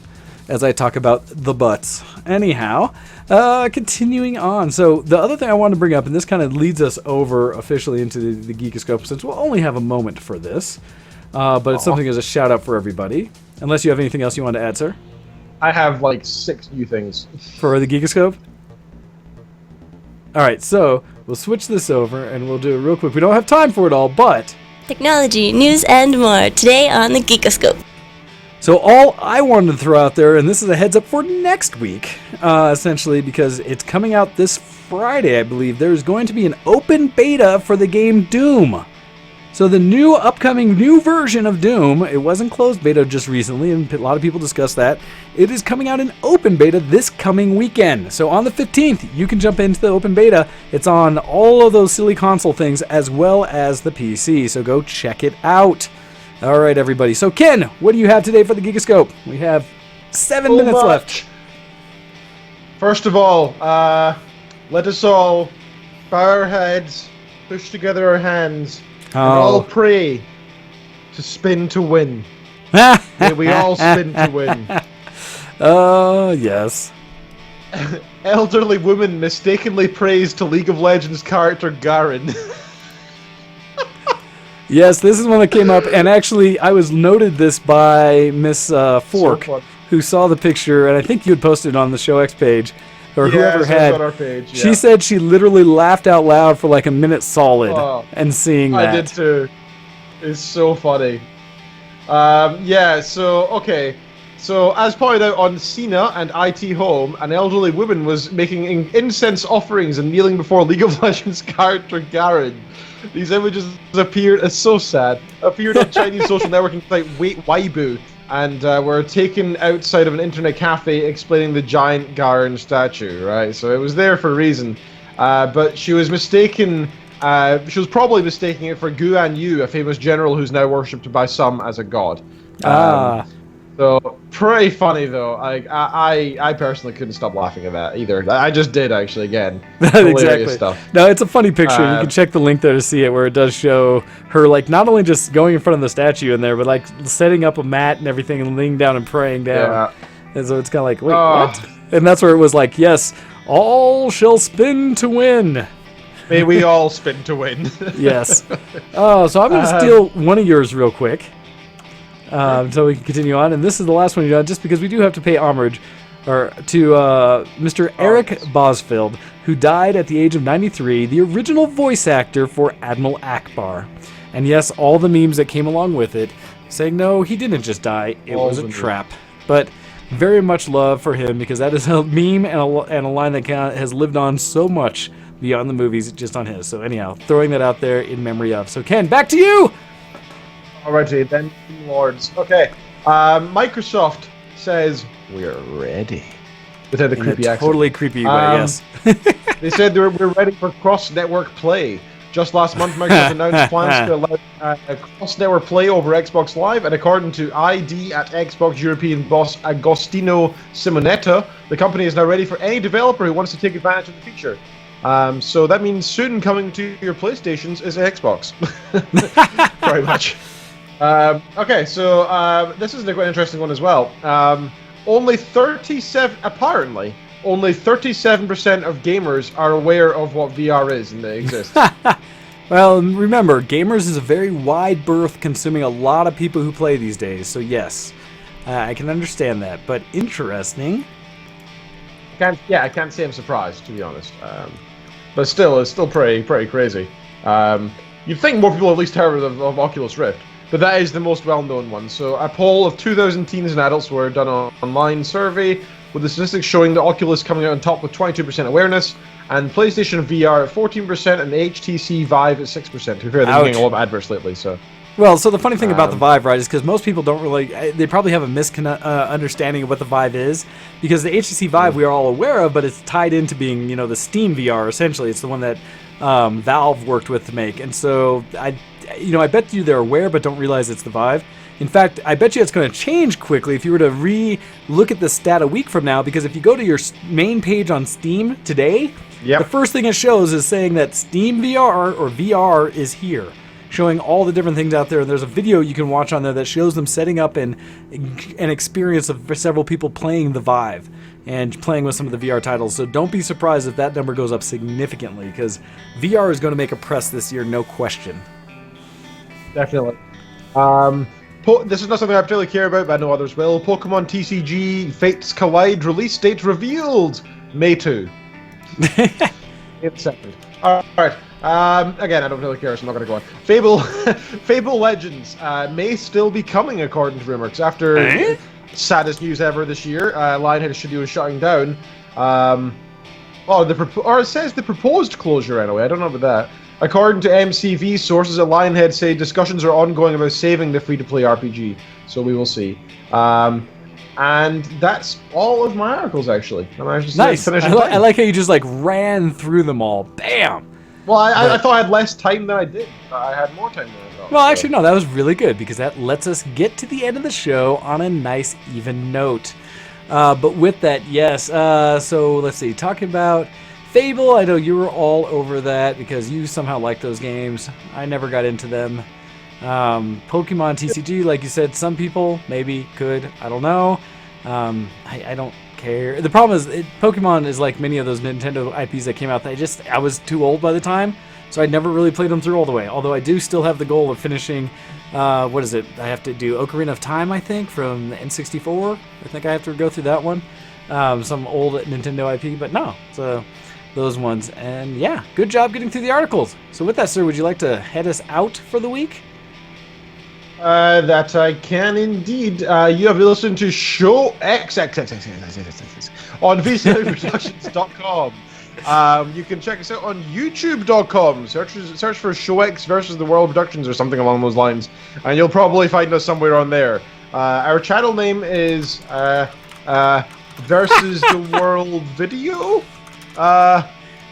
as I talk about the butts. Anyhow, continuing on. So the other thing I wanted to bring up, and this kind of leads us over officially into the Geekoscope, since we'll only have a moment for this. But it's something as a shout out for everybody. Unless you have anything else you want to add, sir? I have like 6 new things. For the Geekoscope? Alright, so we'll switch this over and we'll do it real quick. We don't have time for it all, but... Technology, news, and more today on the Geekoscope. So all I wanted to throw out there, and this is a heads up for next week, essentially, because it's coming out this Friday, I believe. There's going to be an open beta for the game Doom. So the upcoming new version of Doom, it wasn't closed beta just recently, and a lot of people discussed that. It is coming out in open beta this coming weekend. So on the 15th, you can jump into the open beta. It's on all of those silly console things as well as the PC. So go check it out. All right, everybody. So Ken, what do you have today for the Geekoscope? We have 7 minutes left. First of all, let us all bow our heads, push together our hands, and all pray to spin to win. May we all spin to win. Oh, yes. Elderly woman mistakenly praised to League of Legends character Garen. Yes, this is one that came up, and actually I was noted this by Miss Fork, who saw the picture, and I think you had posted it on the Show X page, or whoever had. On our page, yeah. She said she literally laughed out loud for like a minute solid, and seeing that. I did too. It's so funny. So as pointed out on Cena and IT Home, an elderly woman was making incense offerings and kneeling before League of Legends character Garen. These images appeared, it's so sad, appeared on Chinese social networking site Weibo, and were taken outside of an internet cafe explaining the giant Garen statue, right? So it was there for a reason, but she was mistaken. She was probably mistaking it for Guan Yu, a famous general who's now worshipped by some as a god. So pretty funny though. I personally couldn't stop laughing at that either. I just did actually again. Exactly. Stuff. No, it's a funny picture. You can check the link there to see it, where it does show her like not only just going in front of the statue in there, but like setting up a mat and everything and laying down and praying down. Yeah. And so it's kind of like, wait, what? And that's where it was like, yes, all shall spin to win. May we all spin to win. Yes. Oh, so I'm going to steal one of yours real quick. So we can continue on, and this is the last one you got, just because we do have to pay homage to Mr. Eric Bosfield, who died at the age of 93, the original voice actor for Admiral Akbar. And yes, all the memes that came along with it, saying no, he didn't just die, it was a trap. But very much love for him, because that is a meme and a line that has lived on so much beyond the movies, just on his. So anyhow, throwing that out there in memory of. So Ken, back to you! Alrighty, then, Lords. Okay, Microsoft says we're ready. Without the creepy accent. Totally creepy way, yes. They said we're ready for cross-network play. Just last month, Microsoft announced plans to allow cross-network play over Xbox Live, and according to ID at Xbox European boss Agostino Simonetta, the company is now ready for any developer who wants to take advantage of the feature. So that means soon coming to your PlayStations is Xbox. Very much. Okay, so this is an interesting one as well. Only 37, apparently, only 37% of gamers are aware of what VR is and they exist. Well, remember, gamers is a very wide berth consuming a lot of people who play these days. So yes, I can understand that. But interesting. I can't say I'm surprised, to be honest. But still, it's still pretty crazy. You'd think more people at least heard of Oculus Rift, but that is the most well-known one. So a poll of 2,000 teens and adults were done on an online survey, with the statistics showing the Oculus coming out on top with 22% awareness, and PlayStation VR at 14% and the HTC Vive at 6%. To be fair, they're getting a lot of adverts lately, so... Well, so the funny thing about the Vive, right, is because most people don't really... They probably have a misunderstanding of what the Vive is, because the HTC Vive we are all aware of, but it's tied into being, the Steam VR, essentially. It's the one that Valve worked with to make. And so, I bet you they're aware, but don't realize it's the Vive. In fact, I bet you it's going to change quickly if you were to re-look at the stat a week from now, because if you go to your main page on Steam today, the first thing it shows is saying that Steam VR or VR is here, showing all the different things out there. And there's a video you can watch on there that shows them setting up an experience of several people playing the Vive and playing with some of the VR titles. So don't be surprised if that number goes up significantly, because VR is going to make a press this year, no question. Definitely. This is not something I particularly care about, but I know others will. Pokemon TCG Fates Collide release date revealed. May 2. Alright. Again, I don't really care, so I'm not going to go on. Fable Legends may still be coming, according to rumors. After saddest news ever this year, Lionhead Studio is shutting down. It says the proposed closure anyway. I don't know about that. According to MCV, sources at Lionhead say discussions are ongoing about saving the free-to-play RPG. So we will see. And that's all of my articles, actually. Nice. I like how you just ran through them all. Bam! Well, I thought I had less time than I did. I had more time than I thought. Well, actually, no, that was really good, because that lets us get to the end of the show on a nice, even note. But with that, yes. So let's see. Talking about Fable, I know you were all over that because you somehow like those games. I never got into them. Pokemon TCG, like you said, some people maybe could. I don't know. I don't care. The problem is, Pokemon is like many of those Nintendo IPs that came out. I was too old by the time, so I never really played them through all the way. Although I do still have the goal of finishing. What is it? I have to do Ocarina of Time, I think, from the N64. I think I have to go through that one. Some old Nintendo IP, but no. So those ones. And yeah, good job getting through the articles. So with that, sir, would you like to head us out for the week? That I can indeed. You have listened to Show X on VCWProductions.com. You can check us out on YouTube.com. Search for Show X versus the World Productions or something along those lines, and you'll probably find us somewhere on there. Our channel name is Versus the World Video.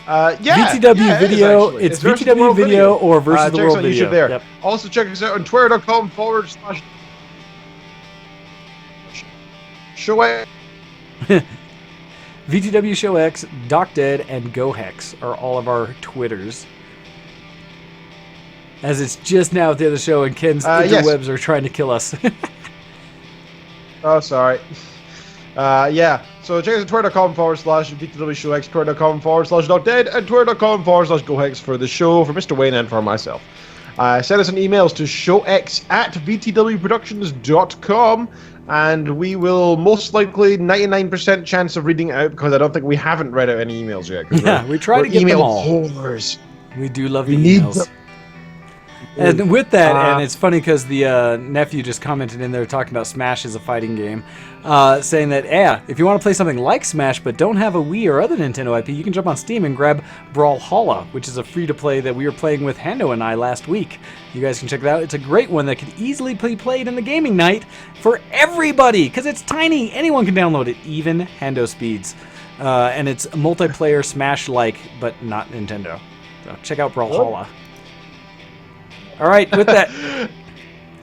VTW Video. It's VTW Video or Versus the World Video. There. Yep. Also check us out on Twitter.com/ShowX. VTW Show X, DocDead, and GoHex are all of our Twitters. As it's just now at the end of the show, and Ken's interwebs are trying to kill us. Oh, sorry. So check us out Twitter.com/VTWShowX, Twitter.com/DocDead, and Twitter.com/GoHex for the show, for Mr. Wayne and for myself. Send us an emails to showx@VTWProductions.com, and we will most likely 99% chance of reading it out, because I don't think we haven't read out any emails yet. Yeah, we try to get them all. Whores. We do love the emails. And with that, and it's funny because the nephew just commented in there talking about Smash as a fighting game, saying that, if you want to play something like Smash but don't have a Wii or other Nintendo IP, you can jump on Steam and grab Brawlhalla, which is a free-to-play that we were playing with Hando and I last week. You guys can check it out. It's a great one that could easily be played in the gaming night for everybody, because it's tiny. Anyone can download it, even Hando speeds. And it's multiplayer Smash-like, but not Nintendo. So check out Brawlhalla. All right, with that,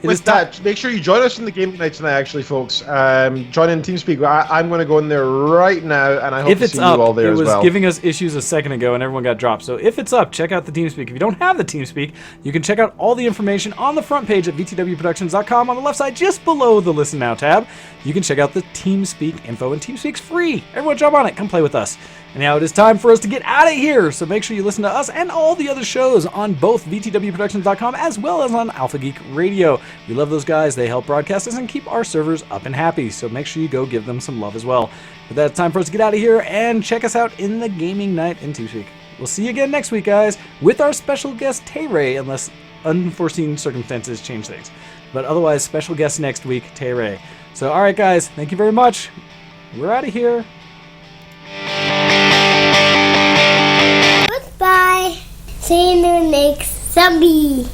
With that, make sure you join us in the game night tonight, actually, folks. Join in TeamSpeak. I'm going to go in there right now, and I hope to see you all there as well. It was giving us issues a second ago, and everyone got dropped. So if it's up, check out the TeamSpeak. If you don't have the TeamSpeak, you can check out all the information on the front page at vtwproductions.com. On the left side, just below the Listen Now tab, you can check out the TeamSpeak info, and TeamSpeak's free. Everyone jump on it. Come play with us. And now it is time for us to get out of here, so make sure you listen to us and all the other shows on both vtwproductions.com as well as on Alpha Geek Radio. We love those guys. They help broadcast us and keep our servers up and happy, so make sure you go give them some love as well. With that, it's time for us to get out of here and check us out in the gaming night in TeamSpeak. We'll see you again next week, guys, with our special guest, Tay-Ray, unless unforeseen circumstances change things. But otherwise, special guest next week, Tay-Ray. So, all right, guys, thank you very much. We're out of here. Goodbye. See you next zombie.